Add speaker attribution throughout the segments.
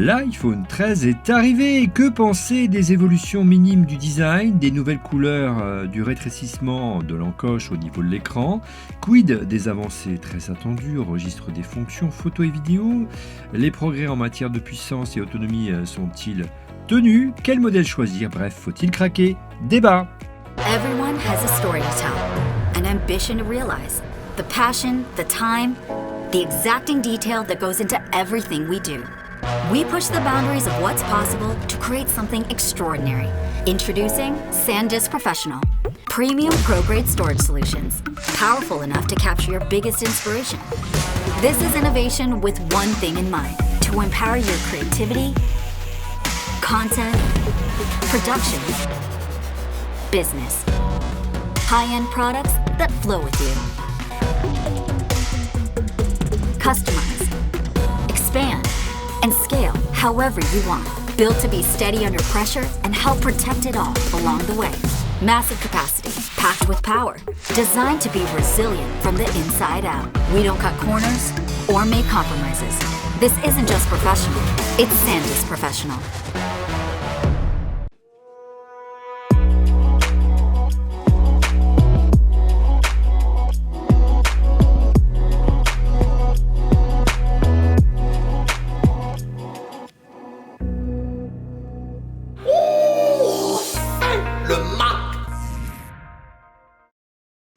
Speaker 1: L'iPhone 13 est arrivé. Que penser des évolutions minimes du design, des nouvelles couleurs, du rétrécissement de l'encoche au niveau de l'écran? Quid des avancées très attendues au registre des fonctions photo et vidéo? Les progrès en matière de puissance et autonomie sont-ils tenus? Quel modèle choisir? Bref, faut-il craquer? Débat.
Speaker 2: Everyone has a story to tell, an ambition to realize, the passion, the time, the exacting detail that goes into everything we do. We push the boundaries of what's possible to create something extraordinary. Introducing SanDisk Professional. Premium pro-grade storage solutions. Powerful enough to capture your biggest inspiration. This is innovation with one thing in mind, to empower your creativity, content, production, business. High-end products that flow with you. Customize, expand, and scale however you want. Built to be steady under pressure and help protect it all along the way. Massive capacity, packed with power. Designed to be resilient from the inside out. We don't cut corners or make compromises. This isn't just professional, it's SanDisk Professional.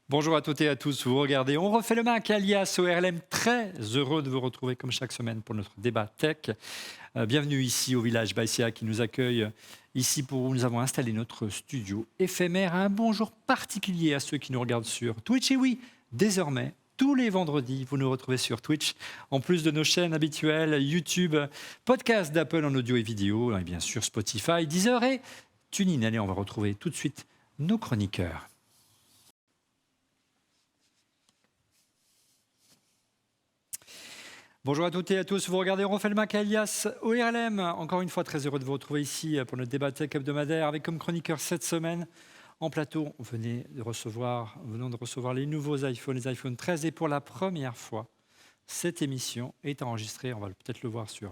Speaker 3: Bonjour à toutes et à tous, vous regardez On refait le Mac, alias ORLM, très heureux de vous retrouver comme chaque semaine pour notre débat tech. Bienvenue ici au village Baïséa qui nous accueille ici pour où nous avons installé notre studio éphémère. Un bonjour particulier à ceux qui nous regardent sur Twitch. Et oui, désormais, tous les vendredis, vous nous retrouvez sur Twitch, en plus de nos chaînes habituelles, YouTube, podcast d'Apple en audio et vidéo, et bien sûr Spotify, Deezer et TuneIn. Allez, on va retrouver tout de suite nos chroniqueurs. Bonjour à toutes et à tous, vous regardez On refait le Mac alias ORLM. Encore une fois, très heureux de vous retrouver ici pour notre débat tech hebdomadaire avec comme chroniqueur cette semaine en plateau. Venons de recevoir les nouveaux iPhones, les iPhone 13 et pour la première fois, cette émission est enregistrée, on va peut-être le voir sur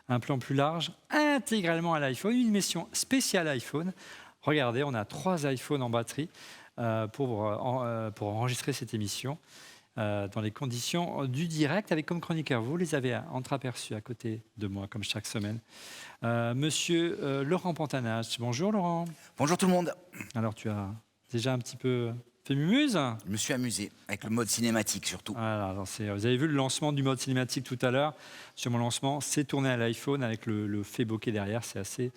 Speaker 3: un plan plus large, intégralement à l'iPhone, une émission spéciale iPhone. Regardez, on a 3 iPhones en batterie pour enregistrer cette émission. Dans les conditions du direct, avec comme chroniqueur, vous les avez entreaperçus à côté de moi, comme chaque semaine. Monsieur Laurent Pantanage. Bonjour Laurent.
Speaker 4: Bonjour tout le monde.
Speaker 3: Alors tu as déjà un petit peu fait mumuse?
Speaker 4: Je me suis amusé, avec le mode cinématique surtout.
Speaker 3: Voilà, vous avez vu le lancement du mode cinématique tout à l'heure. Sur mon lancement, c'est tourné à l'iPhone avec le fait bokeh derrière, c'est assez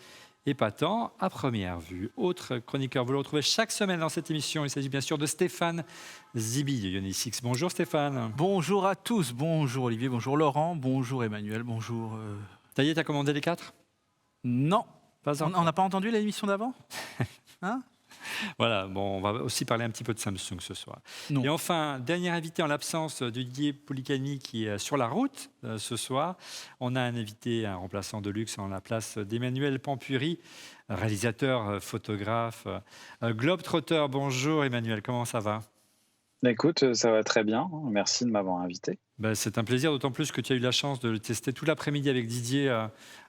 Speaker 3: épatant à première vue. Autre chroniqueur, vous le retrouvez chaque semaine dans cette émission. Il s'agit bien sûr de Stéphane Zibi de Ionix. Bonjour Stéphane.
Speaker 5: Bonjour à tous. Bonjour Olivier, bonjour Laurent, bonjour Emmanuel, bonjour...
Speaker 3: Ça y est, t'as commandé les 4?
Speaker 5: Non.
Speaker 3: Pas
Speaker 5: On n'a pas entendu l'émission d'avant? Hein?
Speaker 3: Voilà, bon, on va aussi parler un petit peu de Samsung ce soir.
Speaker 5: Non.
Speaker 3: Et enfin, dernier invité en l'absence de Didier Poulicani qui est sur la route ce soir. On a un invité, un remplaçant de luxe en la place d'Emmanuel Pampuri, réalisateur, photographe, globetrotter. Bonjour Emmanuel, comment ça va?
Speaker 6: Écoute, ça va très bien. Merci de m'avoir invité.
Speaker 3: C'est un plaisir, d'autant plus que tu as eu la chance de le tester tout l'après-midi avec Didier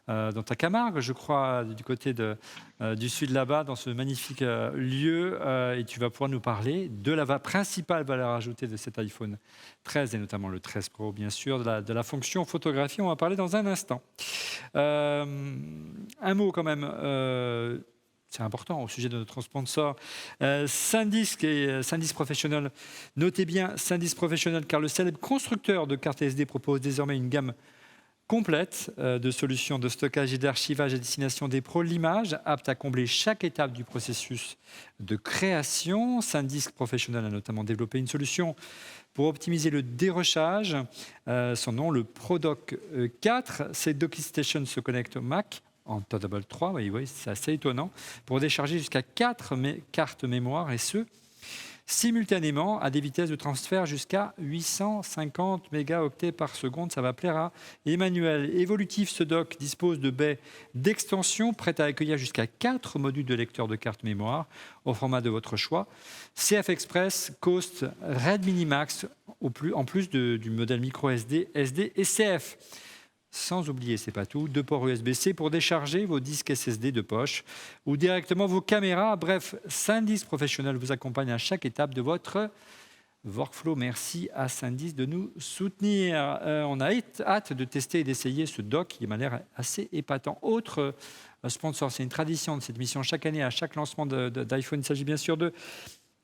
Speaker 3: dans ta Camargue, je crois, du côté du sud là-bas, dans ce magnifique lieu. Et tu vas pouvoir nous parler de la principale valeur ajoutée de cet iPhone 13, et notamment le 13 Pro, bien sûr, de la fonction photographie. On va parler dans un instant. Un mot quand même. C'est important au sujet de notre sponsor, SanDisk et SanDisk Professional. Notez bien SanDisk Professional, car le célèbre constructeur de cartes SD propose désormais une gamme complète de solutions de stockage et d'archivage à destination des pros. L'image, apte à combler chaque étape du processus de création. SanDisk Professional a notamment développé une solution pour optimiser le dérochage. Son nom, le ProDock 4. Ces DockStation se connectent au Mac en Thunderbolt 3, oui, c'est assez étonnant, pour décharger jusqu'à 4 cartes mémoire, et ce, simultanément à des vitesses de transfert jusqu'à 850 mégaoctets par seconde. Ça va plaire à Emmanuel. Évolutif, ce dock dispose de baies d'extension prêtes à accueillir jusqu'à 4 modules de lecteur de carte mémoire au format de votre choix. CF Express, Coast, Red Mini Max, en plus du modèle micro SD, SD et CF. Sans oublier, c'est pas tout, 2 ports USB-C pour décharger vos disques SSD de poche ou directement vos caméras. Bref, SanDisk Professional vous accompagne à chaque étape de votre workflow. Merci à SanDisk de nous soutenir. On a hâte de tester et d'essayer ce dock qui m'a l'air assez épatant. Autre sponsor, c'est une tradition de cette émission. Chaque année, à chaque lancement d'iPhone, il s'agit bien sûr de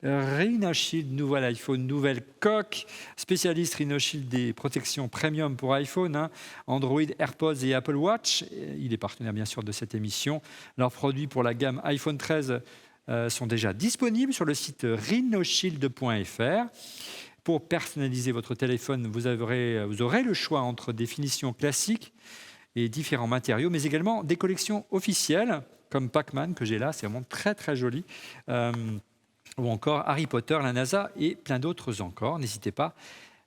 Speaker 3: Rhinoshield, nouvel iPhone, nouvelle coque, spécialiste Rhinoshield des protections premium pour iPhone, Android, AirPods et Apple Watch. Il est partenaire bien sûr de cette émission. Leurs produits pour la gamme iPhone 13 sont déjà disponibles sur le site rhinoshield.fr. Pour personnaliser votre téléphone, vous aurez le choix entre des finitions classiques et différents matériaux, mais également des collections officielles comme Pac-Man que j'ai là, c'est vraiment très très joli. Ou encore Harry Potter, la NASA et plein d'autres encore. N'hésitez pas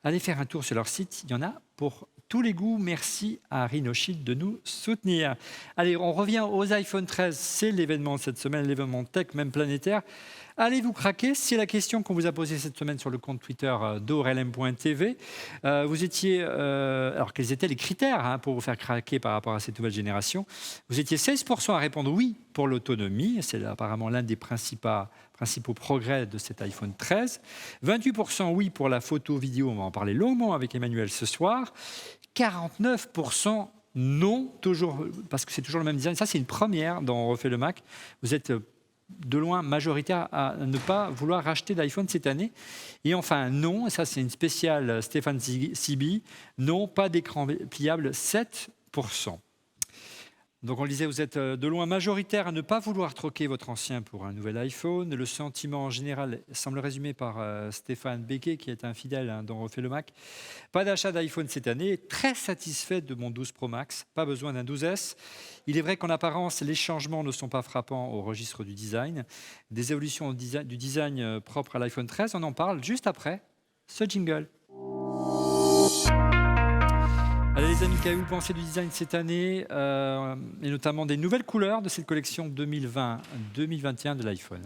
Speaker 3: à aller faire un tour sur leur site. Il y en a pour tous les goûts. Merci à Rhinoshield de nous soutenir. Allez, on revient aux iPhone 13. C'est l'événement de cette semaine, l'événement tech, même planétaire. Allez-vous craquer? C'est la question qu'on vous a posée cette semaine sur le compte Twitter d'ORLM.tv. Vous étiez... alors, quels étaient les critères pour vous faire craquer par rapport à cette nouvelle génération? Vous étiez 16% à répondre oui pour l'autonomie. C'est apparemment l'un des principaux progrès de cet iPhone 13. 28% oui pour la photo vidéo. On va en parler longuement avec Emmanuel ce soir. 49% non, toujours, parce que c'est toujours le même design. Ça, c'est une première dans On refait le Mac. Vous êtes de loin majoritaire à ne pas vouloir racheter d'iPhone cette année. Et enfin, non, ça c'est une spéciale Stéphane Siby, non, pas d'écran pliable, 7%. Donc on le disait, vous êtes de loin majoritaire à ne pas vouloir troquer votre ancien pour un nouvel iPhone. Le sentiment en général semble résumé par Stéphane Becquet, qui est un fidèle dont on refait le Mac. Pas d'achat d'iPhone cette année, très satisfait de mon 12 Pro Max, pas besoin d'un 12S. Il est vrai qu'en apparence, les changements ne sont pas frappants au registre du design. Des évolutions du design propre à l'iPhone 13, on en parle juste après ce jingle. Allez les amis, qu'avez-vous pensé du design cette année et notamment des nouvelles couleurs de cette collection 2020-2021 de l'iPhone?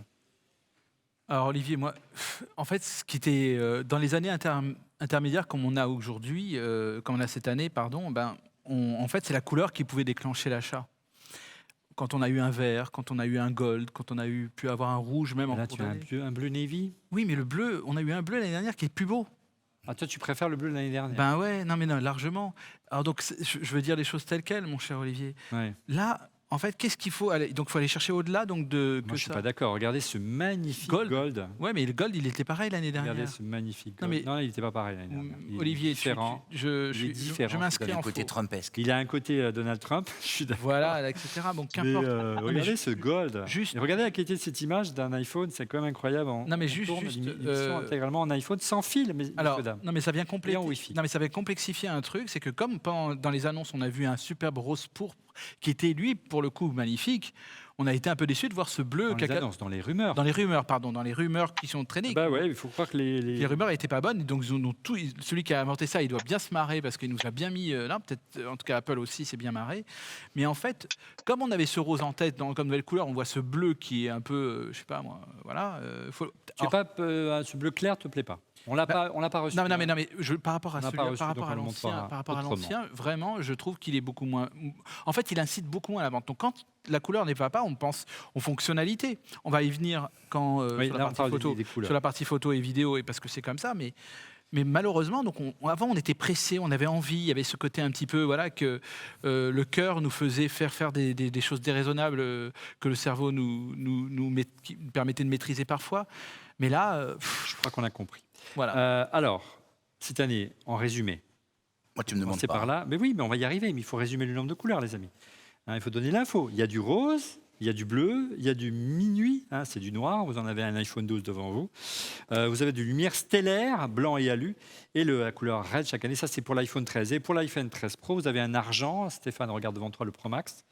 Speaker 5: Alors Olivier, moi, en fait, ce qui était dans les années intermédiaires comme on a aujourd'hui, comme on a cette année, pardon, en fait, c'est la couleur qui pouvait déclencher l'achat. Quand on a eu un vert, quand on a eu un gold, quand on a pu avoir un rouge même en
Speaker 3: Là,
Speaker 5: cours
Speaker 3: tu as
Speaker 5: d'année.
Speaker 3: un bleu navy.
Speaker 5: Oui, mais le bleu, on a eu un bleu l'année dernière qui est plus beau.
Speaker 3: Ah, toi, tu préfères le bleu de l'année dernière?
Speaker 5: Ben ouais, non mais non, largement. Alors donc, je veux dire les choses telles quelles, mon cher Olivier.
Speaker 3: Ouais.
Speaker 5: Là, en fait, qu'est-ce qu'il faut aller? Donc, il faut aller chercher au-delà donc de
Speaker 3: Moi, je suis
Speaker 5: ça.
Speaker 3: pas d'accord. Regardez ce magnifique gold.
Speaker 5: Ouais, mais le gold, il était pareil l'année dernière.
Speaker 3: Regardez ce magnifique
Speaker 5: Non,
Speaker 3: gold.
Speaker 5: mais-
Speaker 3: Non, il n'était pas pareil l'année dernière. Il est
Speaker 5: Olivier,
Speaker 3: différent.
Speaker 5: je
Speaker 3: différent.
Speaker 5: je
Speaker 4: Il
Speaker 5: m'inscris
Speaker 4: a
Speaker 5: en
Speaker 4: un côté
Speaker 5: faux.
Speaker 4: Trumpesque.
Speaker 3: Il a un côté Donald Trump. Je suis d'accord.
Speaker 5: Voilà, etc. Bon,
Speaker 3: Mais,
Speaker 5: qu'importe. Non, mais
Speaker 3: regardez ce gold.
Speaker 5: juste-
Speaker 3: Et regardez la qualité de cette image d'un iPhone, c'est quand même incroyable.
Speaker 5: Non, mais
Speaker 3: On
Speaker 5: juste,
Speaker 3: tourne
Speaker 5: juste,
Speaker 3: l'émission intégralement en iPhone sans fil,
Speaker 5: Alors,
Speaker 3: messieurs, dames.
Speaker 5: non mais ça vient
Speaker 3: Et
Speaker 5: compléter.
Speaker 3: en Wi-Fi.
Speaker 5: Non mais ça vient complexifier un truc, c'est que comme dans les annonces, on a vu un superbe rose pourpre qui était lui pour le coup magnifique. On a été un peu déçus de voir ce bleu.
Speaker 3: Dans les annonces, dans les rumeurs.
Speaker 5: Dans les rumeurs, pardon, dans les rumeurs qui sont traînées.
Speaker 3: Bah ouais, il faut croire que
Speaker 5: Les rumeurs n'étaient pas bonnes, donc ils ont celui qui a inventé ça, il doit bien se marrer parce qu'il nous a bien mis là, peut-être, en tout cas Apple aussi s'est bien marré. Mais en fait, comme on avait ce rose en tête comme nouvelle couleur, on voit ce bleu qui est un peu, je sais pas moi, voilà.
Speaker 3: Tu sais pas, ce bleu clair te plaît pas. On l'a pas reçu.
Speaker 5: Non, mais par rapport à
Speaker 3: On n'a
Speaker 5: celui,
Speaker 3: pas reçu,
Speaker 5: par
Speaker 3: donc
Speaker 5: rapport à
Speaker 3: on le
Speaker 5: l'ancien,
Speaker 3: montrera
Speaker 5: par rapport à
Speaker 3: autrement.
Speaker 5: l'ancien, vraiment, je trouve qu'il est beaucoup moins. En fait, il incite beaucoup moins à la vente. Donc, quand la couleur n'est pas, on pense aux fonctionnalités. On va y venir quand
Speaker 3: Oui,
Speaker 5: sur,
Speaker 3: là,
Speaker 5: la
Speaker 3: on
Speaker 5: partie
Speaker 3: parle
Speaker 5: photo,
Speaker 3: des couleurs.
Speaker 5: sur la partie photo et vidéo, et parce que c'est comme ça, mais malheureusement, donc avant on était pressé, on avait envie, il y avait ce côté un petit peu voilà que le cœur nous faisait faire des choses déraisonnables que le cerveau qui nous permettait de maîtriser parfois. Mais là,
Speaker 3: Je crois qu'on a compris.
Speaker 5: voilà.
Speaker 3: Alors, cette année, en résumé,
Speaker 4: Moi, tu me demandes
Speaker 3: c'est
Speaker 4: pas.
Speaker 3: par là. Mais oui, mais on va y arriver. Mais il faut résumer le nombre de couleurs, les amis. Il faut donner l'info. Il y a du rose, il y a du bleu, il y a du minuit, c'est du noir. Vous en avez un iPhone 12 devant vous. Vous avez de lumière stellaire, blanc et alu, et la couleur red chaque année. Ça, c'est pour l'iPhone 13. Et pour l'iPhone 13 Pro, vous avez un argent. Stéphane, regarde devant toi le Pro Max.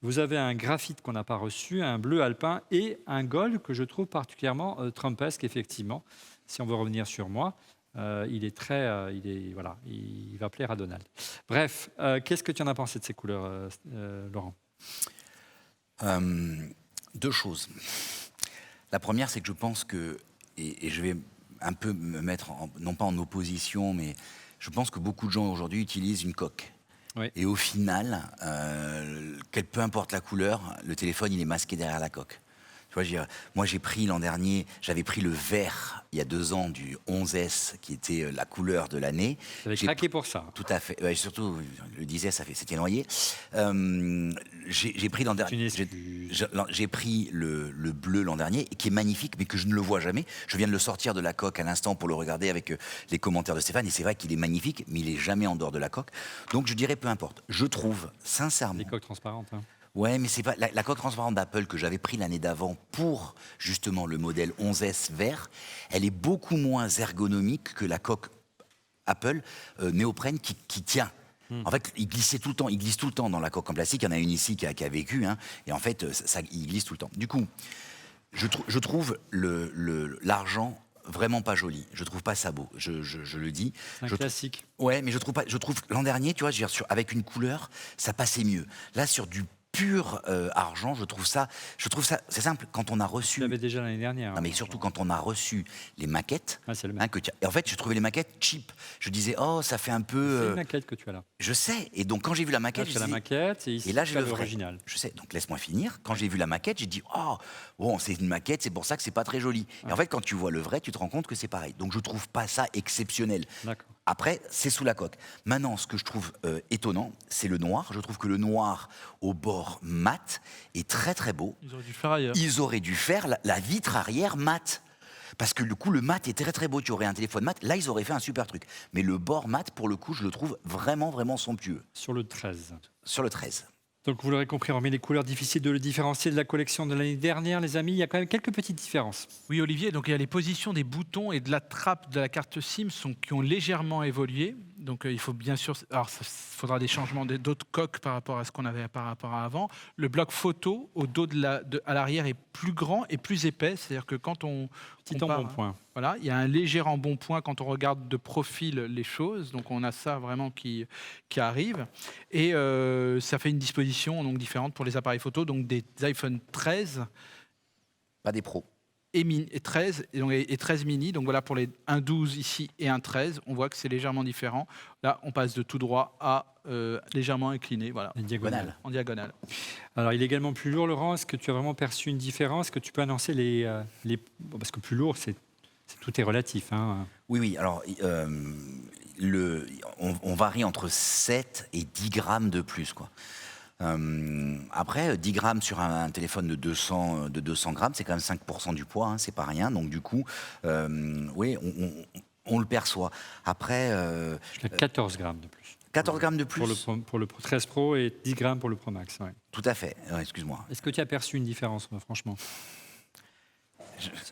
Speaker 3: Vous avez un graphite qu'on n'a pas reçu, un bleu alpin et un gold que je trouve particulièrement trumpesque, effectivement. Si on veut revenir sur moi, il est très, voilà, il va plaire à Donald. Bref, qu'est-ce que tu en as pensé de ces couleurs, Laurent?
Speaker 4: Deux choses. La première, c'est que je pense que, et je vais un peu me mettre, non pas en opposition, mais je pense que beaucoup de gens aujourd'hui utilisent une coque.
Speaker 3: Oui.
Speaker 4: Et au final, peu importe la couleur, le téléphone, il est masqué derrière la coque. Tu vois, moi, j'ai pris l'an dernier, j'avais pris le vert, il y a 2 ans, du 11S, qui était la couleur de l'année.
Speaker 3: Tu avais craqué pour ça.
Speaker 4: Tout à fait. Ouais, surtout, le 10S, c'était noyé. J'ai pris l'an dernier. J'ai pris le bleu l'an dernier, qui est magnifique, mais que je ne le vois jamais. Je viens de le sortir de la coque à l'instant pour le regarder avec les commentaires de Stéphane, et c'est vrai qu'il est magnifique, mais il est jamais en dehors de la coque. Donc je dirais peu importe. Je trouve, sincèrement...
Speaker 3: Les coques transparentes. Hein.
Speaker 4: Ouais, mais c'est pas la coque transparente d'Apple que j'avais pris l'année d'avant pour justement le modèle 11S vert. Elle est beaucoup moins ergonomique que la coque Apple néoprène qui tient. En fait, il glisse tout le temps dans la coque en plastique. Il y en a une ici qui a vécu, hein, et en fait, il glisse tout le temps. Du coup, je trouve l'argent vraiment pas joli. Je trouve pas ça beau. Je le dis.
Speaker 3: C'est un classique.
Speaker 4: Ouais, mais je trouve l'an dernier, tu vois, avec une couleur, ça passait mieux. Là, sur du pur argent, je trouve ça, c'est simple, quand on a reçu...
Speaker 3: Tu l'avais déjà l'année dernière.
Speaker 4: Non, mais surtout quand on a reçu les maquettes,
Speaker 3: c'est le même.
Speaker 4: et en fait, je trouvais les maquettes cheap. Je disais, oh, ça fait un peu...
Speaker 3: C'est une maquette que tu as là.
Speaker 4: Je sais, et donc quand j'ai vu la maquette,
Speaker 3: là, la maquette, et, ici,
Speaker 4: et là j'ai
Speaker 3: l'original.
Speaker 4: Je sais, donc laisse-moi finir. Quand j'ai vu la maquette, j'ai dit, oh, bon, c'est une maquette, c'est pour ça que c'est pas très joli. Ouais. Et en fait, quand tu vois le vrai, tu te rends compte que c'est pareil. Donc je trouve pas ça exceptionnel.
Speaker 3: D'accord.
Speaker 4: Après, c'est sous la coque. Maintenant, ce que je trouve étonnant, c'est le noir. Je trouve que le noir au bord mat est très très beau.
Speaker 5: Ils auraient dû le faire ailleurs.
Speaker 4: Ils auraient dû faire la vitre arrière mat. Parce que du coup, le mat est très très beau. Tu aurais un téléphone mat. Là, ils auraient fait un super truc. Mais le bord mat, pour le coup, je le trouve vraiment vraiment somptueux.
Speaker 3: Sur le 13.
Speaker 4: Sur le 13.
Speaker 3: Donc vous l'aurez compris, hormis les couleurs, difficiles de le différencier de la collection de l'année dernière, les amis, il y a quand même quelques petites différences.
Speaker 5: Oui, Olivier, donc il y a les positions des boutons et de la trappe de la carte SIM qui ont légèrement évolué. Donc il faut bien sûr... Alors il faudra des changements d'autres coques par rapport à ce qu'on avait par rapport à avant. Le bloc photo au dos à l'arrière est plus grand et plus épais. C'est-à-dire que quand on...
Speaker 3: Petit embonpoint.
Speaker 5: Voilà, il y a un léger embonpoint quand on regarde de profil les choses. Donc on a ça vraiment qui arrive. Et ça fait une disposition donc différente pour les appareils photo. Donc des iPhone 13.
Speaker 4: Pas des pros.
Speaker 5: Et 13 et 13 mini. Donc voilà pour les 1.12 ici et 1.13. On voit que c'est légèrement différent. Là, on passe de tout droit à légèrement incliné. Voilà. En diagonale.
Speaker 3: Alors, il est également plus lourd, Laurent. Est-ce que tu as vraiment perçu une différence? Est-ce que tu peux annoncer les... Parce que plus lourd, tout est relatif. Hein.
Speaker 4: Oui. Alors, on varie entre 7 et 10 grammes de plus, quoi. Après, 10 grammes sur un téléphone de 200 grammes, c'est quand même 5% du poids, hein, c'est pas rien. Donc du coup, oui, on le perçoit. Après...
Speaker 3: Jusqu'à 14 grammes de plus.
Speaker 4: 14 grammes de plus
Speaker 3: pour le 13 Pro et 10 grammes pour le Pro Max. Ouais.
Speaker 4: Tout à fait, excuse-moi.
Speaker 3: Est-ce que tu as perçu une différence, franchement?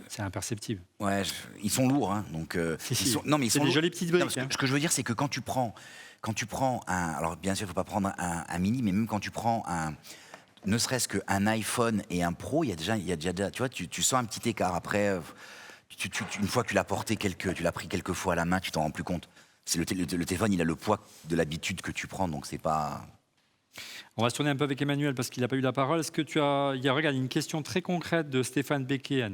Speaker 3: C'est imperceptible.
Speaker 4: Ouais, ils sont lourds, hein, donc...
Speaker 3: Non, mais ils sont des jolies petites briques.
Speaker 4: Ce que je veux dire, c'est que quand tu prends un... Alors bien sûr, il ne faut pas prendre un mini, mais même quand tu prends ne serait-ce qu'un iPhone et un Pro, il y a déjà tu vois, tu sens un petit écart. Après, une fois que tu l'as porté tu l'as pris quelques fois à la main, tu t'en rends plus compte. C'est le téléphone, il a le poids de l'habitude que tu prends, donc c'est pas...
Speaker 3: On va se tourner un peu avec Emmanuel parce qu'il n'a pas eu la parole. Est-ce que regarde, une question très concrète de Stéphane Becquet,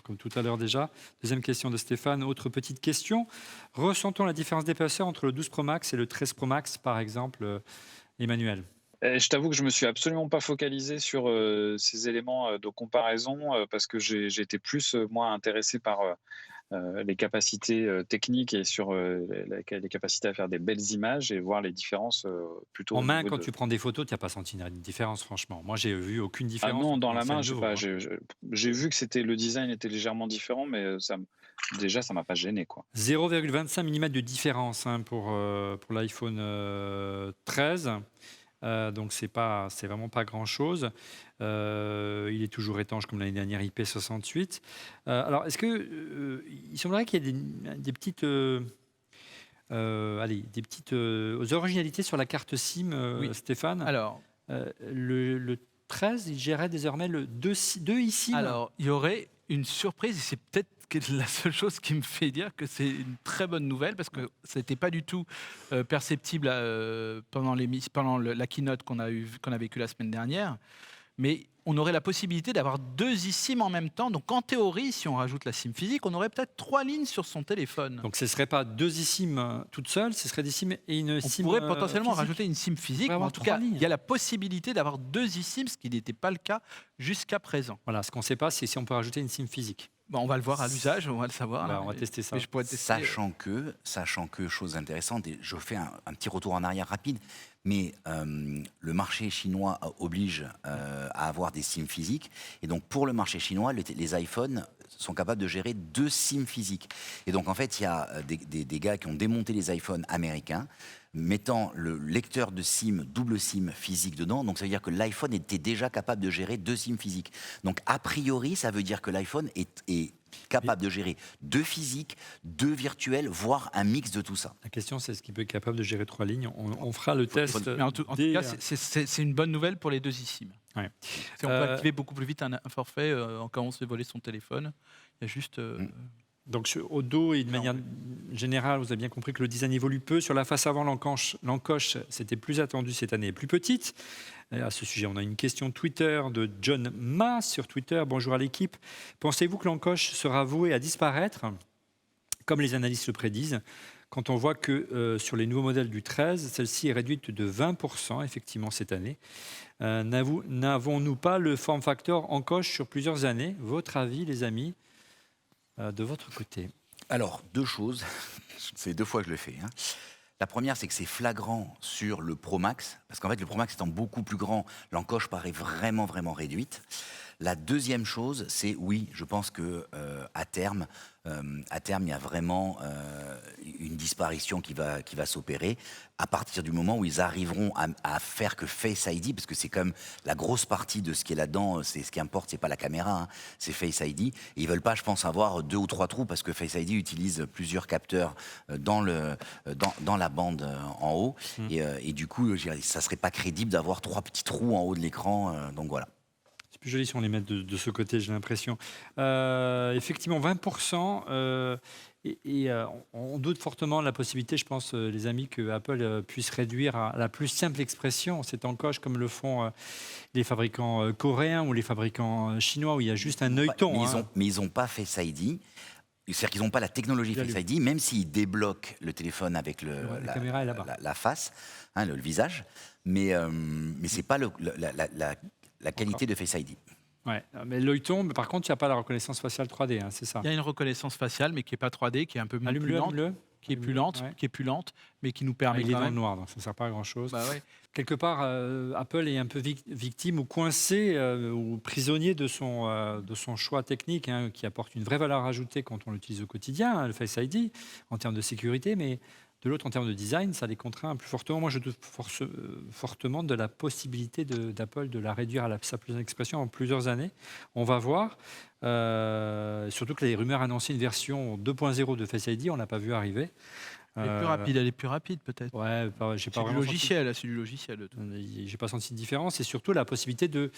Speaker 3: comme tout à l'heure déjà. Deuxième question de Stéphane. Autre petite question. Ressentons la différence d'épaisseur entre le 12 Pro Max et le 13 Pro Max, par exemple, Emmanuel?
Speaker 6: Je t'avoue que je me suis absolument pas focalisé sur ces éléments de comparaison parce que j'ai été plus, moi, intéressé par les capacités techniques et sur les capacités à faire des belles images et voir les différences plutôt...
Speaker 3: En main, quand tu prends des photos, tu n'as pas senti une différence, franchement. Moi, j'ai vu aucune différence.
Speaker 6: Ah non, dans la main, j'ai vu que le design était légèrement différent, mais déjà, ça ne m'a pas gêné, quoi.
Speaker 3: 0,25 mm de différence, hein, pour l'iPhone 13. Donc c'est vraiment pas grand-chose. Il est toujours étanche comme l'année dernière, IP68. Alors est-ce que il semblerait qu'il y ait des petites originalités sur la carte SIM,
Speaker 5: oui.
Speaker 3: Stéphane?
Speaker 5: Alors
Speaker 3: le 13, il gérait désormais le 2 ici.
Speaker 5: Alors il y aurait une surprise, et c'est peut-être la seule chose qui me fait dire que c'est une très bonne nouvelle, parce que ça n'était pas du tout perceptible pendant la keynote qu'on a vécue la semaine dernière. mais on aurait la possibilité d'avoir 2 eSIM en même temps. Donc en théorie, si on rajoute la SIM physique, on aurait peut-être 3 lignes sur son téléphone.
Speaker 3: Donc ce ne serait pas 2 eSIM toutes seules, ce serait des SIM et une
Speaker 5: On
Speaker 3: SIM
Speaker 5: pourrait potentiellement
Speaker 3: physique.
Speaker 5: rajouter une SIM physique,
Speaker 3: pourrait
Speaker 5: mais en
Speaker 3: avoir
Speaker 5: tout
Speaker 3: 3
Speaker 5: cas,
Speaker 3: lignes.
Speaker 5: il y a la possibilité d'avoir 2 eSIM, ce qui n'était pas le cas jusqu'à présent.
Speaker 3: Voilà, ce qu'on ne sait pas, c'est si on peut rajouter une SIM physique.
Speaker 5: Bon, on va le voir à l'usage, on va le savoir.
Speaker 3: Bah, on va tester ça.
Speaker 5: Mais je pourrais tester.
Speaker 4: Sachant que, chose intéressante, et je fais un petit retour en arrière rapide, mais le marché chinois oblige à avoir des SIM physiques. Et donc, pour le marché chinois, les iPhones sont capables de gérer 2 SIM physiques. Et donc, en fait, il y a des gars qui ont démonté les iPhones américains, mettant le lecteur de SIM, double SIM physique dedans. Donc, ça veut dire que l'iPhone était déjà capable de gérer 2 SIM physiques. Donc, a priori, ça veut dire que l'iPhone est capable de gérer 2 physiques, 2 virtuels, voire un mix de tout ça.
Speaker 3: La question, c'est est-ce qu'il peut être capable de gérer 3 lignes. On fera le test.
Speaker 5: Mais en tout cas, c'est une bonne nouvelle pour les 2 eSIM.
Speaker 3: Ouais.
Speaker 5: On peut activer beaucoup plus vite un forfait quand on se fait voler son téléphone. Il y a juste...
Speaker 3: Donc au dos et de manière générale, vous avez bien compris que le design évolue peu. Sur la face avant, l'encoche, c'était plus attendu cette année, est plus petite. Et à ce sujet, on a une question Twitter de John Ma sur Twitter. Bonjour à l'équipe. Pensez-vous que l'encoche sera vouée à disparaître, comme les analystes le prédisent, quand on voit que sur les nouveaux modèles du 13, celle-ci est réduite de 20% effectivement cette année. N'avons-nous pas le form factor encoche sur plusieurs années? Votre avis, les amis, de votre côté?
Speaker 4: Alors, 2 choses. C'est 2 fois que je le fais. La première, c'est que c'est flagrant sur le Pro Max, parce qu'en fait, le Pro Max étant beaucoup plus grand, l'encoche paraît vraiment, vraiment réduite. La deuxième chose, c'est oui, je pense que à terme, il y a vraiment une disparition qui va s'opérer à partir du moment où ils arriveront à faire que Face ID, parce que c'est quand même la grosse partie de ce qui est là-dedans, c'est ce qui importe, c'est pas la caméra, c'est Face ID. Et ils veulent pas, je pense, avoir 2 ou 3 trous, parce que Face ID utilise plusieurs capteurs dans la bande en haut, et du coup, ça serait pas crédible d'avoir 3 petits trous en haut de l'écran, donc voilà.
Speaker 3: C'est plus joli si on les met de ce côté, j'ai l'impression. Effectivement, 20%. On doute fortement de la possibilité, je pense, les amis, que Apple puisse réduire à la plus simple expression cette encoche, comme le font les fabricants coréens ou les fabricants chinois, où il y a juste un œilleton.
Speaker 4: Mais ils n'ont pas Face ID. C'est-à-dire qu'ils n'ont pas la technologie Face ID, même s'ils débloquent le téléphone avec
Speaker 3: la caméra est là-bas.
Speaker 4: la face, le visage. Mais ce n'est pas la qualité de Face ID.
Speaker 3: Ouais, mais l'œilleton, par contre, il n'y a pas la reconnaissance faciale 3D, c'est ça?
Speaker 5: Il y a une reconnaissance faciale, mais qui n'est pas 3D, qui est un peu plus lente. Qui est plus lente, mais qui nous permet
Speaker 3: il est
Speaker 5: quand
Speaker 3: dans le
Speaker 5: même...
Speaker 3: noir, donc ça ne sert pas à grand-chose.
Speaker 5: Bah ouais.
Speaker 3: Quelque part, Apple est un peu victime ou coincé ou prisonnier de son choix technique, qui apporte une vraie valeur ajoutée quand on l'utilise au quotidien, le Face ID, en termes de sécurité, mais de l'autre, en termes de design, ça les contraint plus fortement. Moi, je doute fortement de la possibilité d'Apple de la réduire à sa plus expression en plusieurs années. On va voir. Surtout que les rumeurs annonçaient une version 2.0 de Face ID, on n'a pas vu arriver.
Speaker 5: Elle est plus rapide peut-être.
Speaker 3: Ouais, j'ai pas vraiment
Speaker 5: c'est du logiciel.
Speaker 3: J'ai pas senti de différence. Et surtout la possibilité de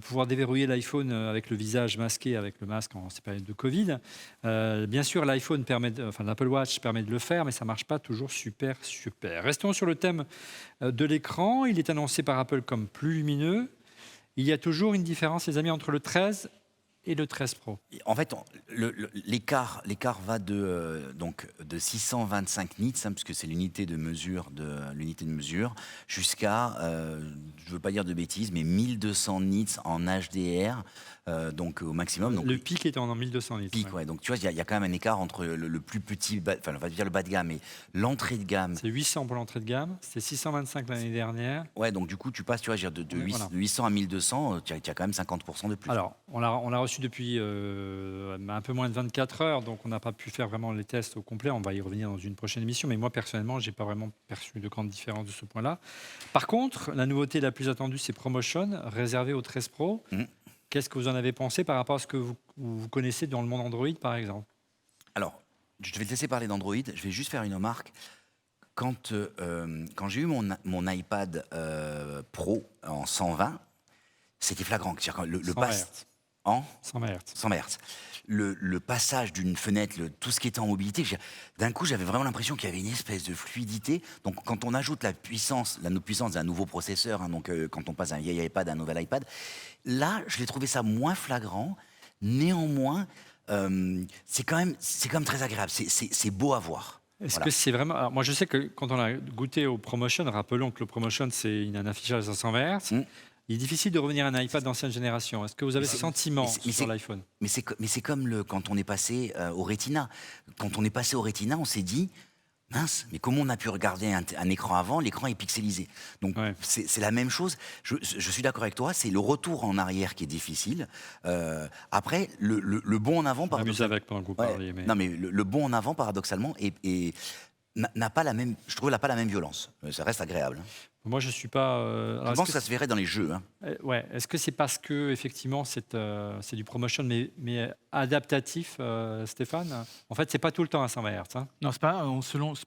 Speaker 3: pouvoir déverrouiller l'iPhone avec le visage masqué, avec le masque en cette période de Covid. Bien sûr, l'Apple Watch permet de le faire, mais ça marche pas toujours super. Restons sur le thème de l'écran. Il est annoncé par Apple comme plus lumineux. Il y a toujours une différence, les amis, entre le 13 et le 13 Pro.
Speaker 4: En fait, l'écart va de 625 nits, puisque c'est l'unité de mesure, jusqu'à, je ne veux pas dire de bêtises, mais 1200 nits en HDR, donc au maximum. Donc,
Speaker 3: le pic est en 1200 nits.
Speaker 4: Ouais. Donc tu vois, il y a quand même un écart entre le plus petit, on va dire le bas de gamme, et l'entrée de gamme.
Speaker 3: C'est 800 pour l'entrée de gamme, c'était 625 l'année dernière.
Speaker 4: Ouais, donc du coup, tu passes, de 800 à 1200, tu as quand même 50% de plus.
Speaker 3: Alors, on l'a reçu depuis un peu moins de 24 heures, donc on n'a pas pu faire vraiment les tests au complet. On va y revenir dans une prochaine émission, mais moi, personnellement, je n'ai pas vraiment perçu de grande différence de ce point-là. Par contre, la nouveauté la plus attendue, c'est Promotion, réservé au 13 Pro. Qu'est-ce que vous en avez pensé par rapport à ce que vous connaissez dans le monde Android, par exemple?
Speaker 4: Alors, je vais te laisser parler d'Android. Je vais juste faire une remarque. Quand j'ai eu mon iPad Pro en 120, c'était flagrant. Le en
Speaker 3: 100 MHz.
Speaker 4: 100 MHz. Le passage d'une fenêtre, tout ce qui était en mobilité, d'un coup, j'avais vraiment l'impression qu'il y avait une espèce de fluidité. Donc, quand on ajoute la puissance d'un nouveau processeur, hein, donc quand on passe d'un vieil iPad à un nouvel iPad, là, je l'ai trouvé ça moins flagrant. Néanmoins, c'est quand même très agréable. C'est beau à voir.
Speaker 3: Est-ce
Speaker 4: Voilà.
Speaker 3: que c'est vraiment... Alors, moi, je sais que quand on a goûté au ProMotion, rappelons que le ProMotion, c'est un affichage à 100 MHz. Il est difficile de revenir à un iPad d'ancienne génération. Est-ce que vous avez ce sentiment sur l'iPhone?
Speaker 4: Mais c'est comme quand on est passé au Retina. Quand on est passé au Retina, on s'est dit, mince, mais comment on a pu regarder un écran avant? L'écran est pixelisé. Donc
Speaker 3: Ouais.
Speaker 4: c'est la même chose. Je suis d'accord avec toi, c'est le retour en arrière qui est difficile. Après, le bond en avant,
Speaker 3: Je m'amuse
Speaker 4: paradoxalement...
Speaker 3: avec pendant que vous
Speaker 4: Ouais,
Speaker 3: parliez. Mais...
Speaker 4: Non, mais le bond en avant, paradoxalement, n'a pas la même, je trouve, n'a pas la même violence. Ça reste agréable.
Speaker 3: Moi, je ne suis pas... alors,
Speaker 4: Je
Speaker 3: est-ce
Speaker 4: pense
Speaker 3: que
Speaker 4: que ça se verrait dans les jeux. Hein.
Speaker 3: ouais. Est-ce que c'est parce que effectivement c'est du ProMotion mais adaptatif, Stéphane? En fait, c'est pas tout le temps à 100 MHz. Hein.
Speaker 5: Non, c'est pas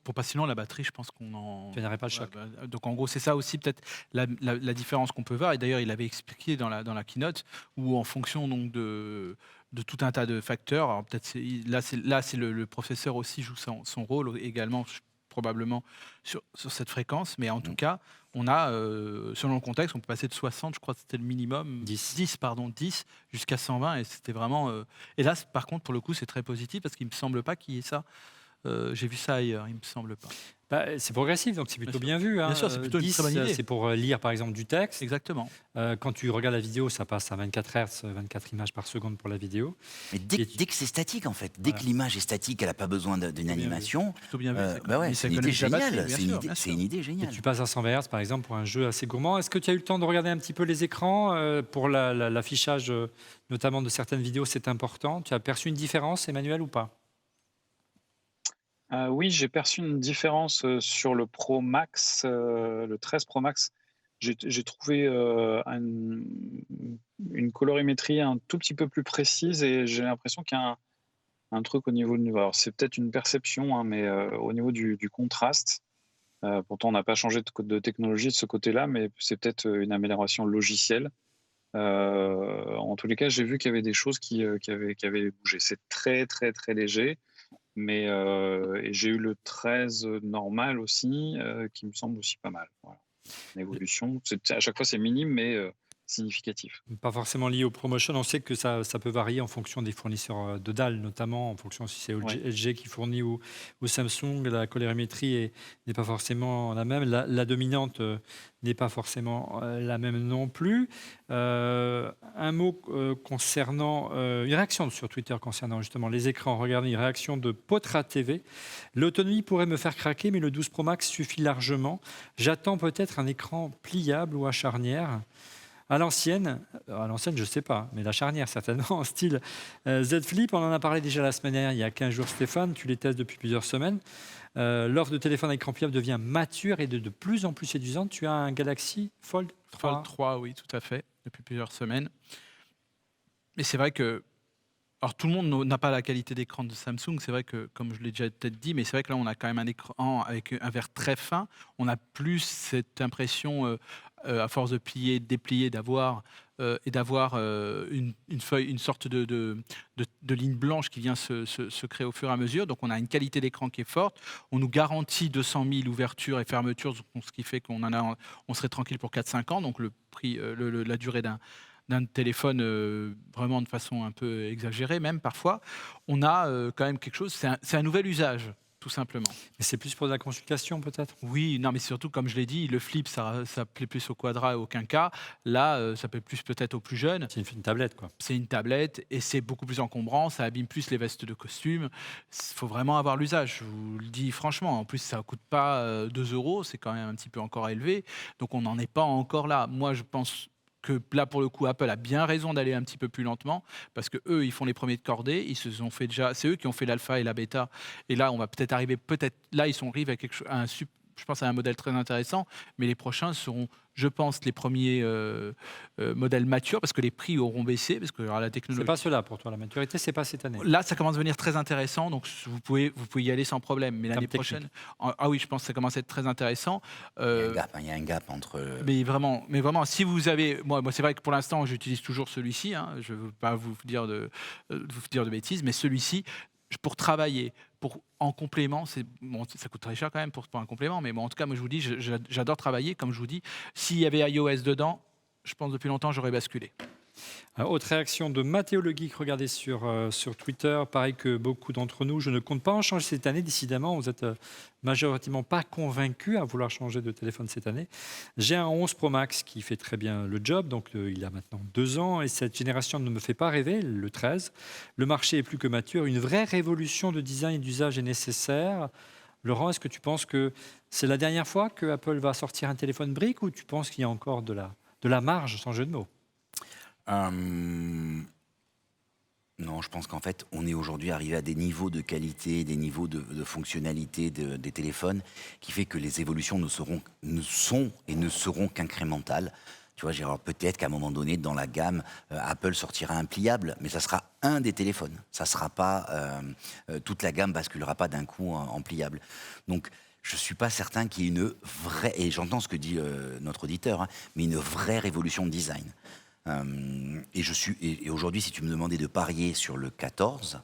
Speaker 5: pour pas sinon la batterie, je pense qu'on en.
Speaker 3: Tu n'aurais pas le choc.
Speaker 5: Donc en gros, c'est ça aussi peut-être la différence qu'on peut voir. Et d'ailleurs, il avait expliqué dans la keynote où en fonction donc de tout un tas de facteurs. Alors peut-être là c'est le professeur aussi joue son rôle également probablement sur cette fréquence, mais en tout cas, on a, selon le contexte, on peut passer de 60, je crois que c'était le minimum, 10 jusqu'à 120, et c'était vraiment... Et là, par contre, pour le coup, c'est très positif, parce qu'il ne me semble pas qu'il y ait ça. J'ai vu ça ailleurs, il ne me semble pas.
Speaker 3: Bah, c'est progressif, donc c'est plutôt bien
Speaker 5: Bien
Speaker 3: vu. Hein.
Speaker 5: Bien sûr, c'est plutôt une
Speaker 3: 10,
Speaker 5: très bonne idée.
Speaker 3: c'est pour lire, par exemple, du texte.
Speaker 5: Exactement.
Speaker 3: Quand tu regardes la vidéo, ça passe à 24 Hz, 24 images par seconde pour la vidéo.
Speaker 4: Mais dès que c'est statique, en fait, dès que l'image est statique, elle n'a pas besoin d'une animation,
Speaker 5: Plutôt bien vu.
Speaker 4: bah ouais,
Speaker 5: Mais
Speaker 4: c'est
Speaker 5: ça
Speaker 4: une idée
Speaker 5: économise la batterie,
Speaker 4: géniale.
Speaker 5: bien
Speaker 4: C'est
Speaker 5: sûr, bien
Speaker 4: une idée
Speaker 3: Et
Speaker 4: géniale.
Speaker 3: tu passes à 100 MHz, par exemple, pour un jeu assez gourmand. Est-ce que tu as eu le temps de regarder un petit peu les écrans pour l'affichage, notamment de certaines vidéos, c'est important. Tu as perçu une différence, Emmanuel, ou pas?
Speaker 6: Oui, j'ai perçu une différence sur le Pro Max, le 13 Pro Max. J'ai trouvé une colorimétrie un tout petit peu plus précise et j'ai l'impression qu'il y a un truc au niveau de... Alors, c'est peut-être une perception, hein, mais au niveau du contraste, pourtant on n'a pas changé de technologie de ce côté-là, mais c'est peut-être une amélioration logicielle. En tous les cas, j'ai vu qu'il y avait des choses qui avaient bougé. C'est très, très, très léger. Mais et j'ai eu le 13 normal aussi, qui me semble aussi pas mal. Voilà. Une évolution. À chaque fois, c'est minime, mais significatif.
Speaker 3: Pas forcément lié au ProMotion. On sait que ça peut varier en fonction des fournisseurs de dalles, notamment en fonction si c'est LG qui fournit ou Samsung. La colorimétrie n'est pas forcément la même. La dominante n'est pas forcément la même non plus. Un mot concernant une réaction sur Twitter concernant justement les écrans. Regardez, une réaction de Potra TV. L'autonomie pourrait me faire craquer, mais le 12 Pro Max suffit largement. J'attends peut-être un écran pliable ou à charnière. À l'ancienne, je ne sais pas, mais la charnière certainement, en style Z Flip, on en a parlé déjà la semaine dernière, il y a 15 jours Stéphane, tu les testes depuis plusieurs semaines. L'offre de téléphone à écran pliable devient mature et de plus en plus séduisante. Tu as un Galaxy Fold 3.
Speaker 5: Fold 3, oui, tout à fait, depuis plusieurs semaines. Mais c'est vrai que... Alors tout le monde n'a pas la qualité d'écran de Samsung, c'est vrai que, comme je l'ai déjà peut-être dit, mais c'est vrai que là on a quand même un écran avec un verre très fin. On a plus cette impression, à force de plier, de déplier, d'avoir une feuille, une sorte de ligne blanche qui vient se créer au fur et à mesure. Donc on a une qualité d'écran qui est forte. On nous garantit 200 000 ouvertures et fermetures, ce qui fait on serait tranquille pour 4-5 ans. Donc le prix, la durée d'un téléphone vraiment de façon un peu exagérée même parfois, on a quand même quelque chose, c'est un nouvel usage, tout simplement.
Speaker 3: Mais c'est plus pour de la consultation peut-être?
Speaker 5: Oui, non, mais surtout, comme je l'ai dit, le flip, ça plaît plus au Quadra et au Quinca. Là, ça plaît plus peut-être aux plus jeunes.
Speaker 3: C'est une tablette, quoi.
Speaker 5: C'est une tablette et c'est beaucoup plus encombrant, ça abîme plus les vestes de costume. Il faut vraiment avoir l'usage, je vous le dis franchement. En plus, ça ne coûte pas 2 €, c'est quand même un petit peu encore élevé. Donc, on n'en est pas encore là. Moi, je pense que là, pour le coup, Apple a bien raison d'aller un petit peu plus lentement parce que eux, ils font les premiers de cordée. Ils se sont fait déjà, c'est eux qui ont fait l'alpha et la bêta. Et là, on va peut-être arriver, là, ils sont arrivés à je pense à un modèle très intéressant, mais les prochains seront, je pense, les premiers modèles matures, parce que les prix auront baissé, parce que alors, la
Speaker 3: C'est
Speaker 5: technologie...
Speaker 3: pas cela pour toi, la maturité, c'est pas cette année.
Speaker 5: Là, ça commence à devenir très intéressant, donc vous pouvez y aller sans problème. Mais l'année
Speaker 3: Termes
Speaker 5: prochaine, ah oui, je pense que ça commence à être très intéressant.
Speaker 4: Il y a un gap entre...
Speaker 5: Mais vraiment, si vous avez, moi, c'est vrai que pour l'instant, j'utilise toujours celui-ci. Hein, je ne veux pas vous dire de bêtises, mais celui-ci, pour travailler, en complément, ça coûte très cher quand même pour un complément. Mais bon, en tout cas, moi, je vous dis, j'adore travailler. Comme je vous dis, s'il y avait iOS dedans, je pense depuis longtemps, j'aurais basculé.
Speaker 3: Alors, autre réaction de Mathéo Le Geek, regardez sur Twitter, pareil que beaucoup d'entre nous, je ne compte pas en changer cette année, décidément, vous êtes majoritairement pas convaincus à vouloir changer de téléphone cette année. J'ai un 11 Pro Max qui fait très bien le job, donc il a maintenant 2 ans, et cette génération ne me fait pas rêver, le 13. Le marché est plus que mature, une vraie révolution de design et d'usage est nécessaire. Laurent, est-ce que tu penses que c'est la dernière fois que Apple va sortir un téléphone brique, ou tu penses qu'il y a encore de la marge, sans jeu de mots?
Speaker 4: Non, je pense qu'en fait, on est aujourd'hui arrivé à des niveaux de qualité, des niveaux de fonctionnalité des téléphones, qui fait que les évolutions ne seront qu'incrémentales. Tu vois, alors peut-être qu'à un moment donné, dans la gamme, Apple sortira un pliable, mais ça sera un des téléphones. Ça sera pas toute la gamme basculera pas d'un coup en pliable. Donc, je ne suis pas certain qu'il y ait une vraie, et j'entends ce que dit notre auditeur, hein, mais une vraie révolution de design. Et aujourd'hui, si tu me demandais de parier sur le 14,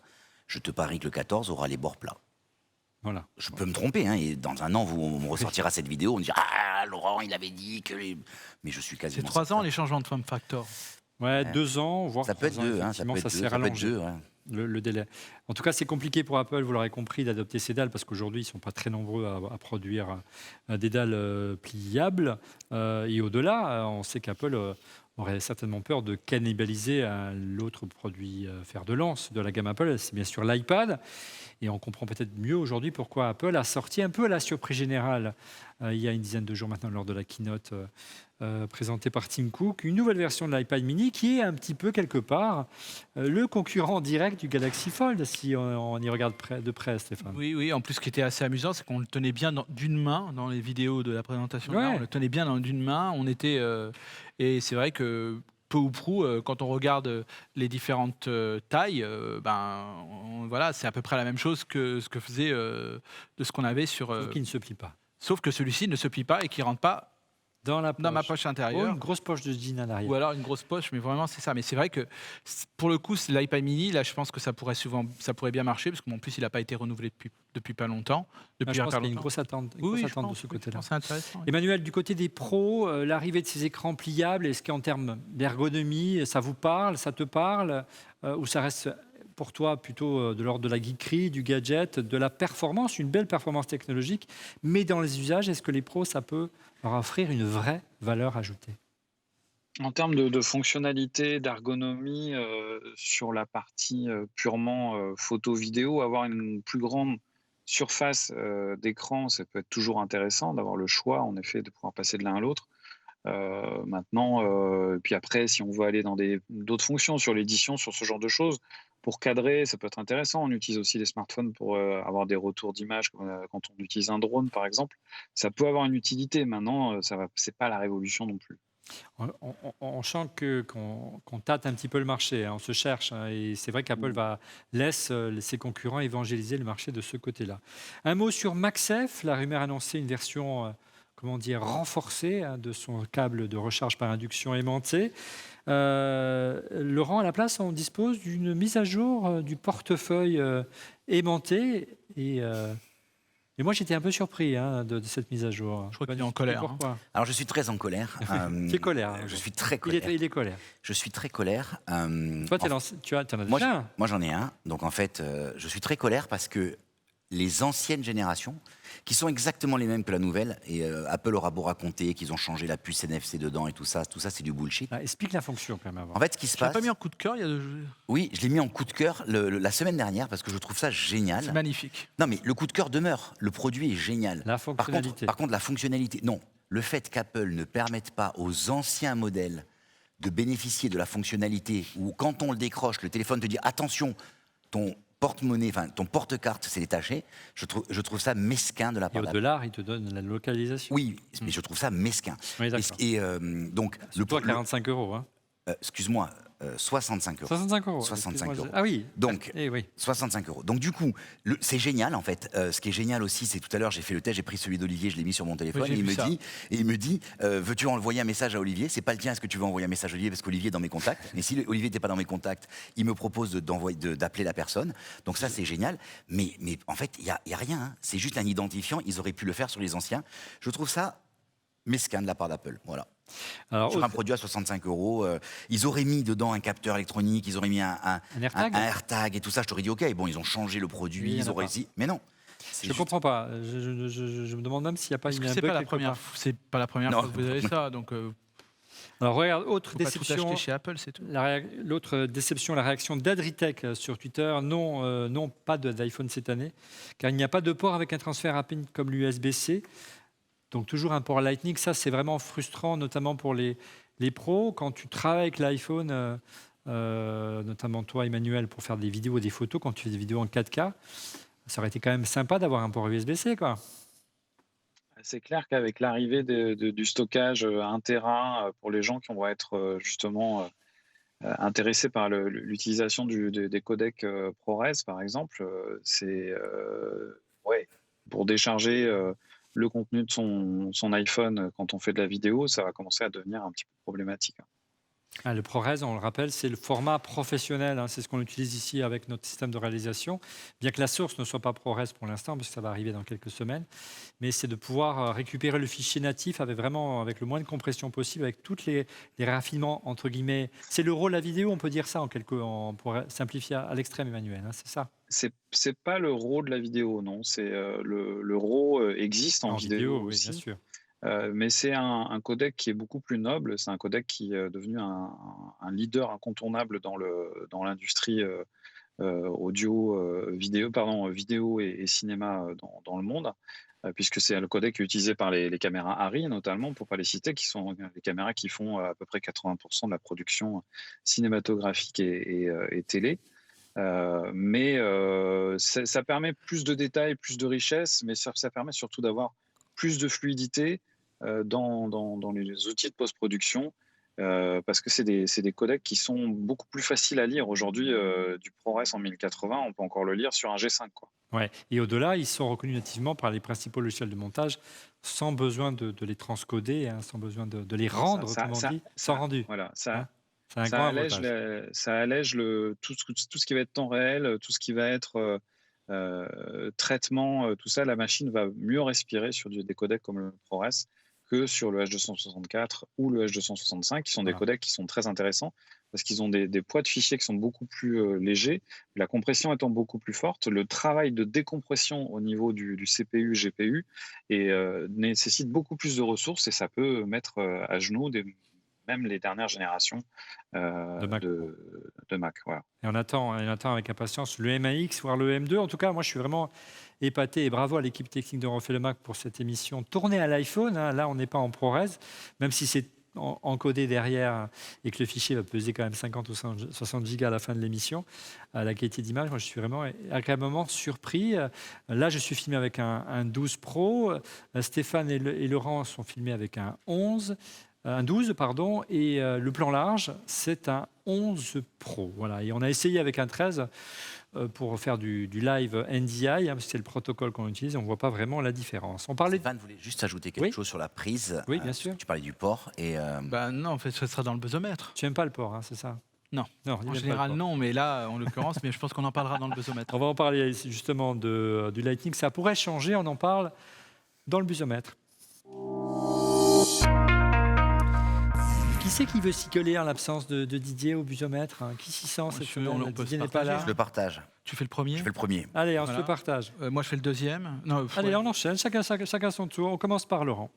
Speaker 4: je te parie que le 14 aura les bords plats.
Speaker 3: Voilà.
Speaker 4: Je peux me tromper, hein, et dans un an, on me ressortira cette vidéo, on me dira « Ah, Laurent, il avait dit que... » Mais je suis quasiment...
Speaker 5: C'est 3 ans les changements de form factor.
Speaker 3: Ouais, 2 ans, voire
Speaker 4: Ça peut être 2, hein, ça peut être 2,
Speaker 3: s'est
Speaker 4: ça peut être
Speaker 3: rallongé.
Speaker 4: 2, ouais.
Speaker 3: Le délai. En tout cas, c'est compliqué pour Apple, vous l'aurez compris, d'adopter ces dalles parce qu'aujourd'hui, ils ne sont pas très nombreux à produire des dalles pliables. Et au-delà, on sait qu'Apple aurait certainement peur de cannibaliser l'autre produit fer de lance de la gamme Apple, c'est bien sûr l'iPad. Et on comprend peut-être mieux aujourd'hui pourquoi Apple a sorti un peu à la surprise générale, il y a une dizaine de jours maintenant, lors de la keynote présentée par Tim Cook, une nouvelle version de l'iPad mini qui est un petit peu, quelque part, le concurrent direct du Galaxy Fold, si on y regarde de près, Stéphane.
Speaker 5: Oui, en plus, ce qui était assez amusant, c'est qu'on le tenait bien d'une main dans les vidéos de la présentation.
Speaker 3: Ouais.
Speaker 5: Là, on le tenait bien d'une main. On était, et c'est vrai que peu ou prou, quand on regarde les différentes tailles, voilà, c'est à peu près la même chose que ce que faisait de ce qu'on avait sur.
Speaker 3: Qui ne se plie pas.
Speaker 5: Sauf que celui-ci ne se plie pas et qui rentre pas
Speaker 3: Dans
Speaker 5: ma poche intérieure.
Speaker 3: Une grosse poche de jean à l'arrière.
Speaker 5: Ou alors une grosse poche, mais vraiment c'est ça. Mais c'est vrai que pour le coup, l'iPad mini, là, je pense que ça pourrait bien marcher, parce qu'en plus, il n'a pas été renouvelé depuis pas longtemps.
Speaker 3: Je pense qu'il y a une grosse attente, de ce côté-là.
Speaker 5: C'est intéressant. Oui.
Speaker 3: Emmanuel, du côté des pros, l'arrivée de ces écrans pliables, est-ce qu'en termes d'ergonomie, ça vous parle, ça te parle, ou ça reste pour toi plutôt de l'ordre de la geekerie, du gadget, de la performance, une belle performance technologique, mais dans les usages, est-ce que les pros, ça peut leur offrir une vraie valeur ajoutée?
Speaker 6: En termes de fonctionnalité, d'ergonomie, sur la partie purement photo-vidéo, avoir une plus grande surface d'écran, ça peut être toujours intéressant d'avoir le choix, en effet, de pouvoir passer de l'un à l'autre. Maintenant, puis après, si on veut aller dans d'autres fonctions, sur l'édition, sur ce genre de choses, pour cadrer, ça peut être intéressant. On utilise aussi les smartphones pour avoir des retours d'images quand on utilise un drone, par exemple. Ça peut avoir une utilité. Maintenant, c'est pas la révolution non plus.
Speaker 3: On sent qu'on tâte un petit peu le marché, hein, on se cherche, hein, et c'est vrai qu'Apple laisse ses concurrents évangéliser le marché de ce côté-là. Un mot sur MagSafe, la rumeur annonçait une version renforcée, hein, de son câble de recharge par induction aimanté. Laurent, à la place, on dispose d'une mise à jour du portefeuille aimanté, et moi, j'étais un peu surpris, hein, de cette mise à jour.
Speaker 5: Je crois qu'il est en colère.
Speaker 3: Pourquoi?
Speaker 4: Alors, je suis très en colère.
Speaker 3: Tu es colère.
Speaker 4: Je suis très colère.
Speaker 3: Il est colère.
Speaker 4: Je suis très colère.
Speaker 3: Toi, tu en as déjà un.
Speaker 4: Moi, j'en ai un. Donc, en fait, je suis très colère parce que les anciennes générations, qui sont exactement les mêmes que la nouvelle, et Apple aura beau raconter qu'ils ont changé la puce NFC dedans et tout ça c'est du bullshit.
Speaker 3: Explique la fonction quand même avant.
Speaker 4: En fait, ce qui se
Speaker 5: Tu l'as
Speaker 4: passe...
Speaker 5: pas mis en coup de cœur il y a 2 jours?
Speaker 4: Oui, je l'ai mis en coup de cœur la semaine dernière parce que je trouve ça génial.
Speaker 5: C'est magnifique.
Speaker 4: Non, mais le coup de cœur demeure. Le produit est génial.
Speaker 3: La fonctionnalité.
Speaker 4: Par contre, la fonctionnalité... Non, le fait qu'Apple ne permette pas aux anciens modèles de bénéficier de la fonctionnalité où, quand on le décroche, le téléphone te dit « Attention, ton porte-monnaie, enfin ton porte-carte s'est détaché, je trouve ça mesquin de la
Speaker 3: Et
Speaker 4: part d'Apple.
Speaker 3: au-delà, il te donne la localisation.
Speaker 4: Oui, mais je trouve ça mesquin.
Speaker 3: Oui, d'accord.
Speaker 4: Donc,
Speaker 3: Toi, 45 €. Hein.
Speaker 4: excuse-moi, 65 €.
Speaker 3: 65 €.
Speaker 4: 65
Speaker 3: Excuse-moi,
Speaker 4: €.
Speaker 3: Ah oui.
Speaker 4: Donc,
Speaker 3: Oui.
Speaker 4: 65 €. Donc, du coup, c'est génial, en fait. Ce qui est génial aussi, c'est tout à l'heure, j'ai fait le test, j'ai pris celui d'Olivier, je l'ai mis sur mon téléphone,
Speaker 5: Oui, j'ai
Speaker 4: et
Speaker 5: vu ça.
Speaker 4: il me dit, veux-tu envoyer un message à Olivier? C'est pas le tien, est-ce que tu veux envoyer un message à Olivier? Parce qu'Olivier est dans mes contacts. Mais si Olivier n'était pas dans mes contacts, il me propose d'appeler la personne. Donc, ça, c'est génial. Mais en fait, il y a rien. Hein. C'est juste un identifiant. Ils auraient pu le faire sur les anciens. Je trouve ça mesquin de la part d'Apple. Voilà.
Speaker 3: Alors,
Speaker 4: Sur un produit à 65 €, ils auraient mis dedans un capteur électronique, ils auraient mis un
Speaker 3: AirTag.
Speaker 4: un AirTag et tout ça. Je t'aurais dit ok. Bon, ils ont changé le produit,
Speaker 3: Oui, il y en
Speaker 4: ils
Speaker 3: a
Speaker 4: auraient
Speaker 3: pas.
Speaker 4: dit, mais non.
Speaker 3: Je ne comprends pas. Je me demande même s'il n'y a pas
Speaker 5: Parce
Speaker 3: eu
Speaker 5: que
Speaker 3: un
Speaker 5: c'est
Speaker 3: bug
Speaker 5: pas la
Speaker 3: quelque
Speaker 5: première,
Speaker 3: part.
Speaker 5: c'est pas la première
Speaker 4: Non.
Speaker 5: fois que vous avez ça, donc
Speaker 3: Alors regarde, autre
Speaker 5: faut pas tout
Speaker 3: déception.
Speaker 5: acheter chez Apple, c'est tout.
Speaker 3: L'autre déception, la réaction d'Adritech sur Twitter, non, pas d'iPhone cette année, car il n'y a pas de port avec un transfert rapide comme l'USB-C. Donc toujours un port Lightning, ça c'est vraiment frustrant, notamment pour les pros. Quand tu travailles avec l'iPhone, notamment toi Emmanuel, pour faire des vidéos et des photos, quand tu fais des vidéos en 4K, ça aurait été quand même sympa d'avoir un port USB-C, quoi.
Speaker 6: C'est clair qu'avec l'arrivée du stockage 1 Tera pour les gens qui vont être justement intéressés par l'utilisation des codecs ProRes, par exemple, ouais, pour décharger le contenu de son iPhone quand on fait de la vidéo, ça va commencer à devenir un petit peu problématique.
Speaker 3: Ah, le ProRes, on le rappelle, c'est le format professionnel. Hein, c'est ce qu'on utilise ici avec notre système de réalisation. Bien que la source ne soit pas ProRes pour l'instant, parce que ça va arriver dans quelques semaines. Mais c'est de pouvoir récupérer le fichier natif avec le moins de compression possible, avec tous les raffinements, entre guillemets. C'est le rôle de la vidéo, on peut dire ça pour simplifier à l'extrême, Emmanuel. Hein, c'est ça.
Speaker 6: C'est pas le RAW de la vidéo, non. C'est le RAW existe en vidéo
Speaker 3: oui,
Speaker 6: aussi.
Speaker 3: bien sûr.
Speaker 6: Mais c'est un codec qui est beaucoup plus noble. C'est un codec qui est devenu un leader incontournable dans l'industrie vidéo et cinéma dans le monde, puisque c'est le codec qui est utilisé par les caméras Arri, notamment, pour ne pas les citer, qui sont les caméras qui font à peu près 80% de la production cinématographique et télé. Mais ça permet plus de détails, plus de richesse, mais ça permet surtout d'avoir plus de fluidité dans les outils de post-production, parce que c'est des codecs qui sont beaucoup plus faciles à lire. Aujourd'hui, du ProRes en 1080, on peut encore le lire sur un G5, quoi.
Speaker 3: Ouais. Et au-delà, ils sont reconnus nativement par les principaux logiciels de montage, sans besoin de les transcoder, hein, sans besoin de les rendre, sans rendu.
Speaker 6: Voilà,
Speaker 3: Hein, c'est un grand avantage.
Speaker 6: ça allège tout ce qui va être temps réel, tout ce qui va être traitement, tout ça. La machine va mieux respirer sur des codecs comme le ProRes que sur le H264 ou le H265, qui sont des codecs qui sont très intéressants parce qu'ils ont des poids de fichiers qui sont beaucoup plus légers, la compression étant beaucoup plus forte. Le travail de décompression au niveau du CPU, GPU nécessite beaucoup plus de ressources, et ça peut mettre à genoux même les dernières générations de Mac. Voilà.
Speaker 3: Et on attend avec impatience le MAX, voire le M2. En tout cas, moi, je suis vraiment épaté, et bravo à l'équipe technique de Refait le Mac pour cette émission tournée à l'iPhone. Hein. Là, on n'est pas en ProRes, même si c'est encodé derrière et que le fichier va peser quand même 50 ou 60 gigas à la fin de l'émission. La qualité d'image, moi, je suis vraiment agréablement surpris. Là, je suis filmé avec un 12 Pro. Stéphane et Laurent sont filmés avec un 12, pardon, et le plan large, c'est un 11 Pro. Voilà. Et on a essayé avec un 13 pour faire du live NDI, hein, c'est le protocole qu'on utilise, on ne voit pas vraiment la différence.
Speaker 4: Stéphane voulait juste ajouter quelque chose sur la prise.
Speaker 3: Oui, bien sûr.
Speaker 4: Tu parlais du port.
Speaker 5: Non, en fait, ce sera dans le busomètre.
Speaker 3: Tu n'aimes pas le port, hein, c'est ça?
Speaker 5: Non.
Speaker 3: En
Speaker 5: En général, non, mais là, en l'occurrence, mais je pense qu'on en parlera dans le busomètre.
Speaker 3: On va en parler justement du Lightning. Ça pourrait changer, on en parle dans le busomètre. Qui c'est qui veut s'y coller en l'absence de Didier au busomètre, hein? Qui s'y sent cette semaine? Didier n'est pas là.
Speaker 4: Je le partage.
Speaker 5: Tu fais le premier?
Speaker 4: Je fais le premier.
Speaker 3: Allez, on se le partage.
Speaker 5: Moi, je fais le deuxième. Non,
Speaker 3: Allez, on enchaîne, chacun son tour. On commence par Laurent.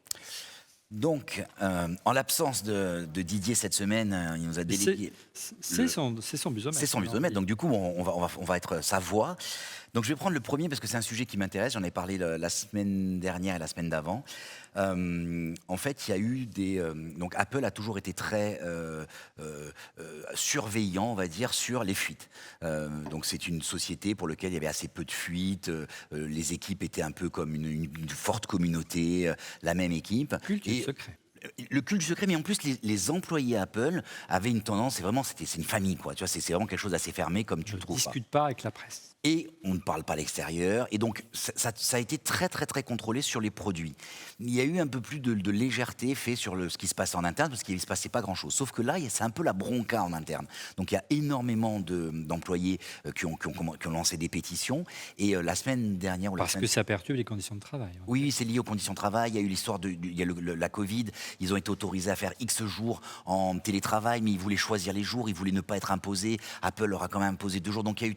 Speaker 4: Donc, en l'absence de Didier cette semaine, il nous a délégué.
Speaker 3: C'est son busomètre.
Speaker 4: C'est son busomètre. Donc, du coup, on va être sa voix. Donc je vais prendre le premier parce que c'est un sujet qui m'intéresse. J'en ai parlé la semaine dernière et la semaine d'avant. En fait, il y a eu donc Apple a toujours été très surveillant, on va dire, sur les fuites. Donc c'est une société pour laquelle il y avait assez peu de fuites. Les équipes étaient un peu comme une forte communauté, la même équipe.
Speaker 3: Culte du secret.
Speaker 4: Le culte du secret, mais en plus les employés Apple avaient une tendance, c'est une famille, quoi. Tu vois, c'est vraiment quelque chose d'assez fermé, comme tu le trouves.
Speaker 3: Ne discute pas avec la presse.
Speaker 4: Et on ne parle pas à l'extérieur. Et donc, ça a été très, très, très contrôlé sur les produits. Il y a eu un peu plus de légèreté fait sur ce qui se passait en interne, parce qu'il ne se passait pas grand-chose. Sauf que là, c'est un peu la bronca en interne. Donc, il y a énormément d'employés qui ont lancé des pétitions. Et la semaine dernière...
Speaker 3: Que ça perturbe les conditions de travail. Ouais.
Speaker 4: Oui, c'est lié aux conditions de travail. Il y a eu l'histoire il y a la Covid. Ils ont été autorisés à faire X jours en télétravail, mais ils voulaient choisir les jours. Ils voulaient ne pas être imposés. Apple leur a quand même imposé 2 jours. Donc, il y a eu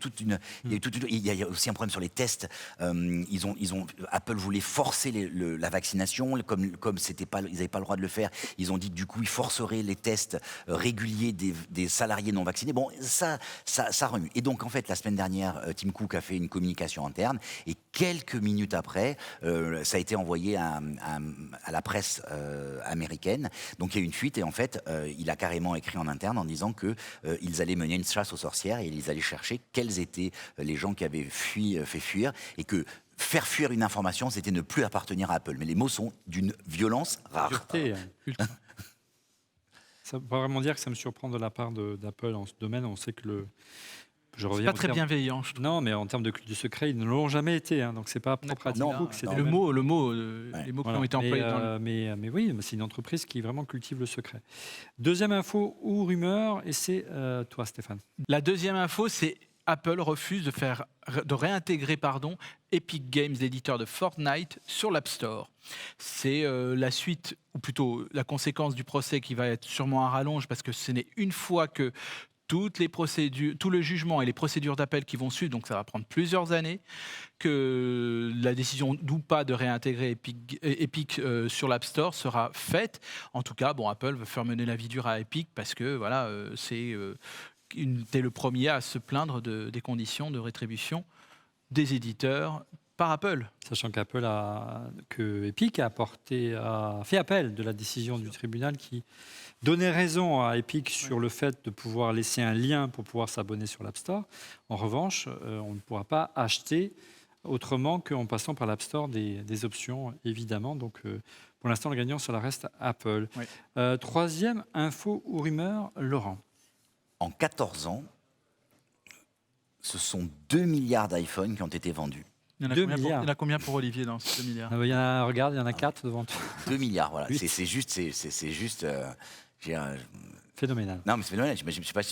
Speaker 4: il y a aussi un problème sur les tests. Apple voulait forcer la vaccination, comme ils n'avaient pas le droit de le faire. Ils ont dit que du coup, ils forceraient les tests réguliers des salariés non vaccinés. Bon, ça remue. Et donc, en fait, la semaine dernière, Tim Cook a fait une communication interne. Et quelques minutes après, ça a été envoyé à la presse américaine. Donc, il y a eu une fuite. Et en fait, il a carrément écrit en interne en disant qu'ils allaient mener une chasse aux sorcières et ils allaient chercher quels étaient les gens qui avaient fait fuir, et que faire fuir une information, c'était ne plus appartenir à Apple. Mais les mots sont d'une violence rare.
Speaker 3: Dureté, ça ne veut pas vraiment dire que ça me surprend de la part d'Apple en ce domaine. On sait que
Speaker 5: c'est pas très bienveillant, je trouve.
Speaker 3: Non, mais en termes de culte du secret, ils ne l'ont jamais été. Donc c'est pas propre à Tim Cook.
Speaker 5: Les mots qui ont été employés
Speaker 3: mais oui, c'est une entreprise qui vraiment cultive le secret. Deuxième info ou rumeur, et c'est toi, Stéphane.
Speaker 5: La deuxième info, c'est Apple refuse de réintégrer Epic Games, l'éditeur de Fortnite, sur l'App Store. C'est la suite, ou plutôt la conséquence du procès qui va être sûrement à rallonge, parce que ce n'est une fois que toutes les procédures, tout le jugement et les procédures d'appel qui vont suivre, donc ça va prendre plusieurs années, que la décision ou pas de réintégrer Epic sur l'App Store sera faite. En tout cas, Apple veut faire mener la vie dure à Epic parce que voilà, t'es le premier à se plaindre des conditions de rétribution des éditeurs par Apple.
Speaker 3: Sachant que Epic a fait appel de la décision du tribunal qui donnait raison à Epic sur le fait de pouvoir laisser un lien pour pouvoir s'abonner sur l'App Store. En revanche, on ne pourra pas acheter autrement qu'en passant par l'App Store des options, évidemment. Donc, pour l'instant, le gagnant, cela reste Apple. Oui. Troisième info ou rumeur, Laurent.
Speaker 4: En 14 ans, ce sont 2 milliards d'iPhone qui ont été vendus.
Speaker 5: Il y en a combien pour Olivier dans ces 2 milliards?
Speaker 3: Il y en a 4 devant toi.
Speaker 4: 2 milliards, voilà. C'est juste
Speaker 3: phénoménal.
Speaker 4: Non, mais c'est phénoménal. Je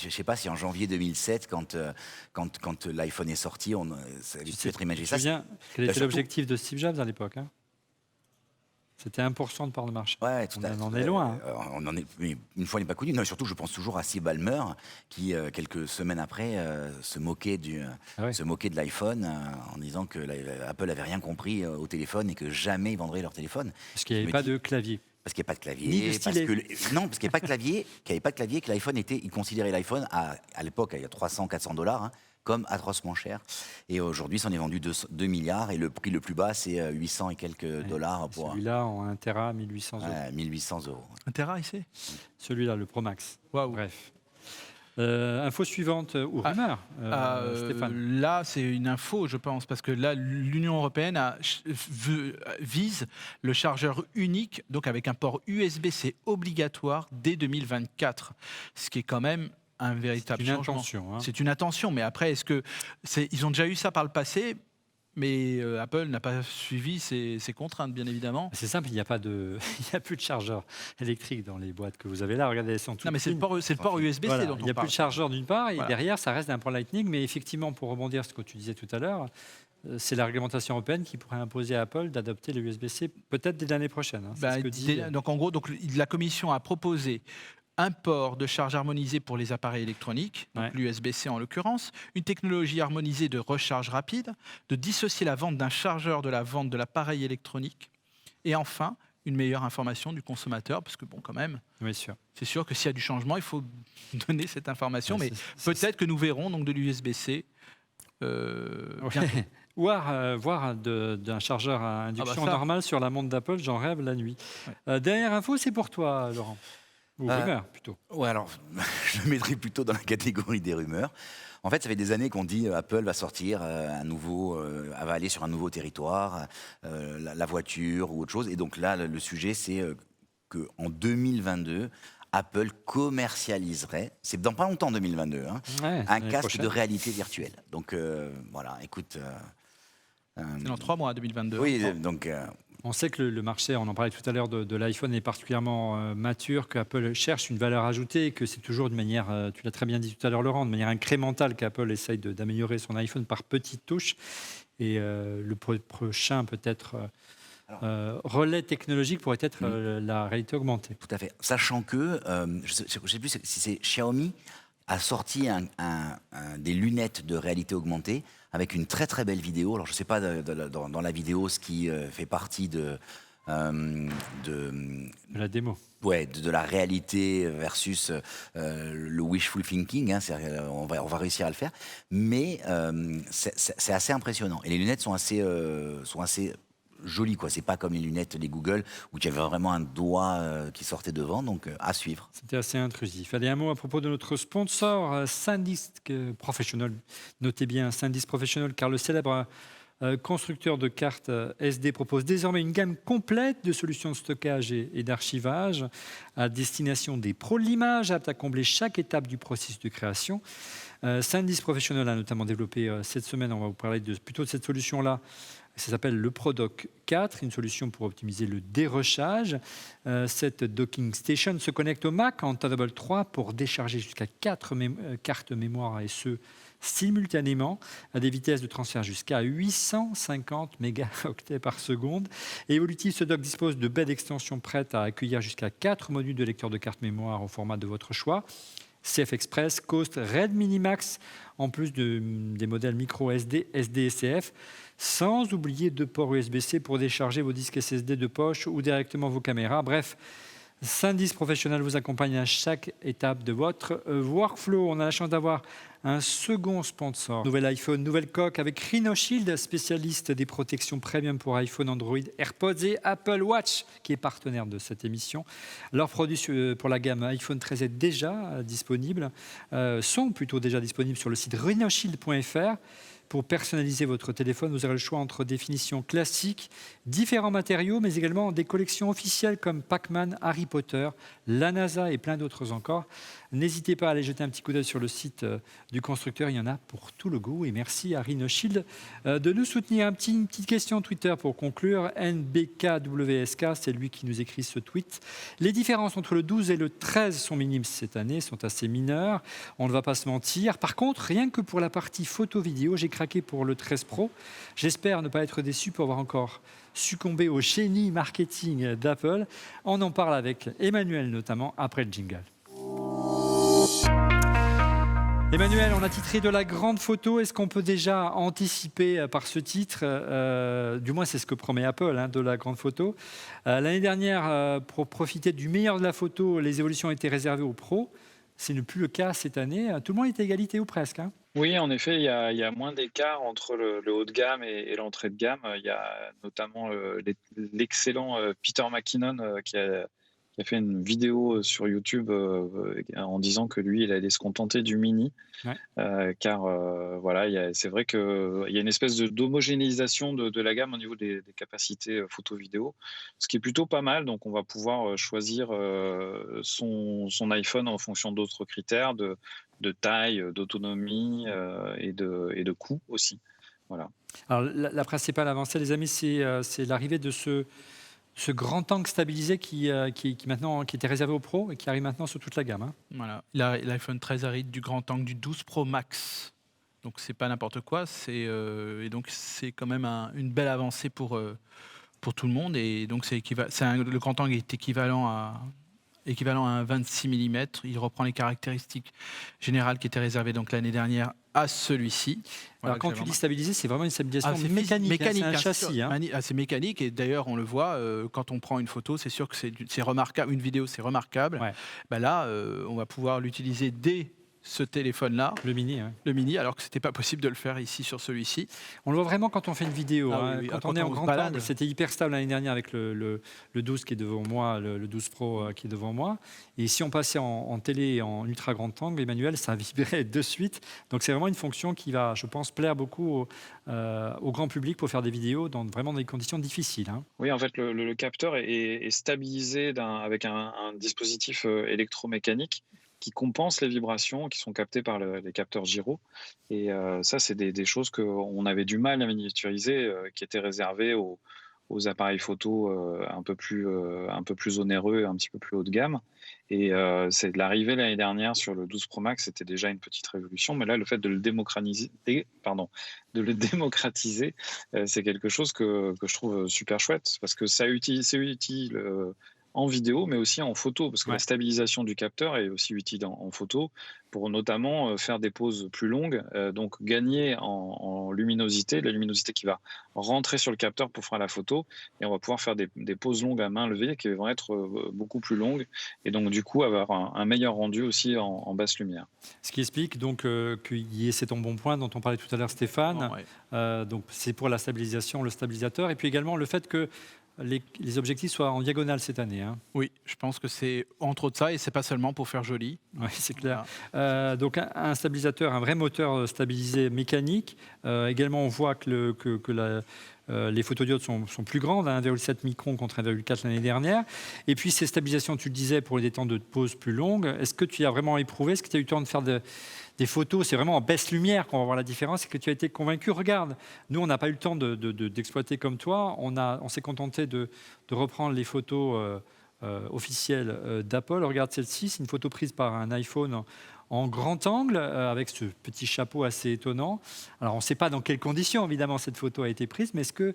Speaker 4: ne sais pas si en janvier 2007, quand l'iPhone est sorti, ça avait pu être imaginé.
Speaker 3: Tu te souviens quel était l'objectif de Steve Jobs à l'époque, C'était 1% de part de marché.
Speaker 4: Ouais,
Speaker 3: on en est loin.
Speaker 4: On en est, mais une fois n'est pas connu. Non, surtout, je pense toujours à Steve Ballmer, qui, quelques semaines après, se moquait de l'iPhone en disant que Apple n'avait rien compris au téléphone et que jamais ils vendraient leur téléphone.
Speaker 3: Parce qu'il n'y avait pas de clavier.
Speaker 4: Parce qu'il n'y a pas de clavier.
Speaker 3: Ni de stylet.
Speaker 4: Parce qu'il n'y a pas de clavier. Qu'il n'y avait pas de clavier, que l'iPhone il considérait l'iPhone à l'époque, il y a 300-400 $, comme atrocement cher. Et aujourd'hui, ça en est vendu 2 milliards et le prix le plus bas, c'est 800 et quelques dollars.
Speaker 3: Celui-là, en 1 Tera, 1800 €.
Speaker 4: 1800 €.
Speaker 5: 1 Tera, ici?
Speaker 3: Celui-là, le Pro Max.
Speaker 5: Waouh.
Speaker 3: Bref. Info suivante ou rumeur, Stéphane.
Speaker 5: Là, c'est une info, je pense, parce que là, l'Union européenne vise le chargeur unique, donc avec un port USB-C obligatoire dès 2024, ce qui est quand même un véritable changement. C'est une intention, mais après, ils ont déjà eu ça par le passé, mais Apple n'a pas suivi ses contraintes, bien évidemment.
Speaker 3: C'est simple, il n'y a plus de chargeur électrique dans les boîtes que vous avez là. Regardez, elles sont toutes.
Speaker 5: Non, mais c'est le port USB-C dont on parle.
Speaker 3: Il n'y a plus de chargeur d'une part, et derrière, ça reste un port Lightning. Mais effectivement, pour rebondir sur ce que tu disais tout à l'heure, c'est la réglementation européenne qui pourrait imposer à Apple d'adopter le USB-C peut-être dès l'année prochaine.
Speaker 5: Donc, en gros, la Commission a proposé un port de charge harmonisé pour les appareils électroniques, donc l'USB-C en l'occurrence, une technologie harmonisée de recharge rapide, de dissocier la vente d'un chargeur de la vente de l'appareil électronique, et enfin, une meilleure information du consommateur, parce que quand même, c'est sûr que s'il y a du changement, il faut donner cette information, mais peut-être que nous verrons donc de l'USB-C bientôt.
Speaker 3: voire d'un chargeur à induction
Speaker 5: ça.
Speaker 3: normal sur la montre d'Apple, j'en rêve la nuit. Dernière info, c'est pour toi, Laurent. Ou rumeur, plutôt.
Speaker 4: Ouais, alors, je le mettrais plutôt dans la catégorie des rumeurs. En fait, ça fait des années qu'on dit Apple va sortir va aller sur un nouveau territoire, la voiture ou autre chose. Et donc là, le sujet, c'est qu'en 2022, Apple commercialiserait, c'est dans pas longtemps 2022, hein,
Speaker 3: Ouais,
Speaker 4: un
Speaker 3: l'année
Speaker 4: casque
Speaker 3: prochaine.
Speaker 4: de réalité virtuelle. Donc voilà, écoute.
Speaker 5: C'est dans 3 mois, 2022.
Speaker 4: Oui,
Speaker 5: Bon.
Speaker 4: donc
Speaker 3: On sait que le marché, on en parlait tout à l'heure, de l'iPhone est particulièrement mature, qu'Apple cherche une valeur ajoutée, et que c'est toujours de manière, tu l'as très bien dit tout à l'heure Laurent, de manière incrémentale qu'Apple essaye d'améliorer son iPhone par petites touches. Et le prochain peut-être relais technologique pourrait être la réalité augmentée.
Speaker 4: tout à fait. Sachant que, je sais plus si c'est Xiaomi a sorti des lunettes de réalité augmentée avec une très très belle vidéo. Alors je ne sais pas dans la vidéo ce qui fait partie de
Speaker 3: La démo.
Speaker 4: de la réalité versus le wishful thinking. Hein, on va réussir à le faire. Mais c'est assez impressionnant. Et les lunettes sont assez jolies, quoi. C'est pas comme les lunettes des Google où il y avait vraiment un doigt qui sortait devant. Donc à suivre.
Speaker 3: C'était assez intrusif. Allez, un mot à propos de notre sponsor, SanDisk Professional. Notez bien SanDisk Professional, car le célèbre constructeur de cartes SD propose désormais une gamme complète de solutions de stockage et d'archivage à destination des pros de l'image, aptes à combler chaque étape du processus de création. SanDisk Professional a notamment développé cette semaine, on va vous parler plutôt de cette solution-là. Ça s'appelle le ProDock 4, une solution pour optimiser le dérochage. Cette docking station se connecte au Mac en Thunderbolt 3 pour décharger jusqu'à 4 cartes mémoire, et ce, simultanément, à des vitesses de transfert jusqu'à 850 mégaoctets par seconde. Et Evolutive, ce dock dispose de baies d'extension prêtes à accueillir jusqu'à 4 modules de lecteur de carte mémoire au format de votre choix. CF Express, Coast, Red Minimax, en plus des modèles micro SD, SD et CF, sans oublier 2 ports USB-C pour décharger vos disques SSD de poche ou directement vos caméras. Bref, SanDisk Professional vous accompagne à chaque étape de votre workflow. On a la chance d'avoir un second sponsor. Nouvel iPhone, nouvelle coque avec Rhino Shield, spécialiste des protections premium pour iPhone, Android, AirPods et Apple Watch, qui est partenaire de cette émission. Leurs produits pour la gamme iPhone 13 sont déjà disponibles sur le site rhinoshield.fr. Pour personnaliser votre téléphone, vous aurez le choix entre définitions classiques, différents matériaux, mais également des collections officielles comme Pac-Man, Harry Potter, la NASA et plein d'autres encore. N'hésitez pas à aller jeter un petit coup d'œil sur le site du constructeur, il y en a pour tout le goût. Et merci à Rhino Shield de nous soutenir. Une petite question Twitter pour conclure. NBKWSK, c'est lui qui nous écrit ce tweet. Les différences entre le 12 et le 13 sont minimes cette année, sont assez mineures. On ne va pas se mentir. Par contre, rien que pour la partie photo-vidéo, j'ai craqué pour le 13 Pro. J'espère ne pas être déçu pour avoir encore succombé au génie marketing d'Apple. On en parle avec Emmanuel notamment après le jingle. Emmanuel, on a titré de la grande photo. Est-ce qu'on peut déjà anticiper par ce titre, du moins c'est ce que promet Apple, de la grande photo. L'année dernière, pour profiter du meilleur de la photo, les évolutions étaient réservées aux pros. Ce n'est plus le cas cette année. Tout le monde est à égalité ou presque.
Speaker 6: Oui, en effet, il y a moins d'écart entre le haut de gamme et l'entrée de gamme. Il y a notamment l'excellent Peter McKinnon qui a fait une vidéo sur YouTube en disant que lui, il allait se contenter du mini. Ouais. Car voilà, c'est vrai qu'il y a une espèce d'homogénéisation de la gamme au niveau des capacités photo-vidéo, ce qui est plutôt pas mal. Donc, on va pouvoir choisir son iPhone en fonction d'autres critères, de taille, d'autonomie et de coût aussi. Voilà.
Speaker 3: Alors, la principale avancée, les amis, c'est l'arrivée de ce grand angle stabilisé qui était réservé aux pros et qui arrive maintenant sur toute la gamme.
Speaker 5: Voilà. L'iPhone 13 arrive du grand angle du 12 Pro Max. Donc, c'est pas n'importe quoi. Et donc, c'est quand même une belle avancée pour tout le monde. Et donc, le grand angle est équivalent à un 26 mm. Il reprend les caractéristiques générales qui étaient réservées donc l'année dernière à celui-ci.
Speaker 3: Alors quand tu dis stabilisé, c'est vraiment une stabilisation mécanique. C'est un châssis.
Speaker 5: C'est mécanique et d'ailleurs on le voit quand on prend une photo, c'est sûr que c'est remarquable. Une vidéo, c'est remarquable. Ouais. Là, on va pouvoir l'utiliser dès ce téléphone-là,
Speaker 3: Le mini, ouais.
Speaker 5: le mini, alors que c'était pas possible de le faire ici sur celui-ci.
Speaker 3: On le voit vraiment quand on fait une vidéo.
Speaker 5: Ah
Speaker 3: hein.
Speaker 5: oui, oui.
Speaker 3: Quand
Speaker 5: Quand
Speaker 3: on est en
Speaker 5: on se
Speaker 3: grand
Speaker 5: balade.
Speaker 3: angle, c'était hyper stable l'année dernière avec le 12 qui est devant moi, le 12 Pro qui est devant moi. Et si on passait en télé en ultra grand angle, Emmanuel, ça vibrait de suite. Donc c'est vraiment une fonction qui va, je pense, plaire beaucoup au grand public pour faire des vidéos vraiment dans des conditions difficiles. Hein.
Speaker 6: Oui, en fait, le capteur est stabilisé avec un dispositif électromécanique qui compense les vibrations qui sont captées par les capteurs gyro. Et ça, c'est des choses qu'on avait du mal à miniaturiser, qui étaient réservées aux appareils photo un peu plus onéreux, un petit peu plus haut de gamme. Et c'est de l'arrivée l'année dernière sur le 12 Pro Max, c'était déjà une petite révolution. Mais là, le fait de le démocratiser, c'est quelque chose que je trouve super chouette parce que c'est utile en vidéo, mais aussi en photo, parce que la stabilisation du capteur est aussi utile en photo pour notamment faire des poses plus longues, donc gagner en luminosité, la luminosité qui va rentrer sur le capteur pour faire la photo, et on va pouvoir faire des poses longues à main levée qui vont être beaucoup plus longues, et donc du coup avoir un meilleur rendu aussi en basse lumière.
Speaker 3: Ce qui explique donc qu'il y ait cet embonpoint dont on parlait tout à l'heure, Stéphane. Donc c'est pour la stabilisation, le stabilisateur, et puis également le fait que les objectifs soient en diagonale cette année. Hein.
Speaker 5: Oui, je pense que c'est entre autres ça, et c'est pas seulement pour faire joli.
Speaker 3: Oui, c'est clair. Donc un stabilisateur, un vrai moteur stabilisé mécanique. Également, on voit que les photodiodes sont plus grandes, 1,7 microns contre 1,4 l'année dernière. Et puis ces stabilisations, tu le disais, pour des temps de pause plus longues. Est-ce que tu as vraiment éprouvé? Est-ce que tu as eu le temps de faire des photos? C'est vraiment en baisse lumière qu'on va voir la différence. Est-ce que tu as été convaincu? Regarde, nous, on n'a pas eu le temps d'exploiter comme toi. On s'est contenté de reprendre les photos officielle d'Apple. Regarde celle-ci, c'est une photo prise par un iPhone en grand angle, avec ce petit chapeau assez étonnant. Alors, on ne sait pas dans quelles conditions, évidemment, cette photo a été prise, mais est-ce que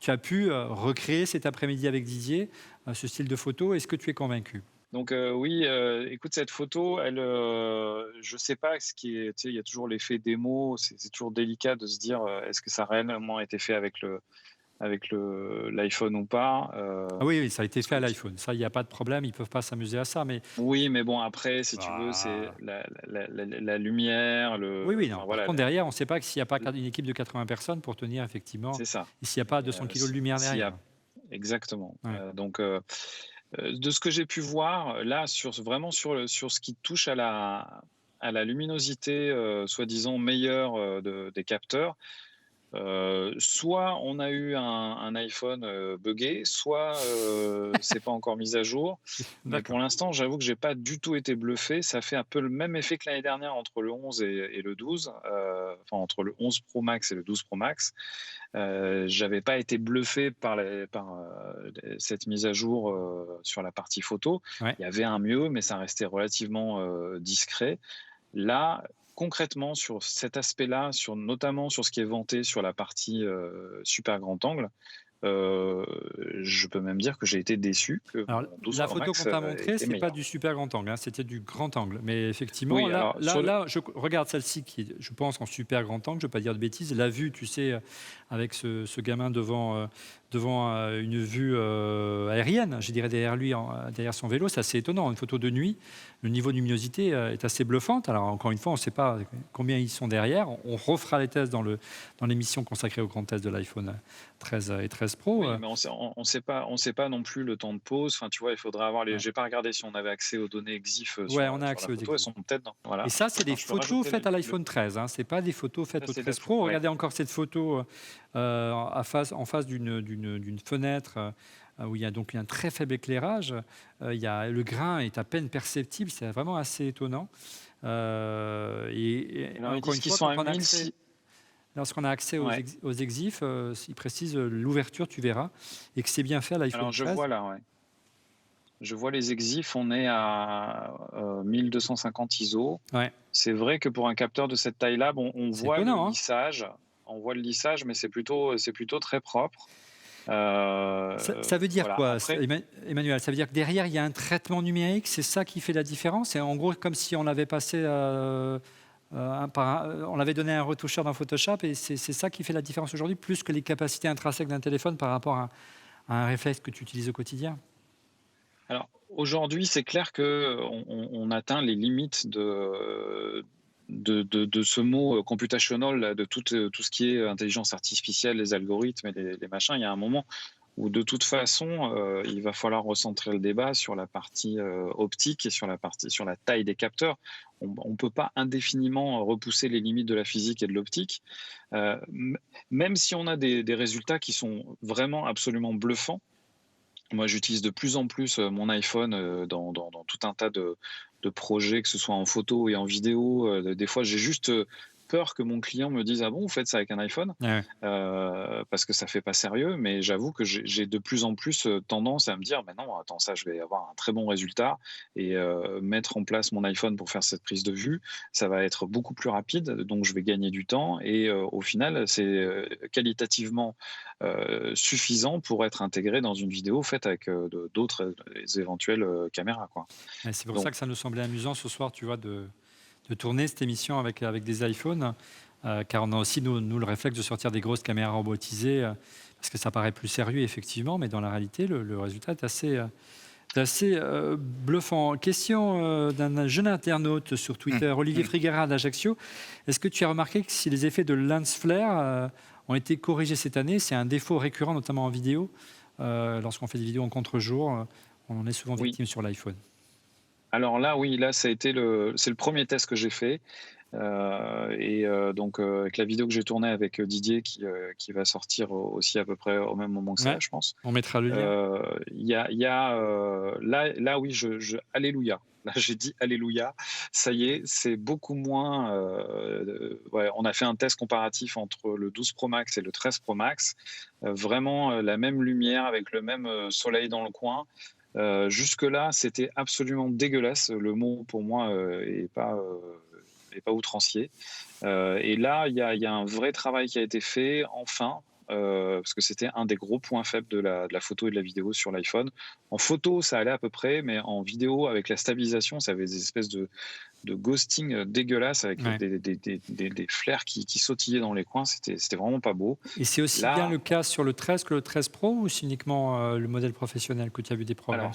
Speaker 3: tu as pu recréer cet après-midi avec Didier ce style de photo? Est-ce que tu es convaincu?
Speaker 6: Donc oui, écoute, cette photo, je sais pas ce qui est. Tu sais, il y a toujours l'effet démo. C'est toujours délicat de se dire est-ce que ça a réellement été fait avec l'iPhone ou pas.
Speaker 3: Ah oui, ça a été fait à l'iPhone. Ça, il n'y a pas de problème. Ils peuvent pas s'amuser à ça, mais
Speaker 6: oui, mais bon, après, si tu veux, c'est la lumière.
Speaker 3: oui, non.
Speaker 6: Enfin, voilà,
Speaker 3: Par contre, derrière, on ne sait pas que s'il n'y a pas une équipe de 80 personnes pour tenir effectivement.
Speaker 6: c'est ça.
Speaker 3: Et s'il n'y a pas 200 kilos de lumière derrière.
Speaker 6: Exactement.
Speaker 3: Ouais.
Speaker 6: Donc, de ce que j'ai pu voir, là, vraiment sur ce qui touche à la luminosité, soi-disant meilleure des capteurs, soit on a eu un iPhone buggé, soit c'est pas encore mis à jour. Mais pour l'instant, j'avoue que j'ai pas du tout été bluffé. Ça fait un peu le même effet que l'année dernière entre le 11 et le 12, enfin entre le 11 Pro Max et le 12 Pro Max. J'avais pas été bluffé par cette mise à jour sur la partie photo.
Speaker 3: Ouais.
Speaker 6: Il y avait un mieux, mais ça restait relativement discret. Là, concrètement, sur cet aspect-là, notamment sur ce qui est vanté sur la partie super grand angle, je peux même dire que j'ai été déçu.
Speaker 3: Alors, la photo qu'on t'a montrée, ce n'est pas du super grand angle, hein, c'était du grand angle. Mais effectivement,
Speaker 6: oui,
Speaker 3: là, je regarde celle-ci qui est, je pense, en super grand angle, je ne veux pas dire de bêtises. La vue, tu sais, avec ce gamin devant une vue aérienne, je dirais derrière lui, derrière son vélo, c'est assez étonnant. Une photo de nuit, le niveau de luminosité est assez bluffante. Alors, encore une fois, on ne sait pas combien ils sont derrière. On refera les tests dans l'émission consacrée au grand test de l'iPhone 13 et 13 Pro.
Speaker 6: Oui, mais on sait pas non plus le temps de pause. Enfin, tu vois, il faudrait avoir les. J'ai pas regardé si on avait accès aux données EXIF.
Speaker 3: On a accès aux
Speaker 6: EXIF. Elles sont peut-être dans. Voilà.
Speaker 3: Et ça, c'est des photos faites à l'iPhone 13. Hein. C'est pas des photos faites au 13 Pro. Regardez encore cette photo en face d'une fenêtre. Où il y a donc un très faible éclairage, le grain est à peine perceptible, c'est vraiment assez étonnant. Et encore une fois, lorsqu'on a accès aux EXIF, ils précisent l'ouverture, tu verras, et que c'est bien fait à l'iPhone 13.
Speaker 6: Alors je vois là, ouais. Je vois les EXIF, on est à 1250 ISO.
Speaker 3: Ouais.
Speaker 6: C'est vrai que pour un capteur de cette taille-là, on voit
Speaker 3: étonnant,
Speaker 6: le lissage. On voit le lissage, mais c'est plutôt très propre.
Speaker 3: Ça veut dire quoi, après, Emmanuel? Ça veut dire que derrière, il y a un traitement numérique, c'est ça qui fait la différence? C'est en gros comme si on avait passé, on avait donné un retoucheur dans Photoshop, et c'est ça qui fait la différence aujourd'hui, plus que les capacités intrinsèques d'un téléphone par rapport à un réflexe que tu utilises au quotidien?
Speaker 6: Alors, Aujourd'hui, c'est clair qu'on atteint les limites de ce mot computational, là, de tout ce qui est intelligence artificielle, les algorithmes et les machins. Il y a un moment où de toute façon, il va falloir recentrer le débat sur la partie optique et sur la taille des capteurs. On ne peut pas indéfiniment repousser les limites de la physique et de l'optique, même si on a des résultats qui sont vraiment absolument bluffants. Moi, j'utilise de plus en plus mon iPhone dans tout un tas de projets, que ce soit en photo et en vidéo. Des fois, j'ai juste peur que mon client me dise: ah bon, vous faites ça avec un iPhone?
Speaker 3: Ouais.
Speaker 6: Parce que ça fait pas sérieux. Mais j'avoue que j'ai de plus en plus tendance à me dire: mais non, attends, ça, je vais avoir un très bon résultat, et mettre en place mon iPhone pour faire cette prise de vue, ça va être beaucoup plus rapide, donc je vais gagner du temps, et au final, c'est qualitativement suffisant pour être intégré dans une vidéo faite avec d'autres éventuelles caméras, quoi.
Speaker 3: Et c'est pour
Speaker 6: Donc,
Speaker 3: ça que ça nous semblait amusant ce soir, tu vois, de tourner cette émission avec des iPhones, car on a aussi, nous, le réflexe de sortir des grosses caméras robotisées, parce que ça paraît plus sérieux, effectivement, mais dans la réalité, le résultat est assez bluffant. Question d'un jeune internaute sur Twitter, Olivier Friguera d'Ajaccio. Est-ce que tu as remarqué que si les effets de lens flare ont été corrigés cette année, c'est un défaut récurrent, notamment en vidéo, lorsqu'on fait des vidéos en contre-jour, on en est souvent
Speaker 6: oui.
Speaker 3: victime sur l'iPhone.
Speaker 6: Alors là, oui, là, c'est le premier test que j'ai fait. Donc, avec la vidéo que j'ai tournée avec Didier, qui va sortir aussi à peu près au même moment que ça,
Speaker 3: Ouais.
Speaker 6: je pense.
Speaker 3: On mettra le lien.
Speaker 6: Là, oui, alléluia. Là, j'ai dit alléluia. Ça y est, c'est beaucoup moins. Ouais, on a fait un test comparatif entre le 12 Pro Max et le 13 Pro Max. Vraiment la même lumière avec le même soleil dans le coin. Jusque-là, c'était absolument dégueulasse. Le mot, pour moi, est pas outrancier. Et là, il y a un vrai travail qui a été fait, enfin, parce que c'était un des gros points faibles de la photo et de la vidéo sur l'iPhone. En photo, ça allait à peu près, mais en vidéo, avec la stabilisation, ça avait des espèces de ghosting dégueulasse, avec
Speaker 3: Ouais.
Speaker 6: des flares qui sautillaient dans les coins. C'était vraiment pas beau.
Speaker 3: Et c'est aussi
Speaker 6: Là,
Speaker 3: bien le cas sur le 13 que le 13 Pro, ou c'est uniquement le modèle professionnel que tu as vu des progrès?
Speaker 6: alors,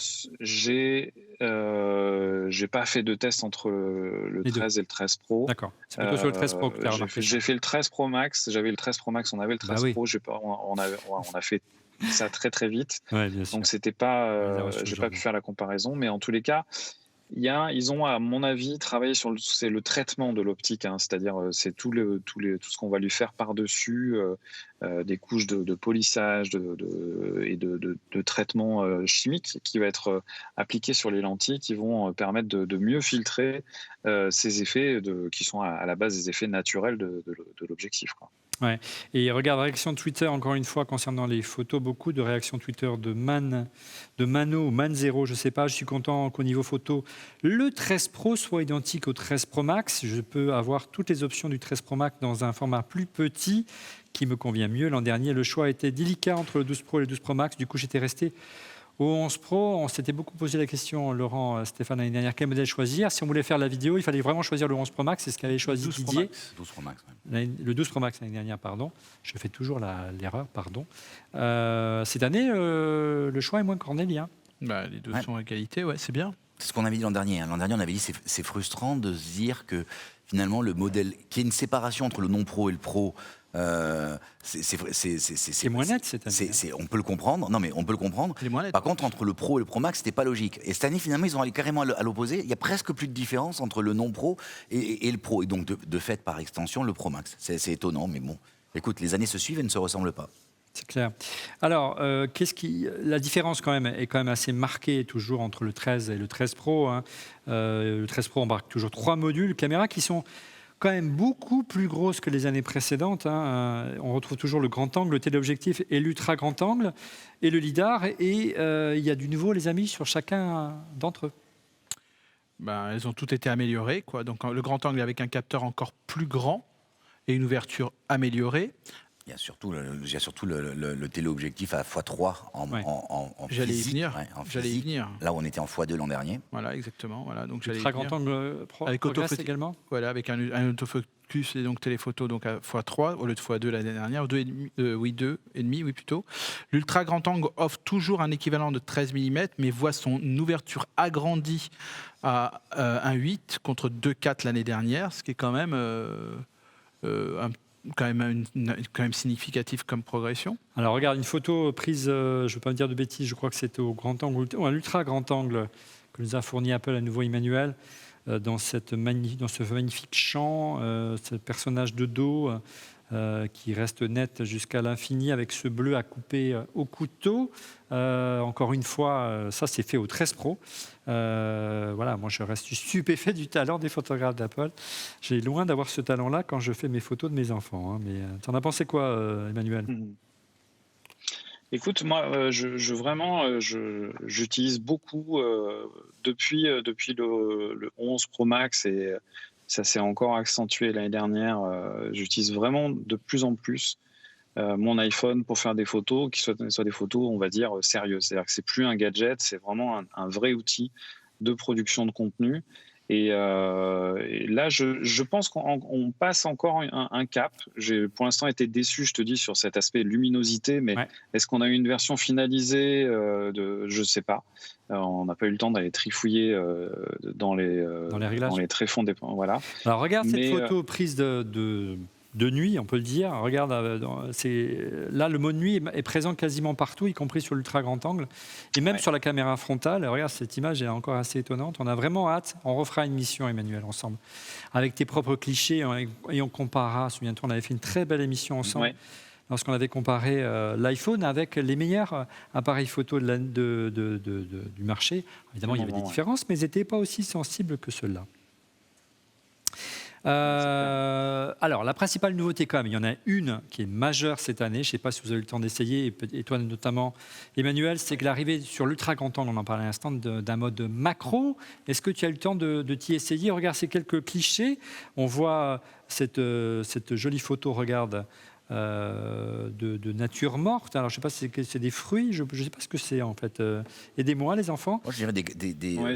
Speaker 6: j'ai pas fait de test entre le
Speaker 3: Les deux.
Speaker 6: 13 et le 13 Pro.
Speaker 3: D'accord. C'est plutôt sur le 13 Pro que tu as remarqué.
Speaker 6: J'ai fait le 13 Pro Max. J'avais le 13 Pro Max, on avait le 13
Speaker 3: Bah oui.
Speaker 6: Pro. On a fait ça très très vite.
Speaker 3: Ouais, bien sûr.
Speaker 6: Donc c'était pas,
Speaker 3: On les a reçus
Speaker 6: j'ai pas
Speaker 3: aujourd'hui.
Speaker 6: pu faire la comparaison, mais en tous les cas, ils ont, à mon avis, travaillé sur c'est le traitement de l'optique, hein, c'est-à-dire c'est tout ce qu'on va lui faire par-dessus, des couches de polissage et de traitement chimique qui va être appliqué sur les lentilles, qui vont permettre de mieux filtrer ces effets qui sont à la base des effets naturels de l'objectif, quoi.
Speaker 3: Ouais. Et regarde, réaction Twitter, encore une fois, concernant les photos, beaucoup de réactions Twitter de Mano ou Man0, je ne sais pas. Je suis content qu'au niveau photo, le 13 Pro soit identique au 13 Pro Max. Je peux avoir toutes les options du 13 Pro Max dans un format plus petit qui me convient mieux. L'an dernier, le choix était délicat entre le 12 Pro et le 12 Pro Max. Du coup, j'étais resté au 11 Pro. On s'était beaucoup posé la question, Laurent, Stéphane, l'année dernière, quel modèle choisir. Si on voulait faire la vidéo, il fallait vraiment choisir le 11 Pro Max. C'est ce qu'avait choisi
Speaker 5: 12 Pro
Speaker 3: Didier.
Speaker 5: Max.
Speaker 4: 12 Pro Max. Ouais.
Speaker 3: Le 12 Pro Max l'année dernière, pardon. Je fais toujours l'erreur, pardon. Cette année, le choix est moins cornélien.
Speaker 5: Bah, les deux
Speaker 4: Ouais.
Speaker 5: sont à égalité, ouais, c'est bien.
Speaker 4: C'est ce qu'on avait dit l'an dernier. L'an dernier, on avait dit c'est frustrant de se dire que finalement le modèle, qu'il y ait une séparation entre le non pro et le pro,
Speaker 3: C'est moins net cette année.
Speaker 4: on peut le comprendre. Non, mais on peut le comprendre.
Speaker 5: Les moins nets.
Speaker 4: Par contre, entre le pro et le pro max, c'était pas logique. Et cette année, finalement, ils ont allé carrément à l'opposé. Il y a presque plus de différence entre le non pro et le pro. Et donc, de fait, par extension, le pro max. C'est étonnant, mais bon. Écoute, les années se suivent et ne se ressemblent pas.
Speaker 3: C'est clair. Alors, la différence quand même est quand même assez marquée toujours entre le 13 et le 13 Pro, hein. Le 13 Pro embarque toujours 3 modules caméra qui sont quand même beaucoup plus grosses que les années précédentes, hein. On retrouve toujours le grand angle, le téléobjectif et l'ultra grand angle et le lidar. Et il y a du nouveau, les amis, sur chacun d'entre eux.
Speaker 5: Ben, elles ont toutes été améliorées, quoi. Donc le grand angle avec un capteur encore plus grand et une ouverture améliorée.
Speaker 4: Il y a surtout le téléobjectif à x3
Speaker 5: Ouais.
Speaker 4: en
Speaker 5: J'allais y
Speaker 4: physique.
Speaker 5: venir.
Speaker 4: Ouais, en
Speaker 5: J'allais y
Speaker 4: physique.
Speaker 5: venir.
Speaker 4: Là, on était en x2 l'an dernier.
Speaker 5: Voilà, exactement. Voilà, donc j'allais y
Speaker 3: Ultra
Speaker 5: venir.
Speaker 3: grand angle
Speaker 5: Avec
Speaker 3: progresse
Speaker 5: autofocus
Speaker 3: également.
Speaker 5: Voilà, avec un autofocus et donc téléphoto donc à x3 au lieu de x2 l'année dernière, 2,5, oui plutôt. L'ultra grand angle offre toujours un équivalent de 13 mm, mais voit son ouverture agrandie à 1,8 contre 2,4 l'année dernière, ce qui est quand même quand même significatif comme progression.
Speaker 3: Alors regarde, une photo prise, je ne veux pas me dire de bêtises, je crois que c'était au grand angle, ou à l'ultra grand angle que nous a fourni Apple à nouveau Emmanuel, dans ce magnifique champ, ce personnage de dos qui reste net jusqu'à l'infini avec ce bleu à couper au couteau. Encore une fois, ça c'est fait au 13 Pro. Voilà, moi je reste stupéfait du talent des photographes d'Apple. J'ai loin d'avoir ce talent-là quand je fais mes photos de mes enfants. Hein. Mais t'en as pensé quoi, Emmanuel?
Speaker 6: Écoute, moi, j'utilise beaucoup depuis le 11 Pro Max et ça s'est encore accentué l'année dernière. J'utilise vraiment de plus en plus mon iPhone pour faire des photos qui soient des photos, on va dire, sérieuses. C'est-à-dire que c'est plus un gadget, c'est vraiment un vrai outil de production de contenu. Et là, je pense qu'on passe encore un cap. J'ai pour l'instant été déçu, je te dis, sur cet aspect luminosité, mais
Speaker 3: Ouais.
Speaker 6: est-ce qu'on a eu une version finalisée je ne sais pas. On n'a pas eu le temps d'aller trifouiller dans les
Speaker 3: réglages.
Speaker 6: dans les tréfonds des... Voilà.
Speaker 3: Alors regarde cette
Speaker 6: Mais,
Speaker 3: photo prise de nuit, on peut le dire. Regarde, là le mode nuit est présent quasiment partout, y compris sur l'ultra grand angle, et même
Speaker 6: Ouais.
Speaker 3: sur la caméra frontale. Regarde, cette image est encore assez étonnante. On a vraiment hâte. On refera une mission, Emmanuel, ensemble, avec tes propres clichés, et on comparera. Souviens-toi, on avait fait une très belle émission ensemble.
Speaker 6: Ouais.
Speaker 3: Lorsqu'on avait comparé l'iPhone avec les meilleurs appareils photo du marché. Évidemment, il y avait des
Speaker 6: Ouais.
Speaker 3: différences, mais ils n'étaient pas aussi sensibles que ceux-là. Alors, la principale nouveauté, quand même, il y en a une qui est majeure cette année. Je ne sais pas si vous avez eu le temps d'essayer, et toi notamment, Emmanuel, c'est que l'arrivée sur l'ultra grand angle, on en parlait à l'instant, d'un mode macro. Est-ce que tu as eu le temps de t'y essayer? Regarde, c'est quelques clichés. On voit cette jolie photo, regarde, de nature morte. Alors, je ne sais pas si c'est des fruits, je ne sais pas ce que c'est en fait. Aidez-moi, les enfants.
Speaker 4: Moi, je dirais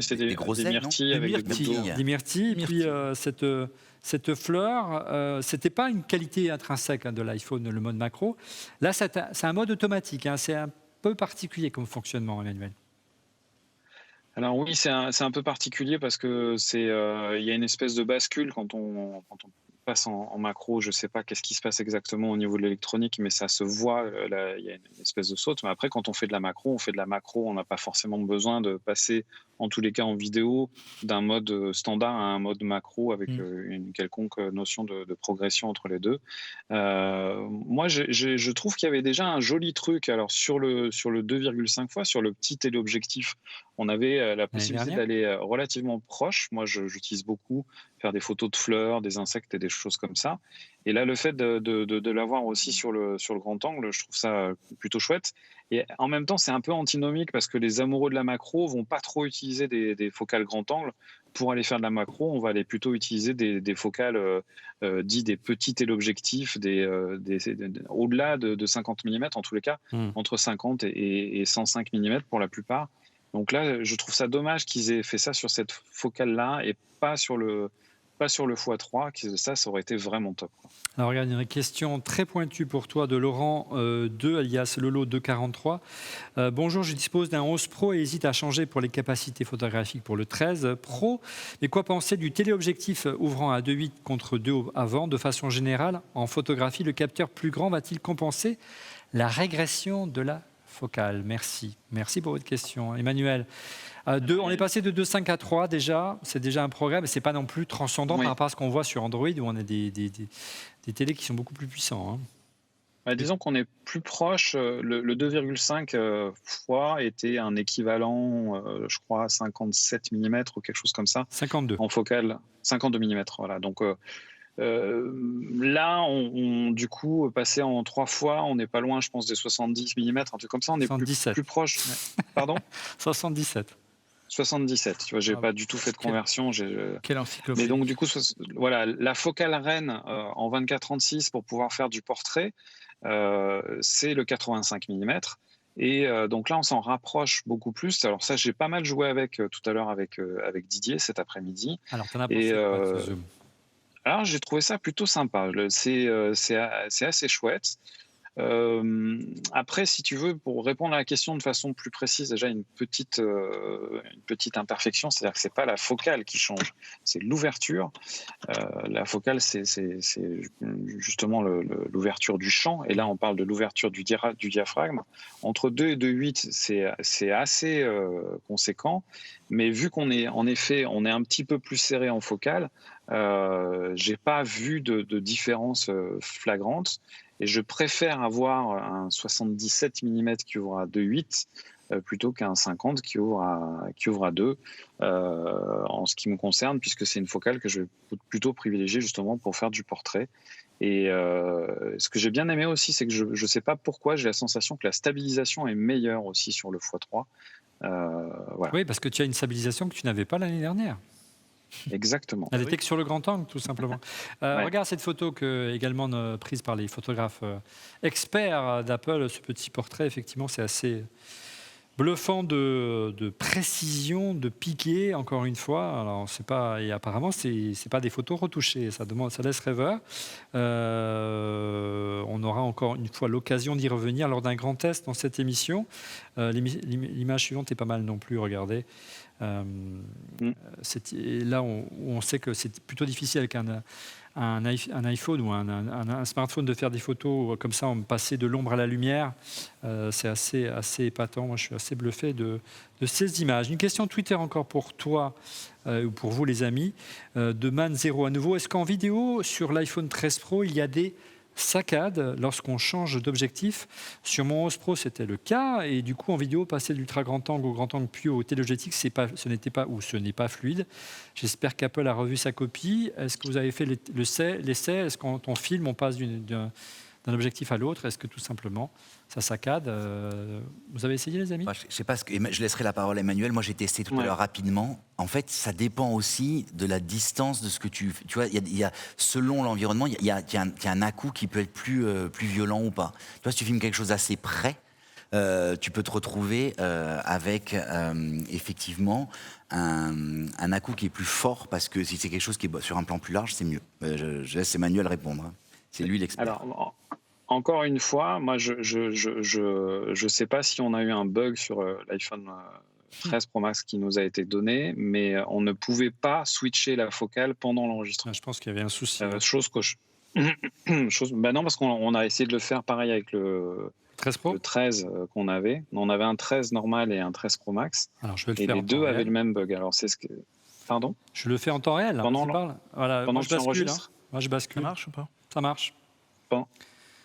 Speaker 6: C'est
Speaker 4: des grosses ailes, non?
Speaker 6: myrtilles avec des
Speaker 5: myrtilles.
Speaker 6: gouttes d'eau.
Speaker 3: Des myrtilles. Et puis cette fleur, c'était pas une qualité intrinsèque de l'iPhone, le mode macro. Là, c'est un mode automatique. Hein. C'est un peu particulier comme fonctionnement, Emmanuel.
Speaker 6: Alors oui, c'est un peu particulier parce que il y a une espèce de bascule quand on passe en macro. Je ne sais pas qu'est-ce qui se passe exactement au niveau de l'électronique, mais ça se voit. Là, il y a une espèce de saute. Mais après, quand on fait de la macro, on n'a pas forcément besoin de passer, en tous les cas en vidéo, d'un mode standard à un mode macro avec une quelconque notion de progression entre les deux. Moi, je trouve qu'il y avait déjà un joli truc. Alors sur le 2,5 fois, sur le petit téléobjectif, on avait la possibilité d'aller relativement proche. Moi, j'utilise beaucoup faire des photos de fleurs, des insectes et des choses comme ça. Et là, le fait de l'avoir aussi sur le grand angle, je trouve ça plutôt chouette. Et en même temps, c'est un peu antinomique parce que les amoureux de la macro vont pas trop utiliser des focales grand angle. Pour aller faire de la macro, on va aller plutôt utiliser des focales dits des petits téléobjectifs, au-delà de 50 mm, en tous les cas, entre 50 et 105 mm pour la plupart. Donc là, je trouve ça dommage qu'ils aient fait ça sur cette focale-là et pas sur le x3. Ça aurait été vraiment top.
Speaker 3: Alors regarde, une question très pointue pour toi de Laurent 2, alias Lolo 243. Bonjour, je dispose d'un 11 Pro et hésite à changer pour les capacités photographiques pour le 13 Pro. Mais quoi penser du téléobjectif ouvrant à 2.8 contre 2 avant? De façon générale, en photographie, le capteur plus grand va-t-il compenser la régression de la focale? Merci. Merci pour votre question. Emmanuel, on est passé de 2.5 à 3 déjà. C'est déjà un progrès, mais ce n'est pas non plus transcendant par rapport à ce qu'on voit sur Android où on a des télés qui sont beaucoup plus puissants. Hein.
Speaker 6: Disons qu'on est plus proche. Le 2,5 fois était un équivalent, je crois, 57 mm ou quelque chose comme ça.
Speaker 3: 52.
Speaker 6: En focale. 52 mm, voilà. Donc là, du coup, passé en 3 fois, on n'est pas loin, je pense, des 70 mm, un truc comme ça. On est plus proche.
Speaker 3: Ouais.
Speaker 6: Pardon?
Speaker 3: 77.
Speaker 6: 77. Tu vois, j'ai
Speaker 5: Ah,
Speaker 6: pas du tout fait de conversion.
Speaker 5: Quelle encyclopédie.
Speaker 6: Mais donc, du coup, voilà, la focale Ren en 24-36 pour pouvoir faire du portrait, c'est le 85 mm. Et donc là, on s'en rapproche beaucoup plus. Alors ça, j'ai pas mal joué avec tout à l'heure avec Didier cet après-midi.
Speaker 3: Alors, t'en as
Speaker 6: Et
Speaker 3: pensé quoi de ce zoom?
Speaker 6: alors, j'ai trouvé ça plutôt sympa. C'est assez chouette. Après, si tu veux, pour répondre à la question de façon plus précise, déjà une petite imperfection, c'est-à-dire que c'est pas la focale qui change, c'est l'ouverture. La focale, c'est justement l'ouverture du champ, et là on parle de l'ouverture du diaphragme. Entre 2 et 2,8, c'est assez conséquent, mais vu qu'on est en effet, on est un petit peu plus serré en focale, j'ai pas vu de différence flagrante. Et je préfère avoir un 77 mm qui ouvre à 2,8 plutôt qu'un 50 qui ouvre à 2 en ce qui me concerne, puisque c'est une focale que je vais plutôt privilégier justement pour faire du portrait. Et ce que j'ai bien aimé aussi, c'est que je ne sais pas pourquoi, j'ai la sensation que la stabilisation est meilleure aussi sur le x3. Voilà.
Speaker 3: Oui, parce que tu as une stabilisation que tu n'avais pas l'année dernière.
Speaker 6: Exactement.
Speaker 3: Elle était que sur le grand angle, tout simplement.
Speaker 6: Ouais.
Speaker 3: Regarde cette photo également prise par les photographes experts d'Apple. Ce petit portrait, effectivement, c'est assez bluffant de précision, de piqué, encore une fois. Alors, et apparemment, c'est pas des photos retouchées. Ça laisse rêveur. On aura encore une fois l'occasion d'y revenir lors d'un grand test dans cette émission. L'image suivante est pas mal non plus, regardez. Là où on sait que c'est plutôt difficile avec un iPhone ou un smartphone de faire des photos comme ça, en passer de l'ombre à la lumière. C'est assez épatant. Moi, je suis assez bluffé de ces images. Une question Twitter encore pour toi ou pour vous, les amis, de Man0 à nouveau. Est-ce qu'en vidéo, sur l'iPhone 13 Pro, il y a des saccades lorsqu'on change d'objectif? Sur mon 11 Pro, c'était le cas, et du coup en vidéo, passer de l'ultra grand angle au grand angle puis au téléobjectif, ce n'est pas fluide. J'espère qu'Apple a revu sa copie. Est-ce que vous avez fait l'essai? Est-ce que quand on filme, on passe d'un objectif à l'autre? Est-ce que tout simplement ça saccade? Vous avez essayé, les amis?
Speaker 4: Moi, je sais pas je laisserai la parole à Emmanuel. Moi, j'ai testé tout à l'heure rapidement. En fait, ça dépend aussi de la distance de ce que tu vois. Il y a selon l'environnement, il y a un à-coup qui peut être plus violent ou pas. Tu vois, si tu filmes quelque chose assez près, tu peux te retrouver avec effectivement un à-coup qui est plus fort, parce que si c'est quelque chose qui est sur un plan plus large, c'est mieux. Je laisse Emmanuel répondre. Hein. C'est lui l'expert.
Speaker 6: Alors, encore une fois, moi, je sais pas si on a eu un bug sur l'iPhone 13 Pro Max qui nous a été donné, mais on ne pouvait pas switcher la focale pendant l'enregistrement.
Speaker 3: Je pense qu'il y avait un souci.
Speaker 6: Bah non, parce qu'on a essayé de le faire pareil avec le
Speaker 3: 13 Pro,
Speaker 6: le 13 qu'on avait. On avait un 13 normal et un 13 Pro Max.
Speaker 3: Alors, je vais le
Speaker 6: Et
Speaker 3: faire
Speaker 6: les
Speaker 3: en
Speaker 6: deux
Speaker 3: temps
Speaker 6: avaient
Speaker 3: réel.
Speaker 6: le même bug. Alors, c'est ce que... Pardon?
Speaker 3: Je le fais en temps réel.
Speaker 6: Pendant
Speaker 3: Voilà,
Speaker 6: pendant
Speaker 3: moi,
Speaker 6: que
Speaker 3: je
Speaker 6: tu
Speaker 3: bascule.
Speaker 6: enregistres?
Speaker 3: Moi, je bascule.
Speaker 5: Ça marche ou pas?
Speaker 3: Ça marche.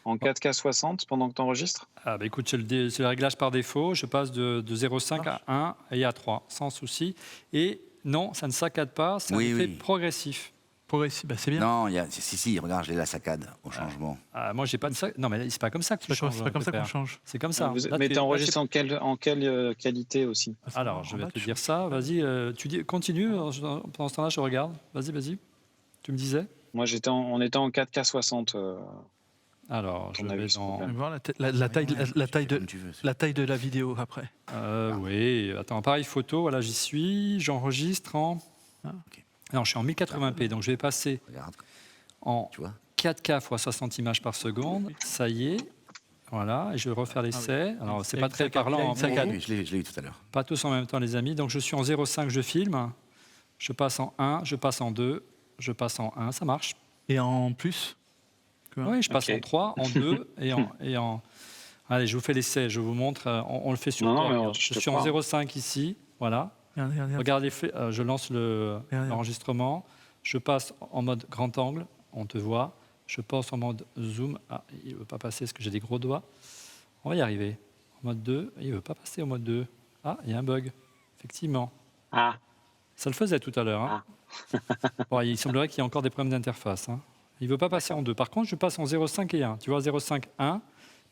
Speaker 6: En 4K 60 pendant que tu enregistres?
Speaker 3: Ah bah écoute, c'est le réglage par défaut. Je passe de 0,5 à 1 et à 3, sans souci. Et non, ça ne saccade pas, c'est un effet progressif.
Speaker 5: Progressif, bah c'est bien.
Speaker 4: Non, si, regarde, j'ai la saccade au changement.
Speaker 3: Ah, moi, j'ai pas de saccade. Non, mais c'est pas comme ça que tu changes.
Speaker 5: C'est pas comme ça qu'on change.
Speaker 3: C'est comme ça.
Speaker 6: Mais tu enregistres en quelle qualité aussi?
Speaker 3: Alors, je vais te dire ça. Vas-y, continue. Pendant ce temps-là, je regarde. Vas-y. Tu me disais?
Speaker 6: Moi, on était en 4K 60.
Speaker 3: Alors, je vais dans...
Speaker 5: On va voir la taille de la vidéo après.
Speaker 3: Oui, attends, appareil photo, voilà, j'y suis. J'enregistre en... Non, je suis en 1080p, donc je vais passer en 4K x 60 images par seconde. Ça y est. Voilà, et je vais refaire l'essai. Alors, c'est pas très parlant.
Speaker 4: Je l'ai eu tout à l'heure.
Speaker 3: Pas tous en même temps, les amis. Donc, je suis en 0,5, je filme. Je passe en 1, je passe en 2, je passe en 1. Ça marche.
Speaker 5: Et en plus?
Speaker 3: Oui, je passe en 3, en 2 et en... Allez, je vous fais l'essai, je vous montre. On le fait sur toi. Je suis en 0,5 ici. Voilà.
Speaker 5: Regarde.
Speaker 3: Regardez, je lance l'enregistrement. Je passe en mode grand angle. On te voit. Je passe en mode zoom. Ah, il ne veut pas passer parce que j'ai des gros doigts. On va y arriver. En mode 2. Il ne veut pas passer au mode 2. Ah, il y a un bug. Effectivement.
Speaker 6: Ah.
Speaker 3: Ça le faisait tout à l'heure. Hein. Bon, il semblerait qu'il y ait encore des problèmes d'interface. Hein. Il ne veut pas passer en 2. Par contre, je passe en 0,5 et 1. Tu vois, 0,5, 1.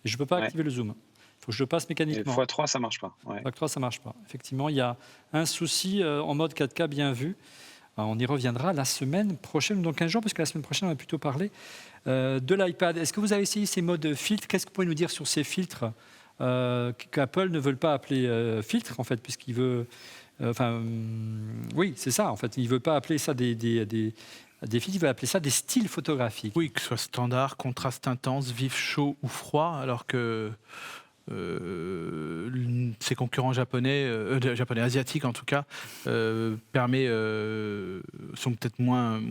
Speaker 3: Et je ne peux pas activer le zoom. faut que je le passe
Speaker 6: Et
Speaker 3: mécaniquement.
Speaker 6: x3, ça marche pas. Ouais.
Speaker 3: Factor, ça marche pas. Effectivement, il y a un souci en mode 4K bien vu. On y reviendra la semaine prochaine, donc 15 jours, parce que la semaine prochaine, on va plutôt parler de l'iPad. Est-ce que vous avez essayé ces modes filtres? Qu'est-ce que vous pouvez nous dire sur ces filtres qu'Apple ne veut pas appeler filtres, en fait, puisqu'il veut... oui, c'est ça, en fait. Il ne veut pas appeler ça des filtres, il veut appeler ça des styles photographiques.
Speaker 5: Oui, que ce soit standard, contraste intense, vif, chaud ou froid, alors que ses concurrents japonais, asiatiques en tout cas, sont peut-être moins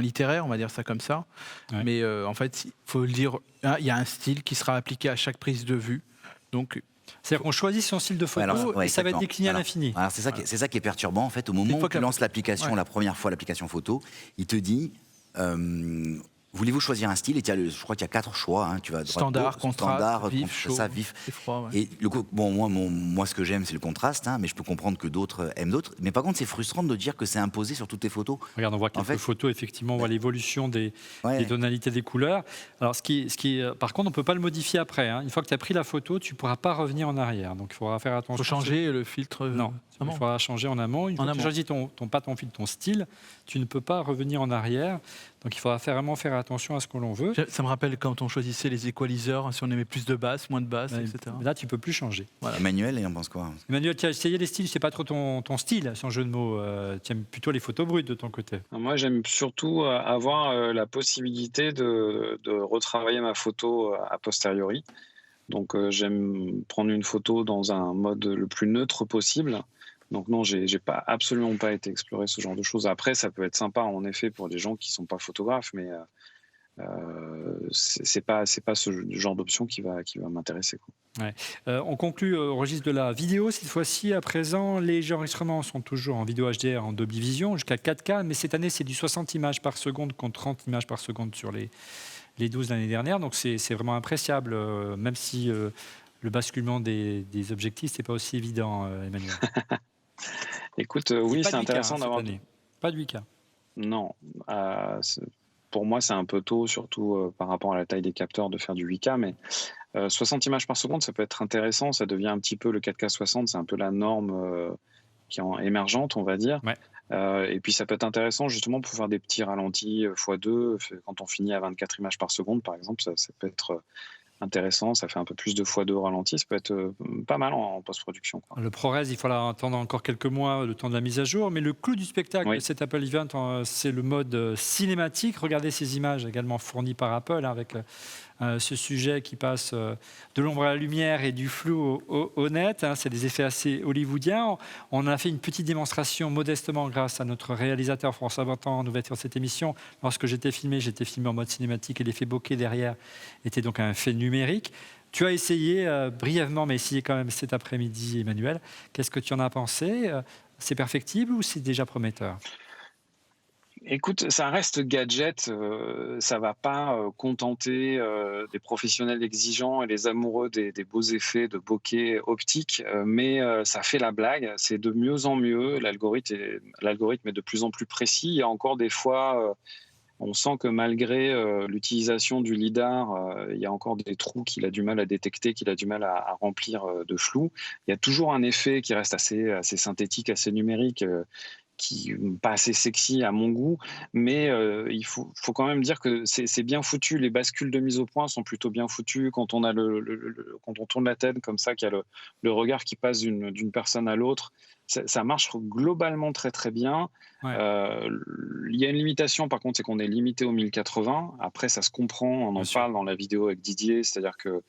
Speaker 5: littéraires, on va dire ça comme ça.
Speaker 3: Ouais.
Speaker 5: Mais en fait, il faut le dire, il y a un style qui sera appliqué à chaque prise de vue. Donc,
Speaker 3: C'est-à-dire qu'on choisit son style de photo et ça va être décliné à l'infini.
Speaker 4: Alors c'est ça qui est perturbant en fait. Au moment où tu lances l'application, la première fois l'application photo, il te dit voulez-vous choisir un style? Et je crois qu'il y a 4 choix. Hein. Tu vas
Speaker 5: standard, contraste, vif, chaud,
Speaker 4: vif.
Speaker 5: et froid. Ouais.
Speaker 4: Et moi, ce que j'aime, c'est le contraste, hein, mais je peux comprendre que d'autres aiment d'autres. Mais par contre, c'est frustrant de dire que c'est imposé sur toutes tes photos.
Speaker 3: Regarde, on voit quelques photos, effectivement, on voit l'évolution des tonalités des couleurs. Alors, par contre, on ne peut pas le modifier après. Hein. Une fois que tu as pris la photo, tu ne pourras pas revenir en arrière. Donc, il faudra faire attention.
Speaker 5: Il faut changer le filtre.
Speaker 3: Non, il faudra changer en amont. Une fois que tu choisis ton filtre, ton style, tu ne peux pas revenir en arrière. Donc, il faudra vraiment faire attention à ce que l'on veut.
Speaker 5: Ça me rappelle quand on choisissait les equalizers, si on aimait plus de basses, moins de basses, etc.
Speaker 3: Là, tu ne peux plus changer.
Speaker 4: Voilà. Emmanuel, il en pense quoi?
Speaker 3: Emmanuel, tu as essayé les styles, c'est pas trop ton style, sans jeu de mots. Tu aimes plutôt les photos brutes de ton côté.
Speaker 6: Moi, j'aime surtout avoir la possibilité de retravailler ma photo a posteriori. Donc, j'aime prendre une photo dans un mode le plus neutre possible. Donc non, j'ai absolument pas été explorer ce genre de choses. Après, ça peut être sympa en effet pour des gens qui sont pas photographes, mais c'est pas ce genre d'option qui va m'intéresser.
Speaker 3: Ouais. On conclut au registre de la vidéo cette fois-ci. À présent, les enregistrements sont toujours en vidéo HDR en Dolby Vision jusqu'à 4K, mais cette année c'est du 60 images par seconde contre 30 images par seconde sur les 12 l'année dernière. Donc c'est vraiment appréciable, même si le basculement des objectifs c'est pas aussi évident, Emmanuel.
Speaker 6: Écoute, oui, c'est intéressant d'avoir.
Speaker 3: Pas de 8K.
Speaker 6: Non. Pour moi, c'est un peu tôt, surtout par rapport à la taille des capteurs, de faire du 8K. Mais 60 images par seconde, ça peut être intéressant. Ça devient un petit peu le 4K 60. C'est un peu la norme qui est émergente, on va dire.
Speaker 3: Ouais.
Speaker 6: Et puis, ça peut être intéressant, justement, pour faire des petits ralentis x2. Quand on finit à 24 images par seconde, par exemple, ça peut être intéressant, ça fait un peu plus de x2 au ralenti, ça peut être pas mal en post-production.
Speaker 3: Le ProRes, il faudra attendre encore quelques mois le temps de la mise à jour, mais le clou du spectacle de cet Apple Event, c'est le mode cinématique. Regardez ces images également fournies par Apple avec ce sujet qui passe de l'ombre à la lumière et du flou au net. C'est des effets assez hollywoodiens. On a fait une petite démonstration modestement grâce à notre réalisateur François Bantan en ouverture de cette émission. Lorsque j'étais filmé en mode cinématique et l'effet bokeh derrière était donc un fait numérique. Tu as essayé brièvement, mais essayé quand même cet après-midi, Emmanuel. Qu'est-ce que tu en as pensé? C'est perfectible ou c'est déjà prometteur?
Speaker 6: Écoute, ça reste gadget, ça va pas contenter des professionnels exigeants et les amoureux des beaux effets de bokeh optique, mais ça fait la blague, c'est de mieux en mieux, l'algorithme est de plus en plus précis. Il y a encore des fois, on sent que malgré l'utilisation du lidar, il y a encore des trous qu'il a du mal à détecter, qu'il a du mal à remplir de flou. Il y a toujours un effet qui reste assez synthétique, assez numérique, qui pas assez sexy à mon goût, mais il faut quand même dire que c'est bien foutu. Les bascules de mise au point sont plutôt bien foutues. Quand on a quand on tourne la tête comme ça, qu'il y a le regard qui passe d'une personne à l'autre, ça marche globalement très très bien.
Speaker 3: Ouais.
Speaker 6: Il y a une limitation par contre, c'est qu'on est limité au 1080. Après, ça se comprend, on en parle dans la vidéo avec Didier, c'est-à-dire que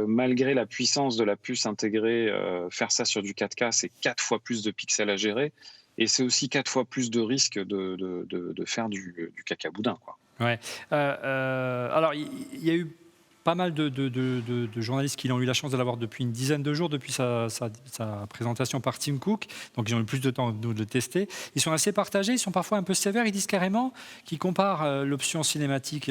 Speaker 6: malgré la puissance de la puce intégrée, faire ça sur du 4K, c'est 4 fois plus de pixels à gérer. Et c'est aussi 4 fois plus de risque de faire du cacaboudin, quoi.
Speaker 3: Ouais. Alors, il y a eu pas mal de journalistes qui ont eu la chance de l'avoir depuis une dizaine de jours, depuis sa présentation par Tim Cook. Donc, ils ont eu plus de temps de le tester. Ils sont assez partagés, ils sont parfois un peu sévères. Ils disent carrément qu'ils comparent l'option cinématique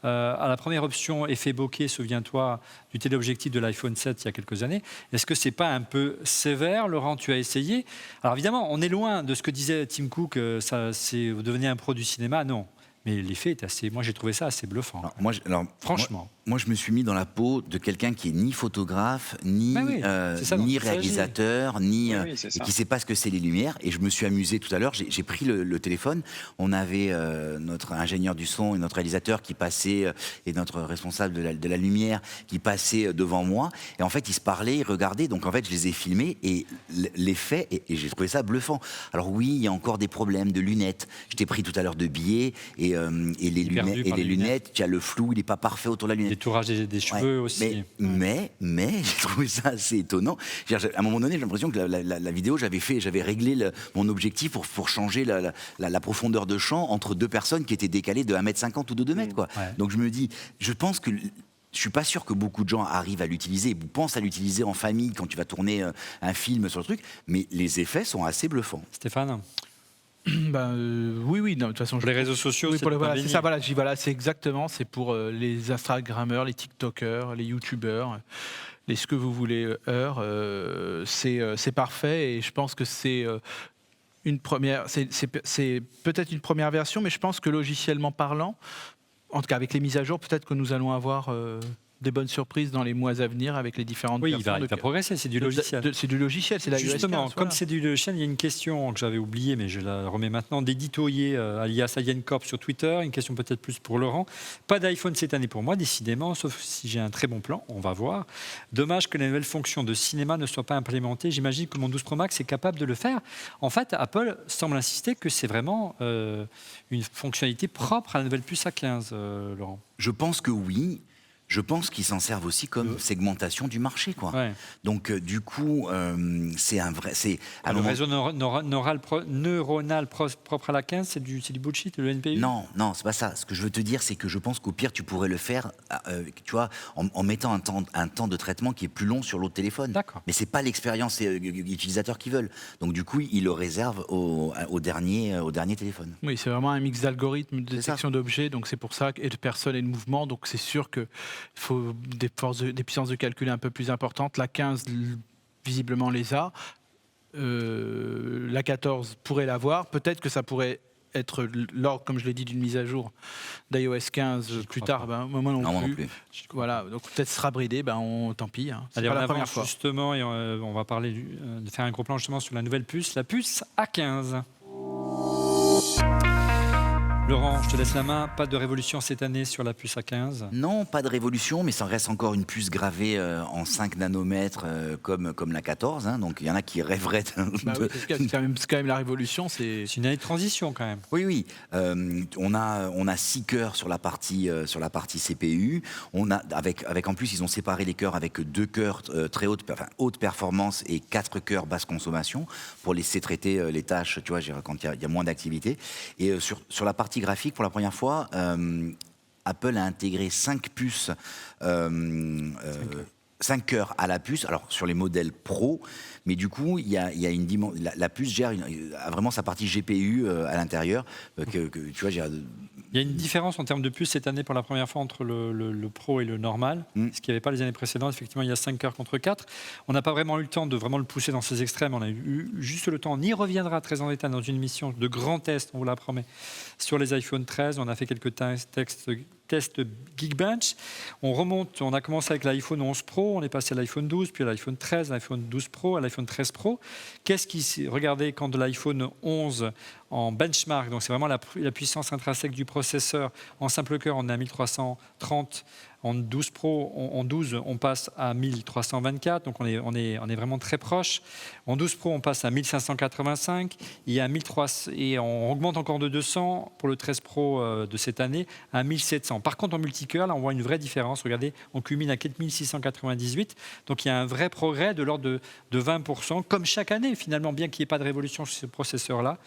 Speaker 3: à la première option effet bokeh, souviens-toi, du téléobjectif de l'iPhone 7 il y a quelques années. Est-ce que c'est pas un peu sévère, Laurent? Tu as essayé. Alors évidemment, on est loin de ce que disait Tim Cook, vous devenez un pro du cinéma. Non, mais l'effet est assez... Moi, j'ai trouvé ça assez bluffant.
Speaker 4: Franchement. moi, je me suis mis dans la peau de quelqu'un qui est ni photographe, ni,
Speaker 3: Bah oui, c'est ça dont
Speaker 4: ni
Speaker 3: il s'agit.
Speaker 4: réalisateur, ni
Speaker 6: Oui, c'est
Speaker 4: et
Speaker 6: ça.
Speaker 4: qui ne sait pas ce que c'est les lumières. Et je me suis amusé tout à l'heure. J'ai pris le téléphone. On avait notre ingénieur du son et notre réalisateur qui passait et notre responsable de la lumière qui passait devant moi. Et en fait, ils se parlaient, ils regardaient. Donc en fait, je les ai filmés et l'effet, et j'ai trouvé ça bluffant. Alors oui, il y a encore des problèmes de lunettes. Je t'ai pris tout à l'heure de biais et les
Speaker 3: perdu
Speaker 4: lunettes,
Speaker 3: par les
Speaker 4: lunettes, tu as le flou, il n'est pas parfait autour de la lunette.
Speaker 3: Détourage des cheveux aussi.
Speaker 4: Mais j'ai trouvé ça assez étonnant. À un moment donné, j'ai l'impression que la vidéo, j'avais réglé mon objectif pour changer la profondeur de champ entre deux personnes qui étaient décalées de 1,50 m ou de 2 mètres. Quoi.
Speaker 3: Ouais.
Speaker 4: Donc je me dis, je pense que... Je suis pas sûr que beaucoup de gens arrivent à l'utiliser ou pensent à l'utiliser en famille quand tu vas tourner un film sur le truc, mais les effets sont assez bluffants.
Speaker 3: Stéphane,
Speaker 5: Oui, non, de toute façon.
Speaker 3: pour les réseaux sociaux,
Speaker 5: Oui,
Speaker 3: c'est
Speaker 5: pour
Speaker 3: pas
Speaker 5: c'est
Speaker 3: béni.
Speaker 5: ça, voilà, c'est exactement, c'est pour les Instagrammeurs, les TikTokers, les YouTubeurs, les ce que vous voulez, c'est parfait et je pense que c'est une première, c'est peut-être une première version, mais je pense que logiciellement parlant, en tout cas avec les mises à jour, peut-être que nous allons avoir des bonnes surprises dans les mois à venir avec les différentes
Speaker 3: Oui, il
Speaker 5: versions
Speaker 3: va progresser, c'est du logiciel.
Speaker 5: c'est du logiciel, c'est la iOS
Speaker 3: Justement,
Speaker 5: 15,
Speaker 3: comme
Speaker 5: voilà.
Speaker 3: c'est du logiciel, il y a une question que j'avais oubliée, mais je la remets maintenant, d'éditoyer alias Aliencorp sur Twitter. Une question peut-être plus pour Laurent. Pas d'iPhone cette année pour moi, décidément, sauf si j'ai un très bon plan, on va voir. Dommage que les nouvelles fonctions de cinéma ne soient pas implémentées. J'imagine que mon 12 Pro Max est capable de le faire. En fait, Apple semble insister que c'est vraiment une fonctionnalité propre à la nouvelle puce A15, Laurent.
Speaker 4: Je pense que oui. Je pense qu'ils s'en servent aussi comme segmentation du marché, quoi.
Speaker 3: Ouais.
Speaker 4: Donc du coup, c'est un vrai, c'est à un
Speaker 3: Le
Speaker 4: moment-
Speaker 3: réseau neuronal propre à la 15, c'est du bullshit, le NPU?
Speaker 4: Non, c'est pas ça. Ce que je veux te dire, c'est que je pense qu'au pire, tu pourrais le faire, tu vois, en mettant un temps de traitement qui est plus long sur l'autre téléphone.
Speaker 3: D'accord.
Speaker 4: Mais c'est pas l'expérience utilisateur qu'ils veulent. Donc du coup, ils le réservent au dernier téléphone.
Speaker 5: Oui, c'est vraiment un mix d'algorithmes, de
Speaker 4: C'est ça.
Speaker 5: détection d'objets, donc c'est pour ça, et de personnes et de mouvements, donc c'est sûr qu'il faut des puissances de calcul un peu plus importantes. La 15, visiblement, les a. La 14 pourrait l'avoir. Peut-être que ça pourrait être lors, comme je l'ai dit, d'une mise à jour d'iOS 15 plus
Speaker 3: crois
Speaker 5: tard.
Speaker 3: pas.
Speaker 5: Moi non
Speaker 4: Non, moi non
Speaker 5: plus.
Speaker 4: plus.
Speaker 5: Voilà, donc peut-être sera bridé, tant pis. C'est
Speaker 3: Allez,
Speaker 5: pas
Speaker 3: on
Speaker 5: la première
Speaker 3: avance
Speaker 5: fois.
Speaker 3: justement et on va parler de faire un gros plan justement sur la nouvelle puce, la puce A15. Laurent, je te laisse la main. Pas de révolution cette année sur la puce A15.
Speaker 4: Non, pas de révolution, mais ça reste encore une puce gravée en 5 nanomètres comme la 14. Hein, donc il y en a qui rêveraient
Speaker 5: Bah oui, c'est quand même la révolution.
Speaker 3: C'est une année de transition quand même.
Speaker 4: Oui. On a 6 cœurs sur la partie CPU. On a avec en plus ils ont séparé les cœurs avec 2 cœurs haute performance et 4 cœurs basse consommation pour laisser traiter les tâches. Tu vois, quand il y a moins d'activité. Et sur la partie graphique, pour la première fois, Apple a intégré 5 puces. 5 cœurs à la puce, alors sur les modèles Pro, mais du coup, il y a une dimension. La puce a vraiment sa partie GPU à l'intérieur. Tu vois,
Speaker 3: Il y a une différence en termes de puce cette année pour la première fois entre le Pro et le normal, ce qu'il n'y avait pas les années précédentes. Effectivement, il y a 5 cœurs contre 4. On n'a pas vraiment eu le temps de vraiment le pousser dans ses extrêmes. On a eu juste le temps. On y reviendra très en détail dans une mission de grands tests, on vous la promet, sur les iPhone 13. On a fait quelques tests Geekbench. On a commencé avec l'iPhone 11 Pro, on est passé à l'iPhone 12, puis à l'iPhone 13, à l'iPhone 12 Pro, à l'iPhone 13 Pro. Regardez, quand de l'iPhone 11 en benchmark, donc c'est vraiment la puissance intrinsèque du processeur, en simple cœur, on est à 1330. En 12 Pro, en 12, on passe à 1324, donc on est vraiment très proche. En 12 Pro, on passe à 1585 et on augmente encore de 200 pour le 13 Pro de cette année à 1700. Par contre, en multicœur, là, on voit une vraie différence. Regardez, on culmine à 4698, donc il y a un vrai progrès de l'ordre de 20%, comme chaque année finalement, bien qu'il n'y ait pas de révolution sur ce processeur-là.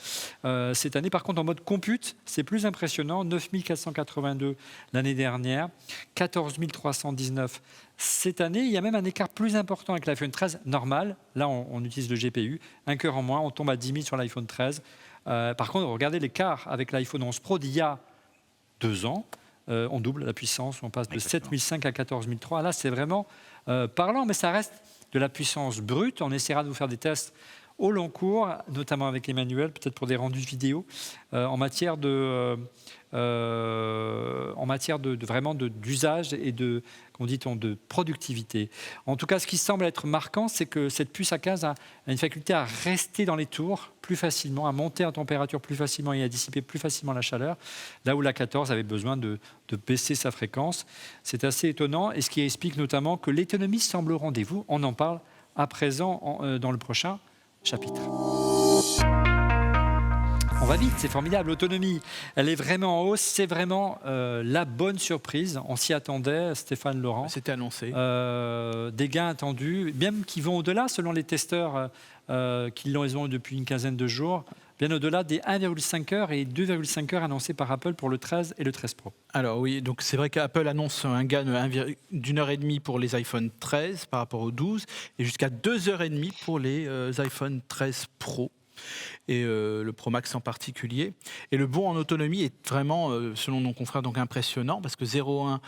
Speaker 3: Cette année, par contre, en mode compute, c'est plus impressionnant, 9482 l'année dernière, 14 319 cette année. Il y a même un écart plus important avec l'iPhone 13 normal. Là, on utilise le GPU. Un cœur en moins, on tombe à 10 000 sur l'iPhone 13. Par contre, regardez l'écart avec l'iPhone 11 Pro d'il y a 2 ans. On double la puissance, on passe de 7005 à 14003. Là, c'est vraiment parlant, mais ça reste de la puissance brute. On essaiera de vous faire des tests au long cours, notamment avec Emmanuel, peut-être pour des rendus vidéo, en matière d'usage et de productivité. En tout cas, ce qui semble être marquant, c'est que cette puce A15 a une faculté à rester dans les tours plus facilement, à monter en température plus facilement et à dissiper plus facilement la chaleur, là où la 14 avait besoin de baisser sa fréquence. C'est assez étonnant, et ce qui explique notamment que l'autonomie semble au rendez-vous. On en parle à présent dans le prochain chapitre. On va vite, c'est formidable. L'autonomie, elle est vraiment en hausse. C'est vraiment la bonne surprise. On s'y attendait, Stéphane Laurent.
Speaker 5: C'était annoncé.
Speaker 3: Des gains attendus, même qui vont au-delà, selon les testeurs qui les ont depuis une quinzaine de jours, bien au-delà des 1,5 heures et 2,5 heures annoncés par Apple pour le 13 et le 13 Pro.
Speaker 5: Alors oui, donc c'est vrai qu'Apple annonce un gain d'une heure et demie pour les iPhone 13 par rapport aux 12 et jusqu'à 2h30 pour les iPhone 13 Pro. Et le Pro Max en particulier. Et le bond en autonomie est vraiment, selon nos confrères, donc impressionnant, parce que 0,1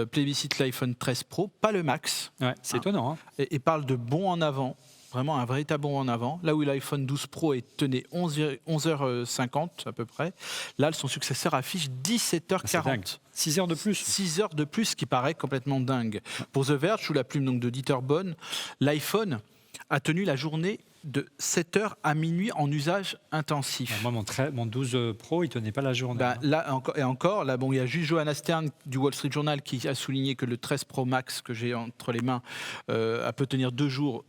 Speaker 5: plébiscite l'iPhone 13 Pro, pas le Max.
Speaker 3: Ouais, c'est étonnant. Hein.
Speaker 5: Et parle de bond en avant, vraiment un véritable bond en avant. Là où l'iPhone 12 Pro tenait 11h50 à peu près, là, son successeur affiche 17h40.
Speaker 3: 6 heures de plus.
Speaker 5: 6 heures de plus, ce qui paraît complètement dingue. Pour The Verge, sous la plume donc, de Dieter Bohn, l'iPhone a tenu la journée de 7h à minuit en usage intensif.
Speaker 3: Moi, mon 12 Pro, il ne tenait pas la journée.
Speaker 5: Là, il y a juste Johanna Stern du Wall Street Journal qui a souligné que le 13 Pro Max que j'ai entre les mains peut tenir 2 jours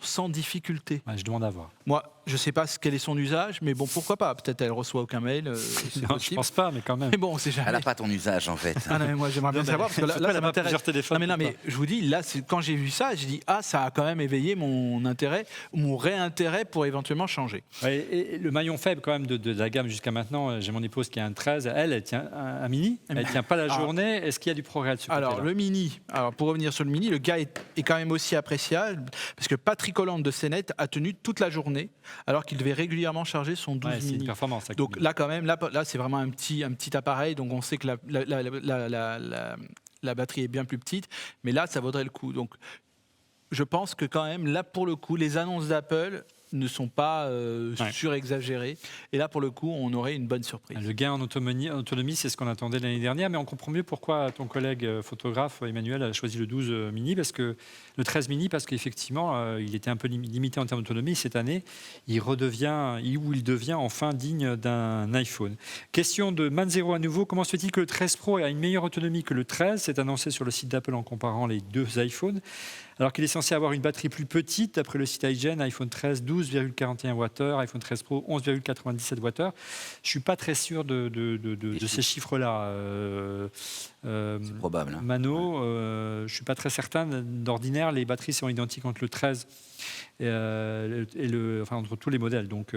Speaker 5: sans difficulté.
Speaker 3: Ouais, je demande à voir.
Speaker 5: Moi, je ne sais pas quel est son usage, mais bon, pourquoi pas. Peut-être elle ne reçoit aucun mail.
Speaker 3: Non, je ne pense pas, mais quand même.
Speaker 5: Mais bon, c'est jamais.
Speaker 4: Elle n'a pas ton usage, en fait.
Speaker 5: Ah non, mais moi, j'aimerais bien savoir, parce que là ça m'intéresse. Non, mais je vous dis, là, quand j'ai vu ça, j'ai dit, ça a quand même éveillé mon intérêt, mon réintérêt pour éventuellement changer.
Speaker 3: Ouais, et le maillon faible, quand même, de la gamme jusqu'à maintenant, j'ai mon épouse qui a un 13, elle tient un mini, elle ne tient pas la journée. Est-ce qu'il y a du progrès de ce côté-là ?
Speaker 5: Alors, le mini, pour revenir sur le mini, le gars est quand même aussi appréciable, parce que Patrick Hollande de CNET a tenu toute la journée, alors qu'il devait régulièrement charger son 12
Speaker 3: c'est
Speaker 5: mini.
Speaker 3: une performance.
Speaker 5: Donc là, quand même, là c'est vraiment un petit appareil, donc on sait que la batterie est bien plus petite, mais là, ça vaudrait le coup. Donc, je pense que quand même, là, pour le coup, les annonces d'Apple ne sont pas surexagérées. Et là, pour le coup, on aurait une bonne surprise.
Speaker 3: Le gain en autonomie, c'est ce qu'on attendait l'année dernière, mais on comprend mieux pourquoi ton collègue photographe, Emmanuel, a choisi le 12 mini, le 13 mini, parce qu'effectivement, il était un peu limité en termes d'autonomie. Cette année, il devient enfin digne d'un iPhone. Question de Manzero à nouveau. Comment se fait-il que le 13 Pro a une meilleure autonomie que le 13 ? C'est annoncé sur le site d'Apple en comparant les deux iPhones. Alors qu'il est censé avoir une batterie plus petite, d'après le site iGen, iPhone 13, 12,41 Wh, iPhone 13 Pro, 11,97 Wh. Je ne suis pas très sûr de ces chiffres-là.
Speaker 4: C'est probable. Hein.
Speaker 3: Mano, je ne suis pas très certain. D'ordinaire, les batteries sont identiques entre le 13 entre tous les modèles. Donc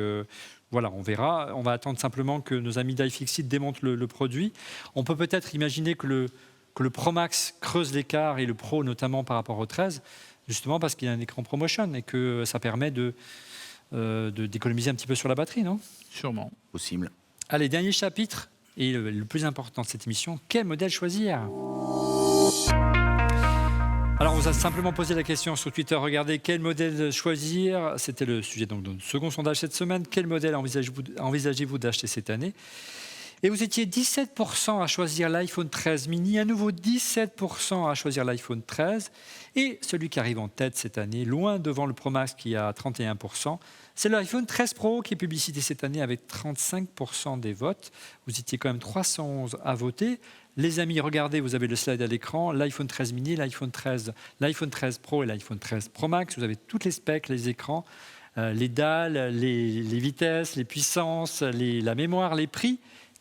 Speaker 3: voilà, on verra. On va attendre simplement que nos amis d'iFixit démontent le produit. On peut peut-être imaginer que le Pro Max creuse l'écart, et le Pro notamment par rapport au 13, justement parce qu'il y a un écran ProMotion et que ça permet d'économiser un petit peu sur la batterie, non ?
Speaker 5: Sûrement.
Speaker 4: Possible.
Speaker 3: Allez, dernier chapitre, et le plus important de cette émission, quel modèle choisir ? Alors, on vous a simplement posé la question sur Twitter. Regardez, quel modèle choisir ? C'était le sujet donc, de notre second sondage cette semaine. Quel modèle envisagez-vous d'acheter cette année ? Et vous étiez 17% à choisir l'iPhone 13 mini, à nouveau 17% à choisir l'iPhone 13. Et celui qui arrive en tête cette année, loin devant le Pro Max qui a 31%, c'est l'iPhone 13 Pro qui est publicité cette année avec 35% des votes. Vous étiez quand même 311 à voter. Les amis, regardez, vous avez le slide à l'écran, l'iPhone 13 mini, l'iPhone 13 Pro et l'iPhone 13 Pro Max. Vous avez toutes les specs, les écrans, les dalles, les vitesses, les puissances, la mémoire, les prix.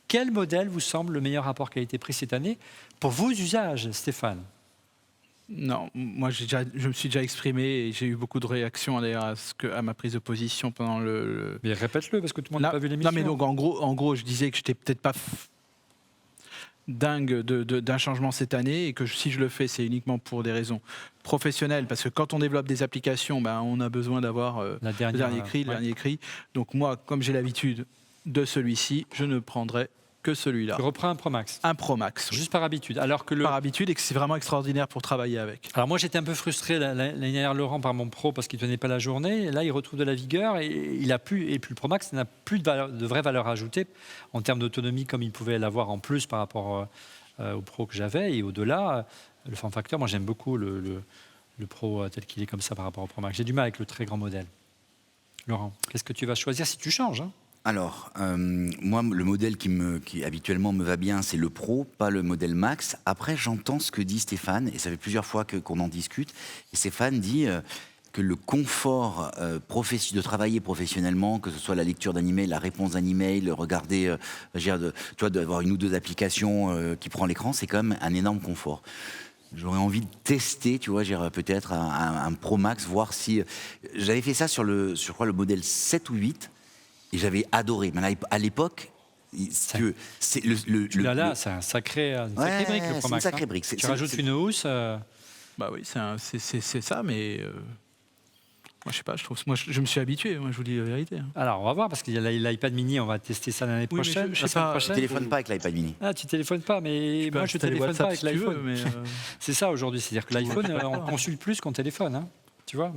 Speaker 3: Quel modèle vous semble le meilleur rapport qualité-prix cette année pour vos usages, Stéphane ?
Speaker 5: Non, moi je me suis déjà exprimé et j'ai eu beaucoup de réactions d'ailleurs à ma prise de position pendant le...
Speaker 3: Mais répète-le parce que tout le monde n'a pas vu l'émission.
Speaker 5: Non mais donc en gros je disais que j'étais peut-être pas dingue d'un changement cette année et que si je le fais c'est uniquement pour des raisons professionnelles parce que quand on développe des applications on a besoin d'avoir le dernier cri. Donc moi comme j'ai l'habitude de celui-ci, je ne prendrai que celui-là.
Speaker 3: Tu reprends un Pro Max,
Speaker 5: Un Pro Max, oui,
Speaker 3: juste par habitude. Alors que
Speaker 5: par habitude, et que c'est vraiment extraordinaire pour travailler avec.
Speaker 3: Alors moi j'étais un peu frustré l'année dernière, Laurent, par mon Pro parce qu'il ne tenait pas la journée. Et là il retrouve de la vigueur et puis le Pro Max n'a plus de vraie valeur ajoutée en termes d'autonomie comme il pouvait l'avoir en plus par rapport au Pro que j'avais. Et au-delà, le form factor, moi j'aime beaucoup le Pro tel qu'il est comme ça par rapport au Pro Max. J'ai du mal avec le très grand modèle. Laurent, qu'est-ce que tu vas choisir si tu changes, hein?
Speaker 4: Alors, moi, le modèle qui habituellement me va bien, c'est le Pro, pas le modèle Max. Après, j'entends ce que dit Stéphane, et ça fait plusieurs fois qu'on en discute. Et Stéphane dit que le confort de travailler professionnellement, que ce soit la lecture d'un email, la réponse d'un email, regarder, tu vois, d'avoir une ou deux applications qui prend l'écran, c'est quand même un énorme confort. J'aurais envie de tester, tu vois, peut-être un Pro Max, voir si... J'avais fait ça sur le modèle 7 ou 8, et j'avais adoré. Mais à l'époque, c'est
Speaker 3: un sacré brique, le Pro
Speaker 4: c'est
Speaker 3: Max.
Speaker 4: une sacrée brique.
Speaker 3: Tu rajoutes une housse.
Speaker 5: Bah oui, c'est ça, mais moi je sais pas, moi je me suis habitué, moi je vous dis la vérité.
Speaker 3: Alors, on va voir, parce qu'il y a l'iPad mini, on va tester ça l'année
Speaker 5: Oui, mais
Speaker 3: prochaine.
Speaker 5: je
Speaker 3: la
Speaker 5: sais
Speaker 3: semaine
Speaker 5: pas,
Speaker 3: prochaine.
Speaker 4: Je téléphone pas avec l'iPad mini.
Speaker 3: Ah, tu téléphones pas, mais moi je téléphone pas avec l'iPhone. C'est ça aujourd'hui, c'est-à-dire que l'iPhone, on consulte plus qu'on téléphone, hein, tu vois.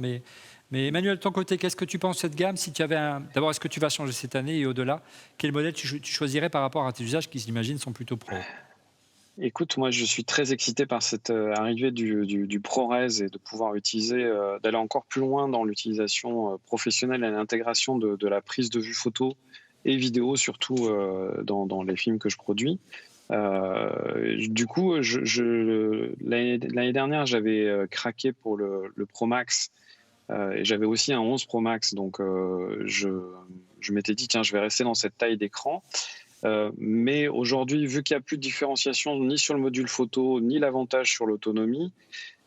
Speaker 3: Mais Emmanuel, de ton côté, qu'est-ce que tu penses de cette gamme? Si tu avais d'abord, est-ce que tu vas changer cette année et au-delà? Quel modèle tu choisirais par rapport à tes usages qui, j'imagine, sont plutôt pro?
Speaker 6: Écoute, moi je suis très excité par cette arrivée du ProRes et de pouvoir utiliser, d'aller encore plus loin dans l'utilisation professionnelle et l'intégration de la prise de vue photo et vidéo, surtout dans les films que je produis. Du coup, l'année dernière, j'avais craqué pour le Pro Max et j'avais aussi un 11 Pro Max, donc je m'étais dit, tiens, je vais rester dans cette taille d'écran. Mais aujourd'hui, vu qu'il n'y a plus de différenciation ni sur le module photo, ni l'avantage sur l'autonomie,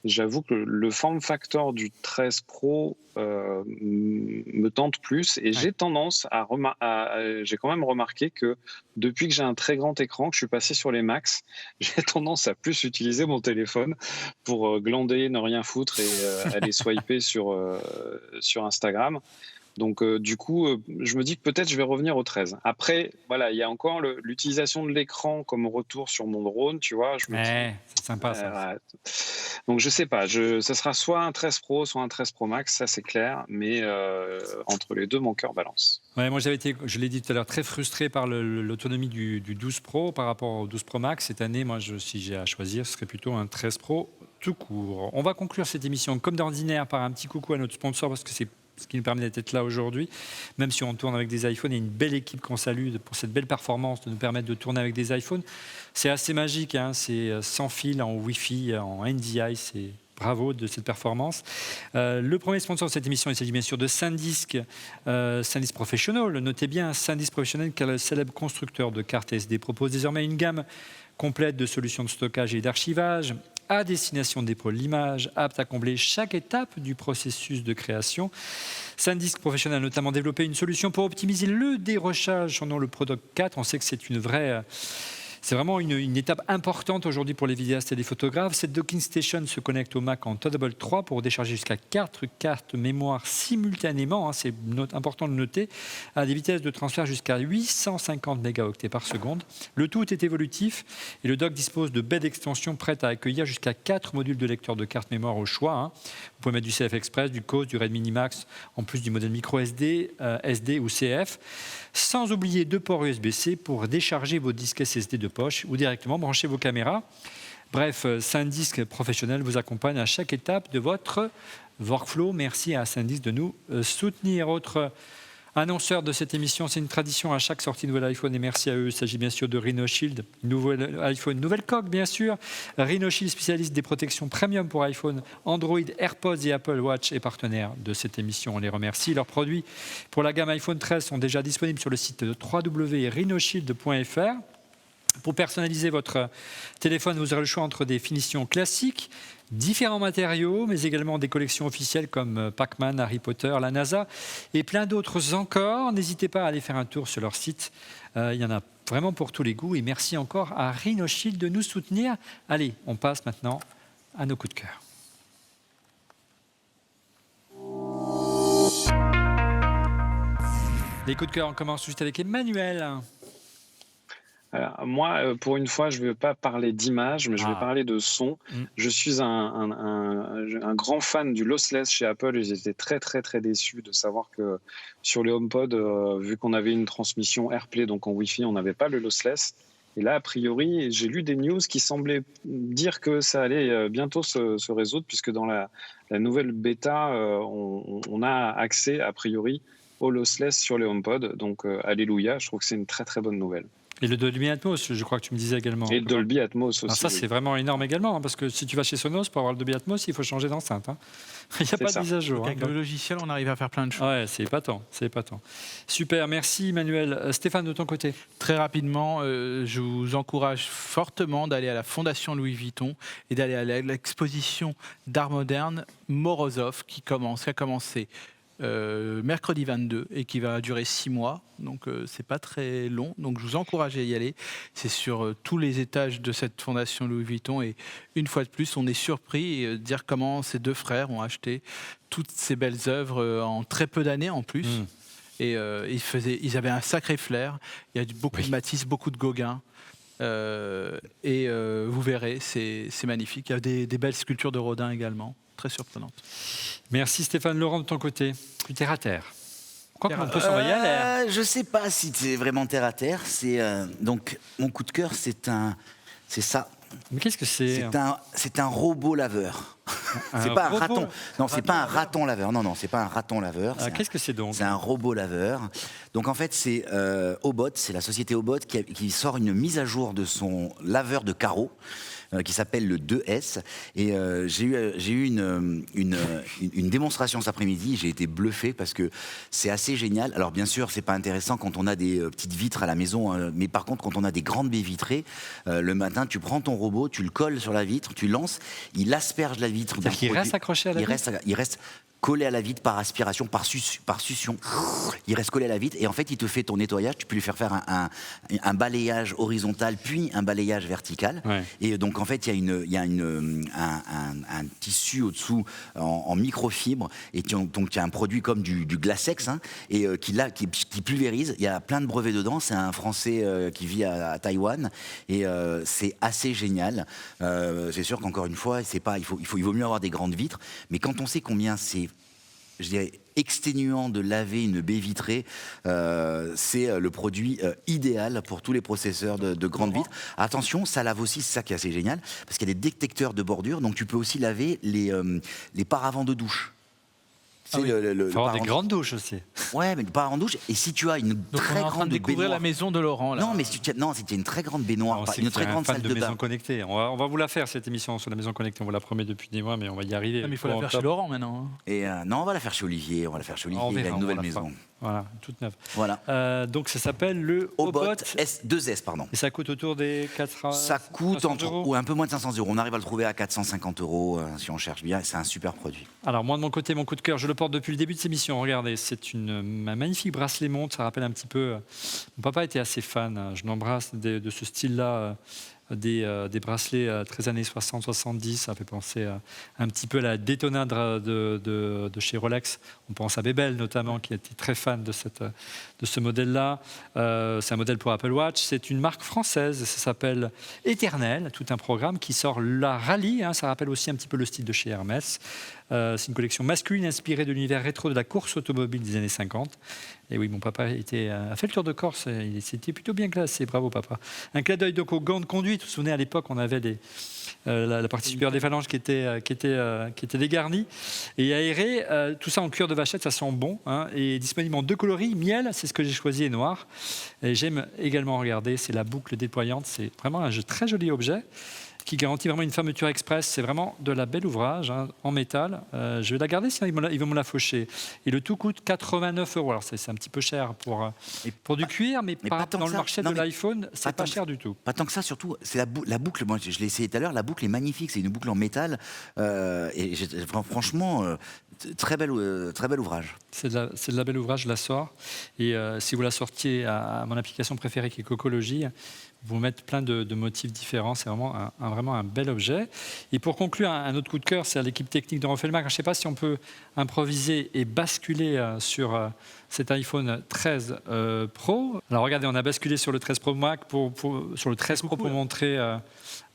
Speaker 6: j'avoue que le form factor du 13 Pro me tente plus. Et j'ai tendance j'ai quand même remarqué que depuis que j'ai un très grand écran, que je suis passé sur les Max, j'ai tendance à plus utiliser mon téléphone pour glander, ne rien foutre et aller swiper sur Instagram. Donc, du coup, je me dis que peut-être je vais revenir au 13. Après, voilà, il y a encore l'utilisation de l'écran comme retour sur mon drone, tu vois.
Speaker 3: C'est sympa, ça.
Speaker 6: Donc, je sais pas. Ça sera soit un 13 Pro, soit un 13 Pro Max, ça c'est clair. Mais entre les deux, mon cœur balance.
Speaker 3: Ouais, moi, j'avais été, je l'ai dit tout à l'heure, très frustré par l'autonomie du 12 Pro par rapport au 12 Pro Max. Cette année, moi, si j'ai à choisir, ce serait plutôt un 13 Pro tout court. On va conclure cette émission, comme d'ordinaire, par un petit coucou à notre sponsor, parce que c'est ce qui nous permet d'être là aujourd'hui. Même si on tourne avec des iPhones, il y a une belle équipe qu'on salue pour cette belle performance de nous permettre de tourner avec des iPhones. C'est assez magique, hein, c'est sans fil, en Wi-Fi, en NDI, c'est bravo de cette performance. Le premier sponsor de cette émission, il s'agit bien sûr de SanDisk, SanDisk Professional. Notez bien, SanDisk Professional, car le célèbre constructeur de cartes SD propose désormais une gamme complète de solutions de stockage et d'archivage à destination des pôles l'image, apte à combler chaque étape du processus de création. SanDisk Professional a notamment développé une solution pour optimiser le dérochage, son nom le Product 4. On sait que c'est vraiment une étape importante aujourd'hui pour les vidéastes et les photographes. Cette docking station se connecte au Mac en Thunderbolt 3 pour décharger jusqu'à 4 cartes mémoire simultanément, hein, c'est important de noter, à des vitesses de transfert jusqu'à 850 mégaoctets par seconde. Le tout est évolutif et le dock dispose de baies d'extension prêtes à accueillir jusqu'à 4 modules de lecteur de carte mémoire au choix, hein. Vous pouvez mettre du CF Express, du COS, du Redmi Max, en plus du modèle micro SD, SD ou CF. Sans oublier 2 ports USB-C pour décharger vos disques SSD de poche ou directement brancher vos caméras. Bref, SanDisk Professionnel vous accompagne à chaque étape de votre workflow. Merci à SanDisk de nous soutenir. Autre annonceur de cette émission, c'est une tradition à chaque sortie de nouvel iPhone et merci à eux. Il s'agit bien sûr de Rhinoshield, nouvel iPhone, nouvelle coque bien sûr. Rhinoshield, spécialiste des protections premium pour iPhone, Android, AirPods et Apple Watch, est partenaire de cette émission. On les remercie. Leurs produits pour la gamme iPhone 13 sont déjà disponibles sur le site www.rhinoshield.fr. Pour personnaliser votre téléphone, vous aurez le choix entre des finitions classiques, différents matériaux, mais également des collections officielles comme Pac-Man, Harry Potter, la NASA et plein d'autres encore. N'hésitez pas à aller faire un tour sur leur site. Il y en a vraiment pour tous les goûts. Et merci encore à Rhinoshield de nous soutenir. Allez, on passe maintenant à nos coups de cœur. Les coups de cœur, on commence juste avec Emmanuel.
Speaker 6: Alors moi, pour une fois, je ne vais pas parler d'image, mais je vais parler de son. Je suis un grand fan du lossless chez Apple et j'étais très, très, très déçu de savoir que sur les HomePod, vu qu'on avait une transmission AirPlay, donc en Wi-Fi, on n'avait pas le lossless. Et là, a priori, j'ai lu des news qui semblaient dire que ça allait bientôt se résoudre, puisque dans la nouvelle bêta, on a accès, a priori, au lossless sur les HomePod. Donc, alléluia, je trouve que c'est une très très bonne nouvelle.
Speaker 3: Et le Dolby Atmos, je crois que tu me disais également.
Speaker 6: Et le Dolby Atmos aussi.
Speaker 3: Alors ça, c'est vraiment énorme également, parce que si tu vas chez Sonos, pour avoir le Dolby Atmos, il faut changer d'enceinte. Il n'y a pas de mise à jour.
Speaker 5: Avec le logiciel, on arrive à faire plein de choses.
Speaker 3: Ouais, c'est épatant. Super, merci Emmanuel. Stéphane, de ton côté?
Speaker 5: Très rapidement, je vous encourage fortement d'aller à la Fondation Louis Vuitton et d'aller à l'exposition d'art moderne Morozov qui a commencé mercredi 22 et qui va durer 6 mois, donc c'est pas très long, donc je vous encourage à y aller. C'est sur tous les étages de cette fondation Louis Vuitton et une fois de plus on est surpris de dire comment ces deux frères ont acheté toutes ces belles œuvres en très peu d'années en plus. Et ils avaient un sacré flair. Il y a beaucoup de Matisse, beaucoup de Gauguin. Vous verrez, c'est magnifique. Il y a des belles sculptures de Rodin également, très surprenantes.
Speaker 3: Merci Stéphane. Laurent, de ton côté, plus terre à terre. Quoi qu'on peut s'envoyer à l'air.
Speaker 4: Je ne sais pas si c'est vraiment terre à terre. Donc, mon coup de cœur, c'est ça.
Speaker 3: Mais qu'est-ce que c'est?
Speaker 4: C'est un robot laveur. C'est pas un raton. Non, c'est pas un raton laveur. Non, c'est pas un raton laveur.
Speaker 3: Qu'est-ce que c'est donc?
Speaker 4: C'est un robot laveur. Donc en fait, c'est Obot, c'est la société Obot qui sort une mise à jour de son laveur de carreaux. Qui s'appelle le 2S. Et j'ai eu une démonstration cet après-midi. J'ai été bluffé parce que c'est assez génial. Alors bien sûr, c'est pas intéressant quand on a des petites vitres à la maison, mais par contre, quand on a des grandes baies vitrées, le matin, tu prends ton robot, tu le colles sur la vitre, tu lances, il asperge la vitre.
Speaker 3: C'est-à-dire qu'il reste accroché à la vitre?
Speaker 4: Il reste collé à la vitre par aspiration, par succion. Il reste collé à la vitre et en fait, il te fait ton nettoyage. Tu peux lui faire un balayage horizontal puis un balayage vertical. Ouais. Et donc, en fait, il y a un tissu au-dessous en microfibre et donc il y a un produit comme du Glacex et qui pulvérise. Il y a plein de brevets dedans. C'est un Français qui vit à Taïwan et c'est assez génial. C'est sûr qu'encore une fois, il vaut mieux avoir des grandes vitres, mais quand on sait combien c'est, je dirais, exténuant de laver une baie vitrée, c'est le produit idéal pour tous les processeurs de grandes vitres. Attention, ça lave aussi, c'est ça qui est assez génial, parce qu'il y a des détecteurs de bordure, donc tu peux aussi laver les paravents de douche.
Speaker 3: Il faut avoir des grandes douches aussi.
Speaker 4: Ouais, mais le paravent de douche. Et si tu as une très grande baignoire... On est en train de
Speaker 5: découvrir la maison de Laurent, là.
Speaker 4: Non, mais si tu as une très grande baignoire, une très grande salle de bain.
Speaker 3: Maison connectée. On va vous la faire, cette émission sur la maison connectée. On vous la promet depuis des mois, mais on va y arriver.
Speaker 5: Mais il faut la faire chez Laurent maintenant.
Speaker 4: Et non, on va la faire chez Olivier. Il a une nouvelle maison.
Speaker 3: Voilà, toute neuve.
Speaker 4: Voilà.
Speaker 3: Donc ça s'appelle le
Speaker 4: Obot S2S, pardon.
Speaker 3: Et ça coûte autour des 400.
Speaker 4: Ça coûte un peu moins de 500 €. On arrive à le trouver à 450 € si on cherche bien. C'est un super produit.
Speaker 3: Alors moi de mon côté, mon coup de cœur, je le porte depuis le début de cette émission. Regardez, c'est un magnifique bracelet montre. Ça rappelle un petit peu. Mon papa était assez fan. Je l'embrasse de ce style-là. Des bracelets très années 60-70, ça fait penser un petit peu à la Daytona de chez Rolex. On pense à Bebel notamment, qui était très fan de ce modèle-là. C'est un modèle pour Apple Watch. C'est une marque française, ça s'appelle Éternel, tout un programme qui sort la rallye. Ça rappelle aussi un petit peu le style de chez Hermès. C'est une collection masculine inspirée de l'univers rétro de la course automobile des années 50. Et oui, mon papa a fait le tour de Corse, c'était plutôt bien classé, bravo papa. Un clin d'œil donc aux gants de conduite. Vous vous souvenez, à l'époque, on avait la partie supérieure des phalanges qui était dégarnie et aérée. Tout ça en cuir de vachette, ça sent bon. Et disponible en 2 coloris, miel, c'est ce que j'ai choisi, et noir. Et j'aime également regarder, c'est la boucle déployante. C'est vraiment un très joli objet qui garantit vraiment une fermeture express. C'est vraiment de la belle ouvrage en métal. Je vais la garder, sinon ils vont me la faucher. Et le tout coûte 89 €. Alors c'est un petit peu cher pour du cuir, mais pas dans le marché de l'iPhone, c'est pas cher du tout.
Speaker 4: Pas tant que ça, surtout, c'est la boucle. Moi, je l'ai essayé tout à l'heure. La boucle est magnifique. C'est une boucle en métal. Et franchement, très bel ouvrage.
Speaker 3: C'est de la belle ouvrage, je la sors. Et si vous la sortiez à mon application préférée qui est Cocologie, vous mettez plein de motifs différents. C'est vraiment un vraiment un bel objet. Et pour conclure, un autre coup de cœur, c'est à l'équipe technique de Rofelmac. Je ne sais pas si on peut improviser et basculer sur cet iPhone 13 Pro. Alors regardez, on a basculé sur le 13 Pro Max sur le 13 Pro pour montrer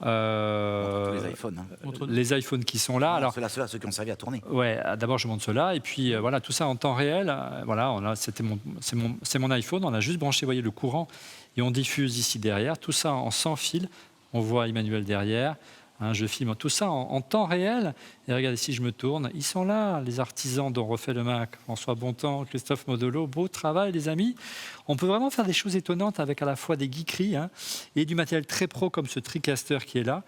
Speaker 4: les iPhones.
Speaker 3: les iPhones qui sont là. Alors,
Speaker 4: Ceux-là, ceux qui ont servi à tourner.
Speaker 3: ouais, d'abord je montre cela et puis voilà, tout ça en temps réel. Voilà, c'est mon iPhone. On a juste branché, voyez, le courant et on diffuse ici derrière. Tout ça en sans fil. On voit Emmanuel derrière. Hein, je filme tout ça en temps réel. Et regardez, si je me tourne, ils sont là, les artisans dont refait le Mac. François Bontemps, Christophe Modolo, beau travail, les amis. On peut vraiment faire des choses étonnantes avec à la fois des geekeries et du matériel très pro comme ce TriCaster qui est là.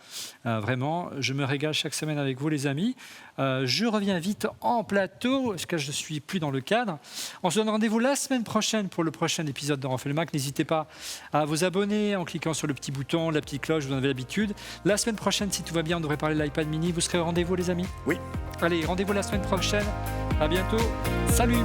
Speaker 3: Vraiment, je me régale chaque semaine avec vous, les amis. Je reviens vite en plateau, parce que je ne suis plus dans le cadre. On se donne rendez-vous la semaine prochaine pour le prochain épisode de Refait le Mac. N'hésitez pas à vous abonner en cliquant sur le petit bouton, la petite cloche, vous en avez l'habitude. La semaine prochaine, si tout va bien, on devrait parler de l'iPad mini. Vous serez au rendez-vous, les amis?
Speaker 4: Oui.
Speaker 3: Allez, rendez-vous la semaine prochaine. À bientôt. Salut.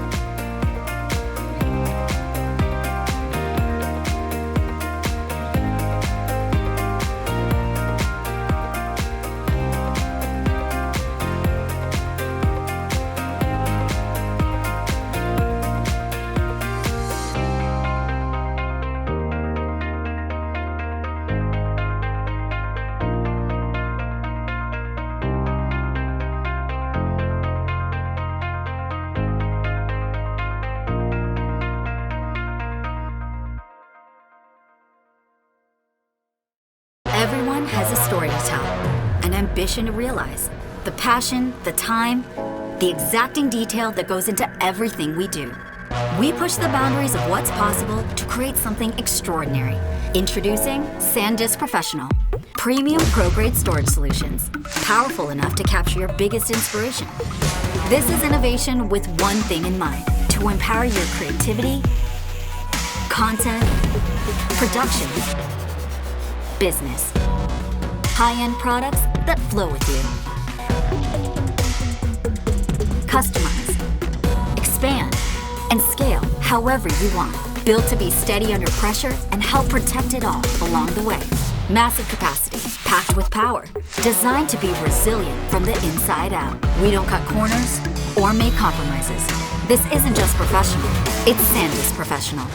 Speaker 2: Everyone has a story to tell, an ambition to realize, the passion, the time, the exacting detail that goes into everything we do. We push the boundaries of what's possible to create something extraordinary. Introducing SanDisk Professional. Premium pro-grade storage solutions, powerful enough to capture your biggest inspiration. This is innovation with one thing in mind, to empower your creativity, content, production, business. High-end products that flow with you. Customize, expand, and scale however you want. Built to be steady under pressure and help protect it all along the way. Massive capacity, packed with power. Designed to be resilient from the inside out. We don't cut corners or make compromises. This isn't just professional, it's SanDisk Professional.